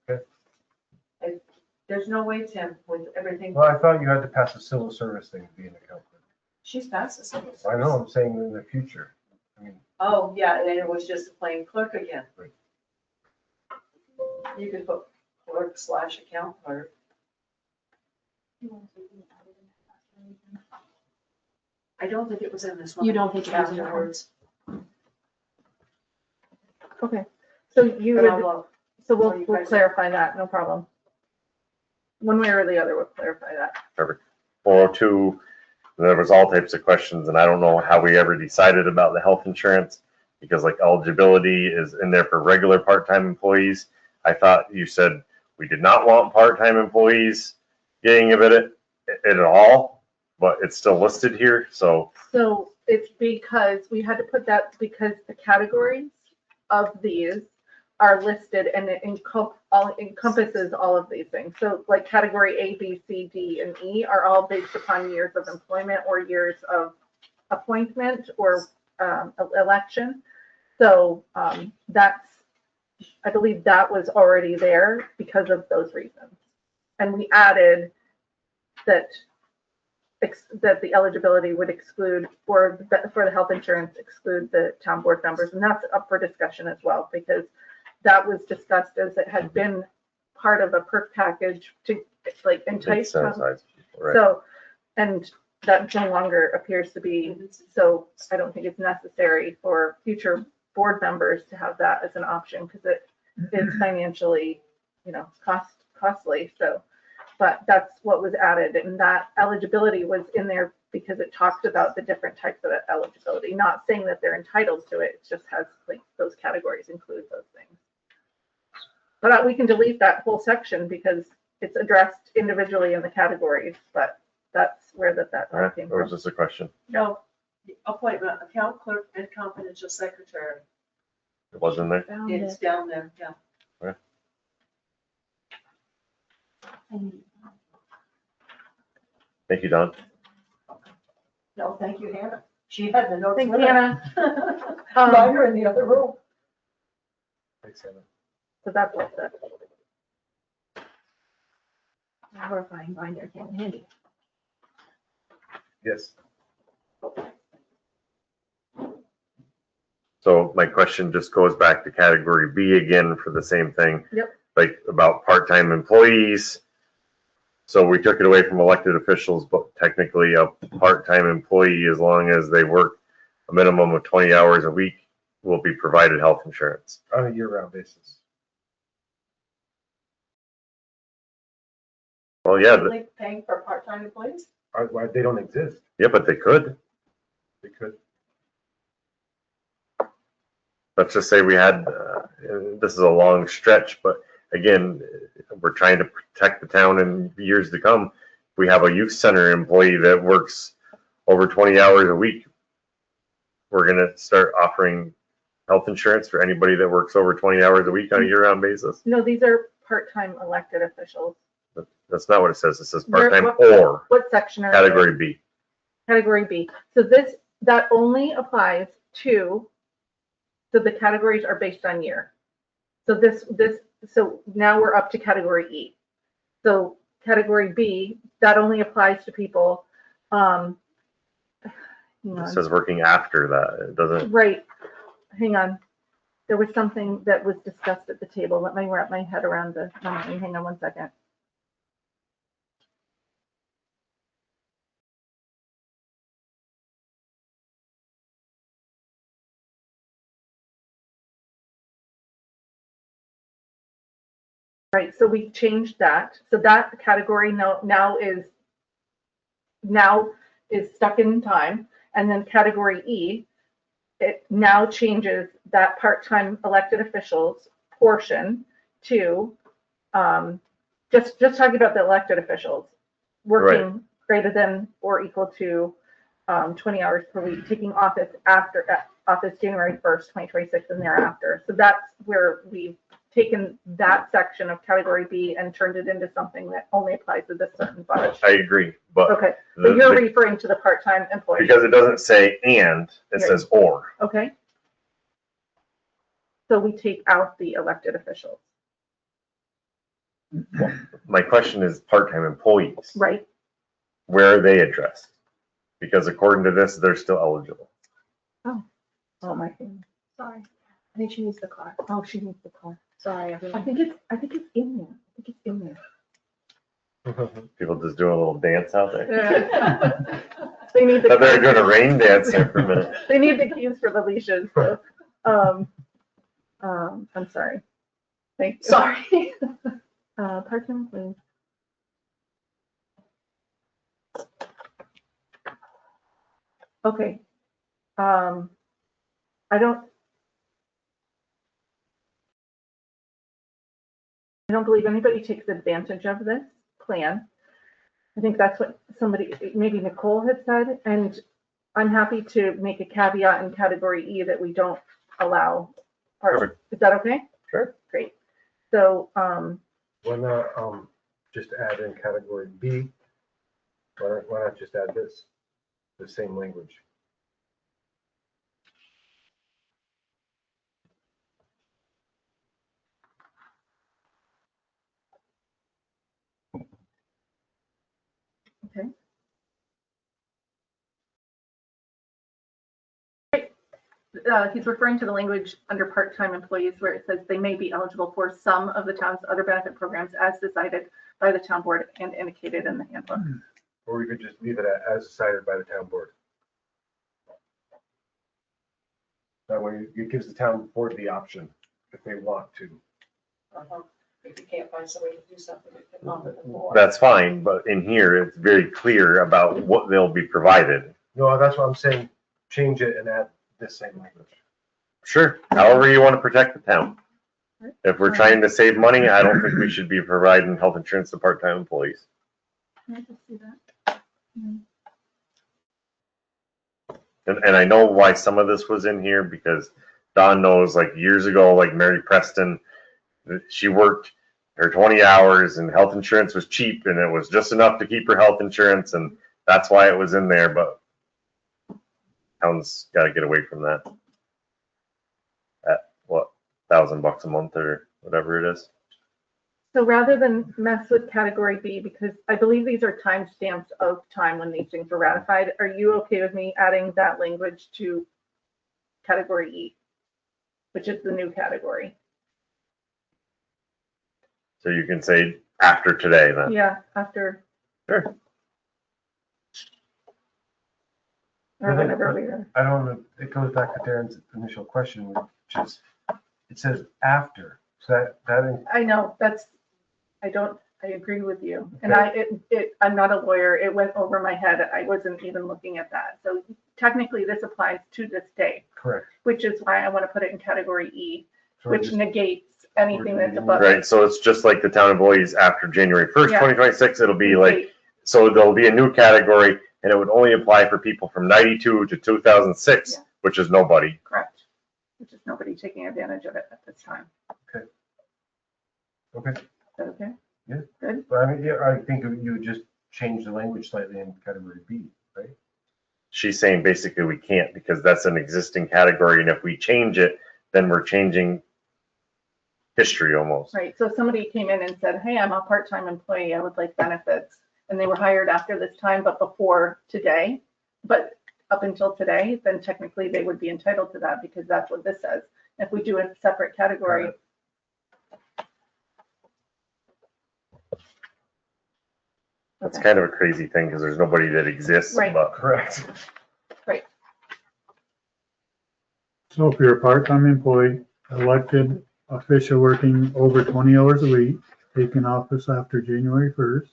Okay.
And there's no way, Tim, with everything,
Well, I thought you had to pass a civil service thing to be an account clerk.
she's past the civil
I know,
service.
I'm saying in the future. I mean,
Oh, yeah, and then it was just a plain clerk again.
Right.
You could put clerk / account clerk. I don't think it was in this one.
You don't think it was in that one?
Afterwards.
Okay, so you
But I'll
would,
look.
so
Or you
we'll
guys-
clarify that, no problem. One way or the other, we'll clarify that.
402, there was all types of questions, and I don't know how we ever decided about the health insurance, because like eligibility is in there for regular part-time employees. I thought you said we did not want part-time employees getting it at all, but it's still listed here, so
So it's because we had to put that because the categories of these are listed and it encompasses all of these things. So like category A, B, C, D, and E are all based upon years of employment or years of appointment or election. So that's, I believe that was already there because of those reasons. And we added that the eligibility would exclude, for the health insurance, exclude the town board members. And that's up for discussion as well, because that was discussed as it had been part of a perk package to like entice.
sensitize people, right?
So, and that no longer appears to be, so I don't think it's necessary for future board members to have that as an option because it is financially, costly. So, but that's what was added, and that eligibility was in there because it talked about the different types of eligibility, not saying that they're entitled to it. It just has like those categories include those things. But we can delete that whole section because it's addressed individually in the categories, but that's where that
All right,
came
or was
from.
this a question?
No, the appointment, account clerk and confidential secretary,
It was in there?
Found
it's
it.
down there, yeah.
Thank you, Don.
No, thank you, Hannah. She had the notes
Thanks,
with her.
Hannah.
Mine are in the other room.
thanks, Hannah.
So that's what's that.
Horrifying binder came handy.
Yes.
So my question just goes back to category B again for the same thing.
Yep.
Like about part-time employees. So we took it away from elected officials, but technically a part-time employee, as long as they work a minimum of 20 hours a week, will be provided health insurance.
On a year-round basis.
Well, yeah,
Really paying for part-time employees?
Why, they don't exist.
yeah, but they could.
They could.
Let's just say we had, this is a long stretch, but again, we're trying to protect the town in years to come. We have a youth center employee that works over 20 hours a week. We're gonna start offering health insurance for anybody that works over 20 hours a week on a year-round basis.
No, these are part-time elected officials.
That's not what it says. It says
Where-
part-time
what-
or
What section are they?
category B.
Category B. So that only applies to, so the categories are based on year. So so now we're up to category E. So category B, that only applies to people, hang
It
on.
says working after that. It doesn't,
Right, hang on. There was something that was discussed at the table. Let me wrap my head around the, hang on one second. Right, so we changed that. So that category now is stuck in time. And then category E, it now changes that part-time elected officials portion to, just talking about the elected officials, working greater than or equal to 20 hours per week, taking office office January 1st, 2026 and thereafter. So that's where we've taken that section of category B and turned it into something that only applies to this certain bunch.
I agree, but
Okay, so you're referring to the part-time employee.
because it doesn't say and, it says or.
Okay. So we take out the elected officials,
My question is part-time employees.
right?
Where are they addressed? Because according to this, they're still eligible.
Oh, my thing.
Sorry. I think she needs the car.
Oh, she needs the car.
Sorry,
I
everyone.
think it's in there. I think it's in there.
People just doing a little dance out there.
They need
Thought they were
the,
doing a rain dance there for a minute.
they need the keys for the leashes, so, I'm sorry. Thank you.
Sorry.
Part-time employees. Okay. I don't believe anybody takes advantage of this plan. I think that's what somebody, maybe Nicole had said, and I'm happy to make a caveat in category E that we don't allow.
Perfect.
Is that okay?
Sure.
Great. So,
Why not, just add in category B? Why not just add this, the same language?
okay. He's referring to the language under part-time employees where it says they may be eligible for some of the town's other benefit programs as decided by the town board and indicated in the handbook.
Or we could just leave it as decided by the town board. That way it gives the town board the option if they want to.
If you can't find somebody to do something, you can offer them more.
That's fine, but in here, it's very clear about what they'll be provided.
No, that's what I'm saying. Change it and add this same language.
Sure, however you want to protect the town. If we're trying to save money, I don't think we should be providing health insurance to part-time employees.
Can I just see that?
And I know why some of this was in here, because Don knows, like years ago, like Mary Preston, she worked her 20 hours and health insurance was cheap and it was just enough to keep her health insurance, and that's why it was in there, but town's got to get away from that. At what, $1,000 a month or whatever it is.
So rather than mess with category B, because I believe these are time stamps of time when these things were ratified, are you okay with me adding that language to category E, which is the new category?
So you can say after today then.
Yeah, after.
Sure.
Or whenever we are.
I don't know, it goes back to Darren's initial question, which is, it says after. So that
I know, I agree with you. And I'm not a lawyer. It went over my head. I wasn't even looking at that. So technically this applies to this day,
correct.
which is why I want to put it in category E,
So
which
just-
negates anything that's above.
Right, so it's just like the town employees after January 1st,
Yeah.
2026, it'll be like,
Negate.
so there'll be a new category and it would only apply for people from 92 to 2006,
Yeah.
which is nobody.
Correct. Which is nobody taking advantage of it at this time.
Okay,
Is that okay?
Yeah.
Good.
but I mean, yeah, I think you just change the language slightly in category B, right?
She's saying basically we can't because that's an existing category, and if we change it, then we're changing history almost.
Right. So if somebody came in and said, hey, I'm a part-time employee, I would like benefits. And they were hired after this time, but before today, but up until today, then technically they would be entitled to that because that's what this says. If we do a separate category.
That's
Okay.
kind of a crazy thing because there's nobody that exists,
Right.
but
Correct.
So if you're a part-time employee, elected official working over 20 hours a week, taken office after January 1st.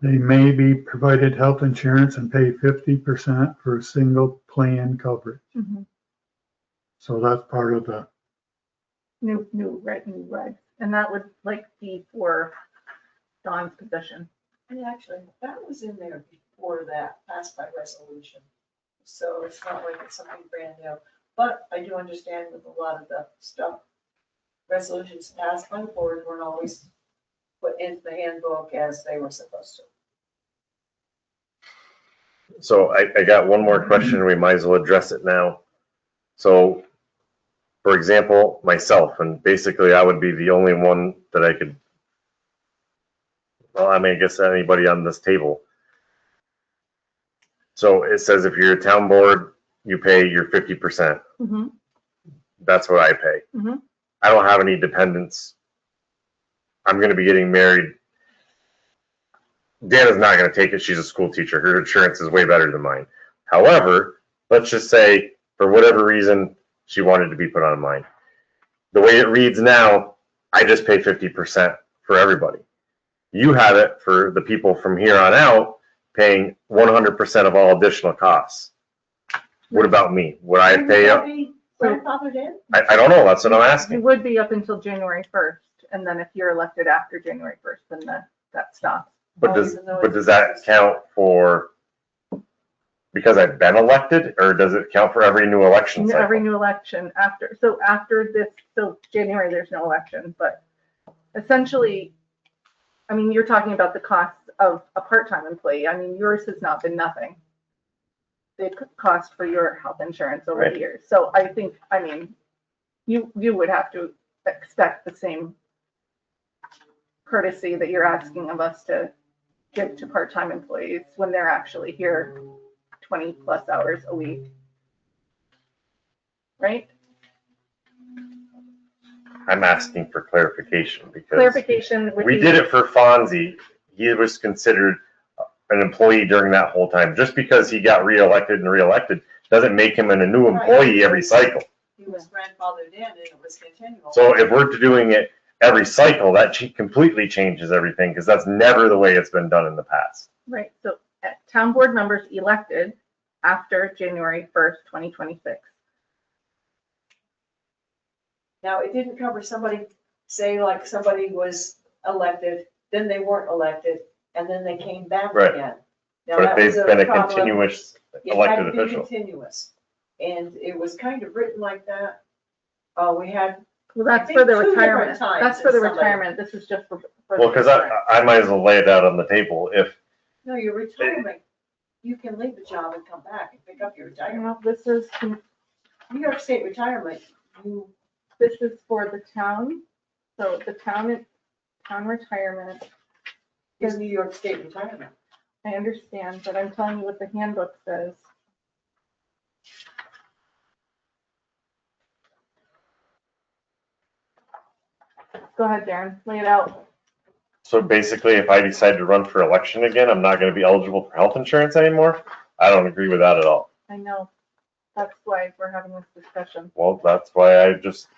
They may be provided health insurance and pay 50% for a single plan coverage.
Mhm.
So that's part of the,
New regs. And that would like be for Dawn's position.
And actually, that was in there before that, passed by resolution. So it's not like it's something brand new. But I do understand with a lot of the stuff, resolutions passed by the board weren't always put into the handbook as they were supposed to.
So I got one more question. We might as well address it now. So, for example, myself, and basically I would be the only one that I could, well, I mean, I guess anybody on this table. So it says if you're a town board, you pay your 50%.
Mhm.
That's what I pay.
Mhm.
I don't have any dependents. I'm going to be getting married. Dana's not going to take it. She's a school teacher. Her insurance is way better than mine. However, let's just say for whatever reason, she wanted to be put on mine. The way it reads now, I just pay 50% for everybody. You have it for the people from here on out paying 100% of all additional costs. What about me? Would I pay up?
Grandfathered in?
I don't know. That's what I'm
You
asking.
would be up until January 1st. And then if you're elected after January 1st, then that stops.
But does that count for because I've been elected, or does it count for every new election cycle?
Every new election after, so after this, so January, there's no election, but essentially, I mean, you're talking about the cost of a part-time employee. I mean, yours has not been nothing. The cost for your health insurance over the years. So I think, I mean, you would have to expect the same courtesy that you're asking of us to give to part-time employees when they're actually here 20 plus hours a week. Right?
I'm asking for clarification because
Clarification would
we
be-
did it for Fonzie. He was considered an employee during that whole time. Just because he got reelected and reelected doesn't make him a new employee every cycle.
He was grandfathered in and it was continual.
So if we're doing it every cycle, that completely changes everything because that's never the way it's been done in the past.
Right, so town board members elected after January 1st, 2026.
Now, it didn't cover somebody, say like somebody was elected, then they weren't elected, and then they came back
Right.
again. Now,
But
that
they've
was a
been a
problem.
continuous
It had
elected
to be
official.
continuous. And it was kind of written like that. We had,
Well, that's
I think
for the
2 different
retirement.
times
That's for the
that somebody-
retirement. This is just for.
Well, because I might as well lay it out on the table. If
no, your retirement, you can leave the job and come back and pick up your retirement.
Well, this is,
New York State retirement,
this is for the town. So the town retirement,
is New York State retirement.
I understand, but I'm telling you what the handbook says. Go ahead, Darren, lay it out.
so, basically, if I decide to run for election again, I'm not going to be eligible for health insurance anymore. I don't agree with that at all.
I know. That's why we're having this discussion.
Well, that's why I just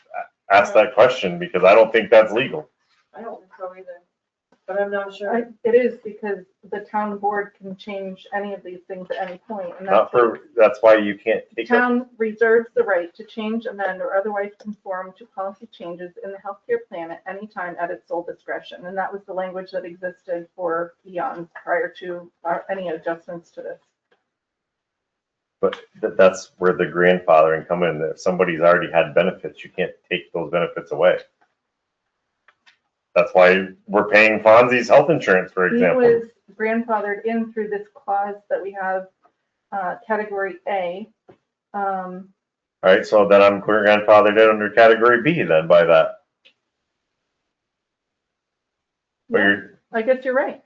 asked that question because I don't think that's legal.
I don't think so either, but I'm not sure.
It is because the town board can change any of these things at any point, and
Not for. That's why you can't
the
take. A,
town reserves the right to change, amend, or otherwise conform to policy changes in the healthcare plan at any time at its sole discretion. And that was the language that existed for eons prior to any adjustments to this.
but that's where the grandfathering come in. If somebody's already had benefits, you can't take those benefits away. That's why we're paying Fonzie's health insurance, for example.
He was grandfathered in through this clause that we have, category A.
All right, so then I'm grandfathered in under category B then by that. But
I guess you're right.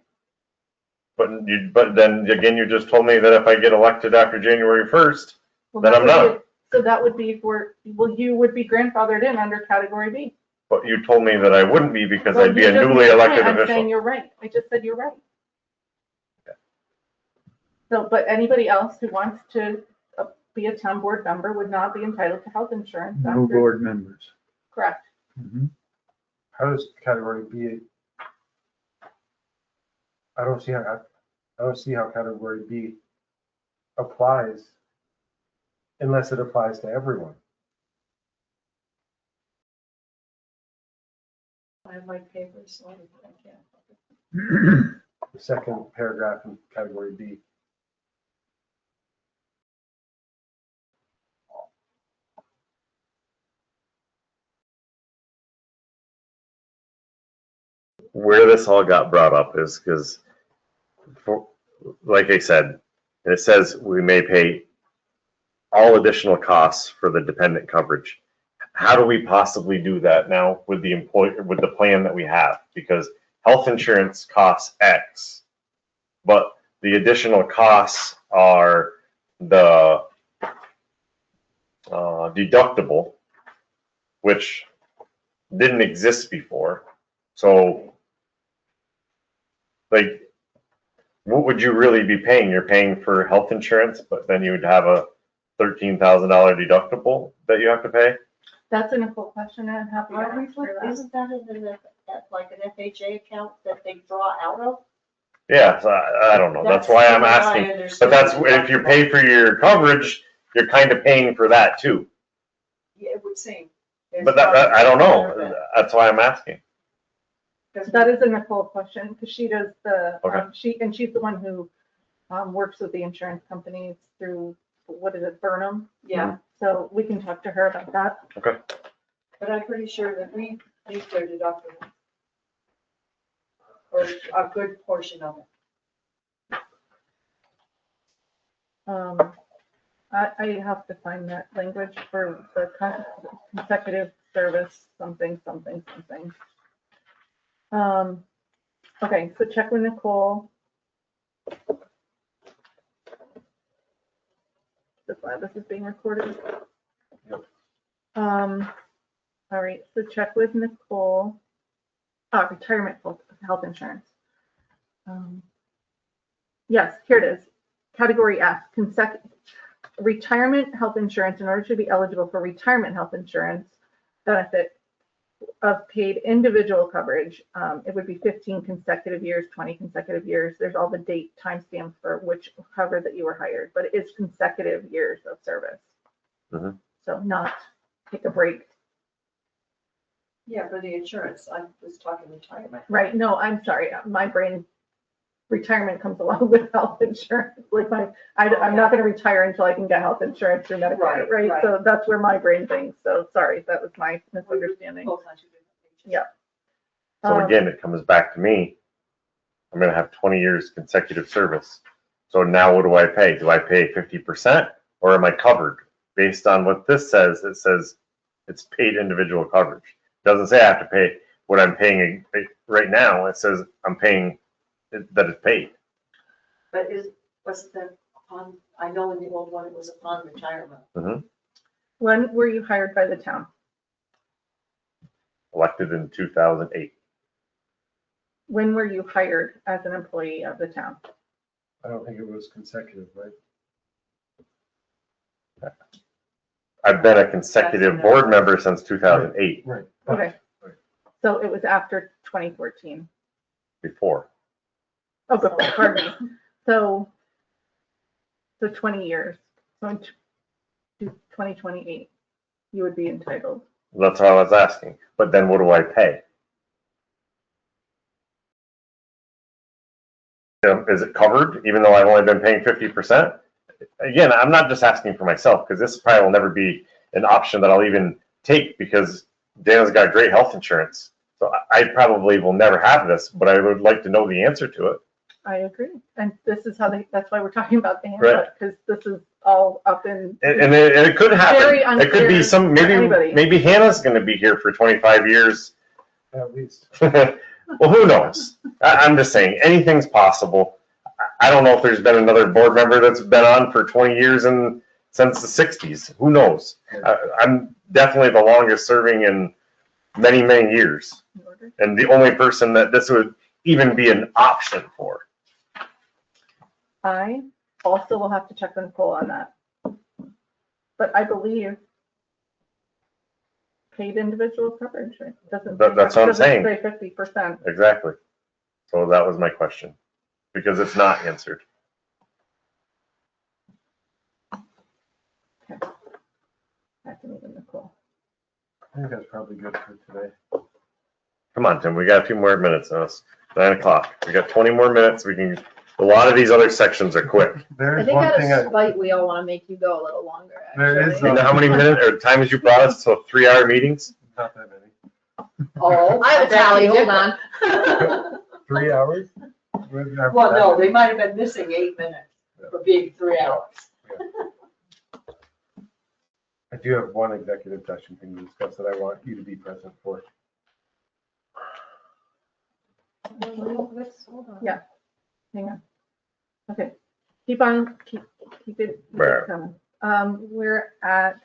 but then again, you just told me that if I get elected after January 1st,
Well,
then
that
I'm
would be-
not.
So that would be for, well, you would be grandfathered in under category B.
But you told me that I wouldn't be because
Well,
I'd be
you
a
just
newly
made a
elected
point. I'm saying
official.
you're right. I just said you're right. So, but anybody else who wants to be a town board member would not be entitled to health insurance.
no
after-
board members.
Correct.
Mhm.
How does category B? I don't see how category B applies unless it applies to everyone.
I have my papers, so I can't.
The second paragraph in category B.
Where this all got brought up is because, like I said, it says we may pay all additional costs for the dependent coverage. How do we possibly do that now with the plan that we have? Because health insurance costs X, but the additional costs are the deductible, which didn't exist before. So, like, what would you really be paying? You're paying for health insurance, but then you would have a $13,000 deductible that you have to pay?
That's a Nicole question, and I'm happy to
Aren't we
answer that.
isn't that in the, like an FHA account that they draw out of?
Yeah, so I don't know. That's why I'm asking. But that's, if you pay for your coverage, you're kind of paying for that too.
Yeah, it would seem.
But I don't know. That's why I'm asking.
That is a Nicole question, because she does the,
Okay.
she's the one who works with the insurance companies through, what is it, Burnham?
Yeah,
So we can talk to her about that.
Okay.
but I'm pretty sure that we need their deductible. Or a good portion of it.
I have to find that language for the consecutive service, something. Okay, so check with Nicole. This is being recorded. All right, so check with Nicole. Retirement health insurance. Yes, here it is. Category F, retirement health insurance. In order to be eligible for retirement health insurance benefit of paid individual coverage, it would be 15 consecutive years, 20 consecutive years. There's all the date timestamps for which cover that you were hired, but it is consecutive years of service.
Mhm.
So not take a break.
Yeah, for the insurance, I was talking retirement.
Right, no, I'm sorry, my brain, retirement comes along with health insurance. Like I'm not gonna retire until I can get health insurance through Medicare,
Right,
right?
right.
So that's where my brain thinks, so sorry, that was my misunderstanding.
Both on two different pages.
Yeah.
So again, it comes back to me. I'm gonna have 20 years consecutive service. So now what do I pay? Do I pay 50% or am I covered? Based on what this says, it says it's paid individual coverage. It doesn't say I have to pay what I'm paying right now. It says I'm paying that it's paid.
But wasn't that upon, I know in the old one, it was upon retirement.
When were you hired by the town?
Elected in 2008.
When were you hired as an employee of the town?
I don't think it was consecutive, right?
I've been a consecutive board member since 2008.
Right.
Okay, so it was after 2014.
Before.
Oh, before, pardon me. So 20 years, so in 2028, you would be entitled.
That's what I was asking. But then what do I pay? Is it covered even though I've only been paying 50%? Again, I'm not just asking for myself because this probably will never be an option that I'll even take because Dana's got great health insurance. So I probably will never have this, but I would like to know the answer to it.
I agree. And this is how that's why we're talking about the handbook, because this is all up in.
And it could happen.
Very
It could be
unclear
some,
for anybody.
maybe Hannah's going to be here for 25 years.
At least.
Well, who knows? I'm just saying, anything's possible. I don't know if there's been another board member that's been on for 20 years and since the 60s. Who knows? I'm definitely the longest serving in many, many years. And the only person that this would even be an option for.
I also will have to check with Nicole on that. But I believe paid individual coverage, right? Doesn't.
That's what I'm saying.
Say 50%.
Exactly. So that was my question, because it's not answered.
Back to me, Nicole.
I think that's probably good for today.
Come on, Tim, we got a few more minutes. Now it's 9 o'clock. We got 20 more minutes. We can, a lot of these other sections are quick.
I
There's
think
one
out
thing,
of spite, we all want to make you go a little longer,
There is,
actually.
You know how many minutes or times you brought us to 3-hour meetings?
not that many.
Oh.
I have a tally, hold on.
3 hours?
Well, no, they might have been missing 8 minutes for being 3 hours.
I do have one executive session thing to discuss that I want you to be present for.
Hold on.
Yeah. Hang on. Okay, keep it
Where?
coming. We're at,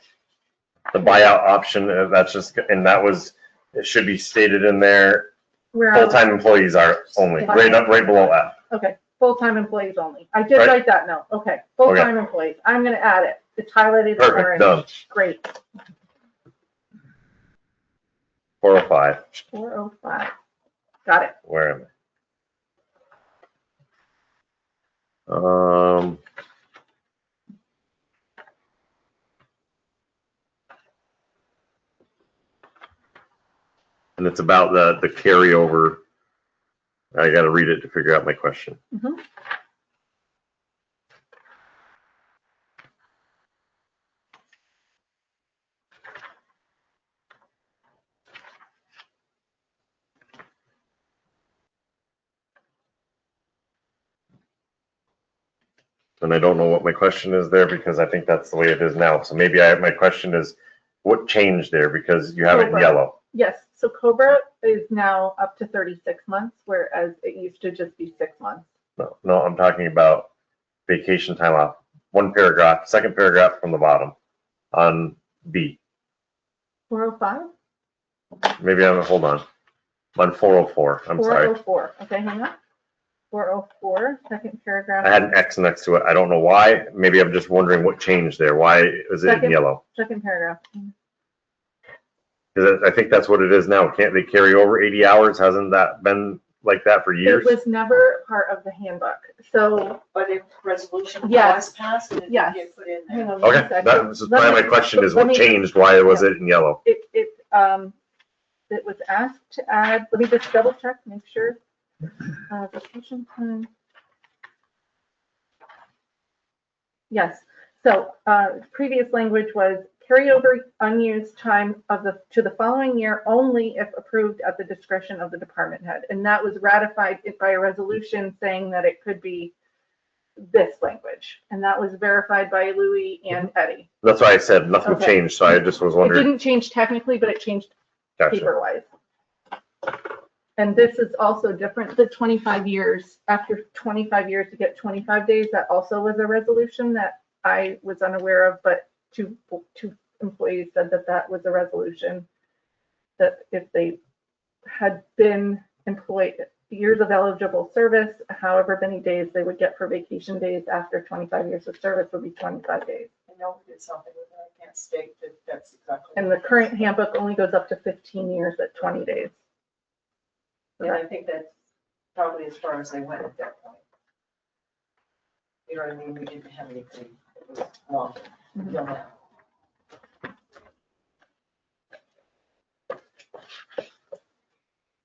The buyout option, that's just, and that was, it should be stated in there,
we're at,
full-time employees are only, right up, right below F.
okay, full-time employees only. I did
Right.
write that note. Okay, full-time employees. I'm gonna add it. It's highlighted.
Perfect,
orange.
done.
Great.
405,
405. Got it.
where am I? And it's about the carryover. I gotta read it to figure out my question.
Mhm.
And I don't know what my question is there because I think that's the way it is now. So maybe my question is, what changed there? Because you have it in
Cobra.
yellow.
Yes, so Cobra is now up to 36 months, whereas it used to just be 6 months.
No, I'm talking about vacation time off. One paragraph, second paragraph from the bottom on B.
405?
Maybe hold on. On 404, I'm sorry.
404, okay, hang on. 404, second paragraph.
I had an X next to it. I don't know why. Maybe I'm just wondering what changed there. Why is it in
Second.
yellow?
Second paragraph.
Because I think that's what it is now. Can't they carry over 80 hours? Hasn't that been like that for years?
It was never part of the handbook, so.
But if resolution
Yes.
was passed, it
Yes.
did get put in there.
Hang on one
Okay,
second.
that was
Let
my
me-
question is
let
what
me-
changed? Why was it in yellow?
It was asked to add, let me just double check, make sure. Vacation time. Yes, so, previous language was carry over unused time to the following year only if approved at the discretion of the department head. And that was ratified by a resolution saying that it could be this language. And that was verified by Louis and Eddie.
That's why I said nothing
Okay.
changed. So I just was
It
wondering.
didn't change technically, but it changed
Gotcha.
paper-wise. And this is also different, the 25 years, after 25 years to get 25 days, that also was a resolution that I was unaware of, but two employees said that that was a resolution, that if they had been employed, years of eligible service, however many days they would get for vacation days after 25 years of service would be 25 days.
I know we did something with it, I can't state that that's exactly.
And the current handbook only goes up to 15 years at 20 days.
And I think that's probably as far as they went at that point. You know what I mean? We didn't have anything that was long until now.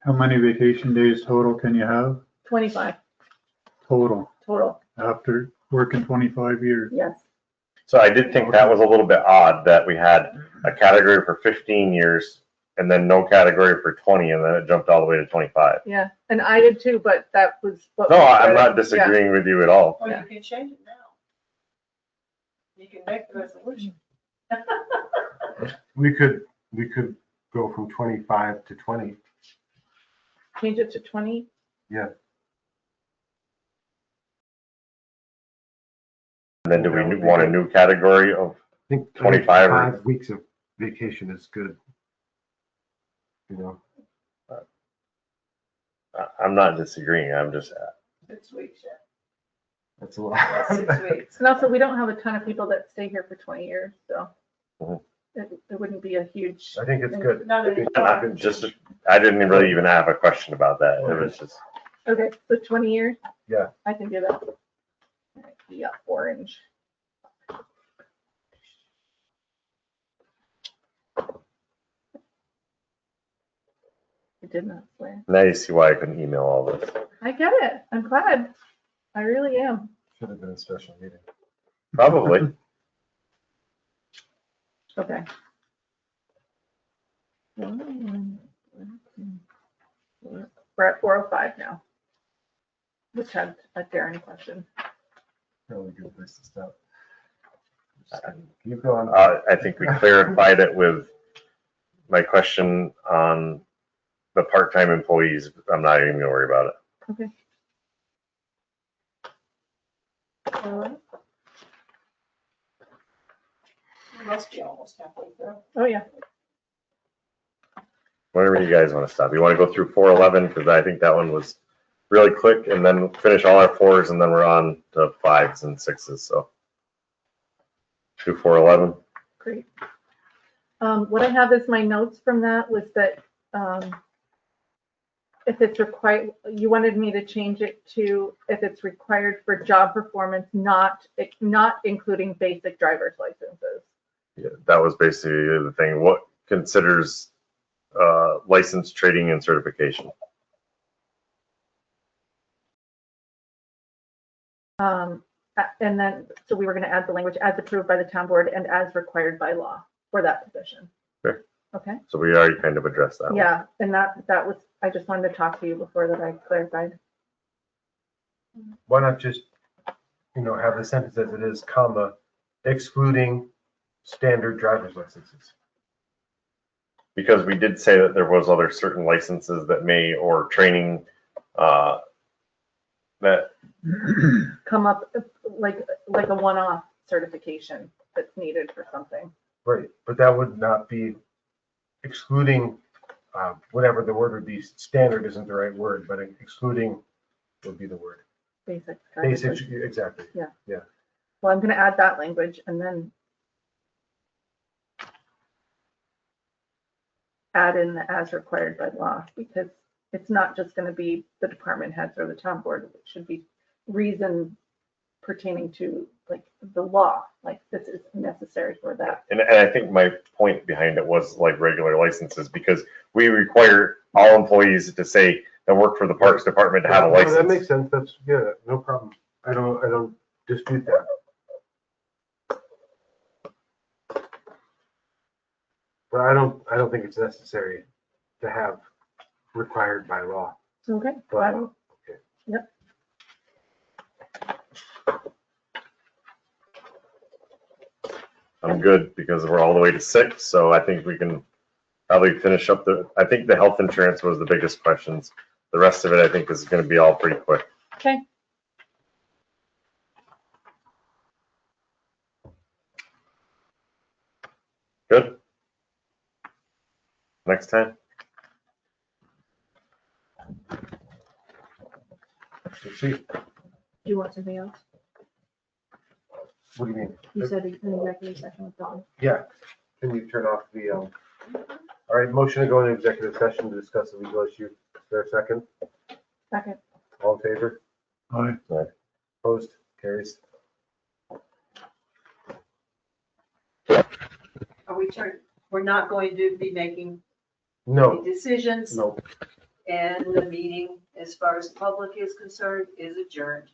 How many vacation days total can you have?
25
Total,
total,
after working 25 years?
yes.
So I did think that was a little bit odd that we had a category for 15 years and then no category for 20 and then it jumped all the way to 25.
Yeah, and I did too, but that was what.
No,
we
I'm
said.
not disagreeing with you at all.
Well,
Yeah.
you can change it now. You can make the resolution.
We could go from 25 to 20.
Change it to 20.
Yeah.
And then do we want a new category of,
I think
25 or-
5 weeks of vacation is good. You know,
I'm not disagreeing. I'm just,
6 weeks, yeah.
that's a lot.
6 weeks.
And also, we don't have a ton of people that stay here for 20 years, so. It wouldn't be a huge.
I think it's good.
Not an-
I didn't really even have a question about that. It was just,
Okay, so 20 years?
Yeah.
I can do that. Yeah, orange. I did not swear.
now you see why I couldn't email all this.
I get it. I'm glad. I really am.
Should have been a special meeting.
Probably.
Okay. We're at 4:05 now. Which had a Darren question.
Really good place to stop. Keep going.
I think we clarified it with my question on the part-time employees. I'm not even gonna worry about it.
Okay. All right.
We must be almost halfway through.
Oh, yeah.
Whenever you guys want to stop. You want to go through 411 because I think that one was really quick, and then finish all our 4s, and then we're on to 5s and 6s. So do 411.
Great. What I have as my notes from that was that if it's required, you wanted me to change it to if it's required for job performance, not including basic driver's licenses.
Yeah, that was basically the thing. What considers license, trading, and certification?
And then, so we were going to add the language as approved by the town board and as required by law for that position.
Sure.
Okay.
So we already kind of addressed that.
Yeah, and that was, I just wanted to talk to you before that I clarified.
Why not just, have the sentence as it is, comma, excluding standard driver's licenses?
Because we did say that there was other certain licenses that may, or training, that,
Come up like a one-off certification that's needed for something.
Right, but that would not be excluding, whatever the word would be, standard isn't the right word, but excluding would be the word.
Basic.
Basic, exactly.
Well, I'm going to add that language and then add in the as required by law, because it's not just going to be the department heads or the town board. It should be reason pertaining to like the law, like this is necessary for that.
and I think my point behind it was like regular licenses, because we require all employees to say that work for the Parks Department to have a
No,
license.
that makes sense. That's, yeah, no problem. I don't dispute that. But I don't think it's necessary to have required by law.
Okay.
But,
okay. Yep.
I'm good because we're all the way to 6, so I think we can probably finish up I think the health insurance was the biggest questions. The rest of it, I think, is going to be all pretty quick.
Okay.
Good. Next time.
Let's see.
Do you want something else?
What do you mean?
You said an executive session with Dawn.
Yeah. Can you turn off the, all right, motion to go into executive session to discuss a legal issue. Is there a second?
Second.
All in favor?
Aye.
Opposed? Carries.
Are we're not going to be making
No,
any decisions,
no.
and the meeting, as far as the public is concerned, is adjourned.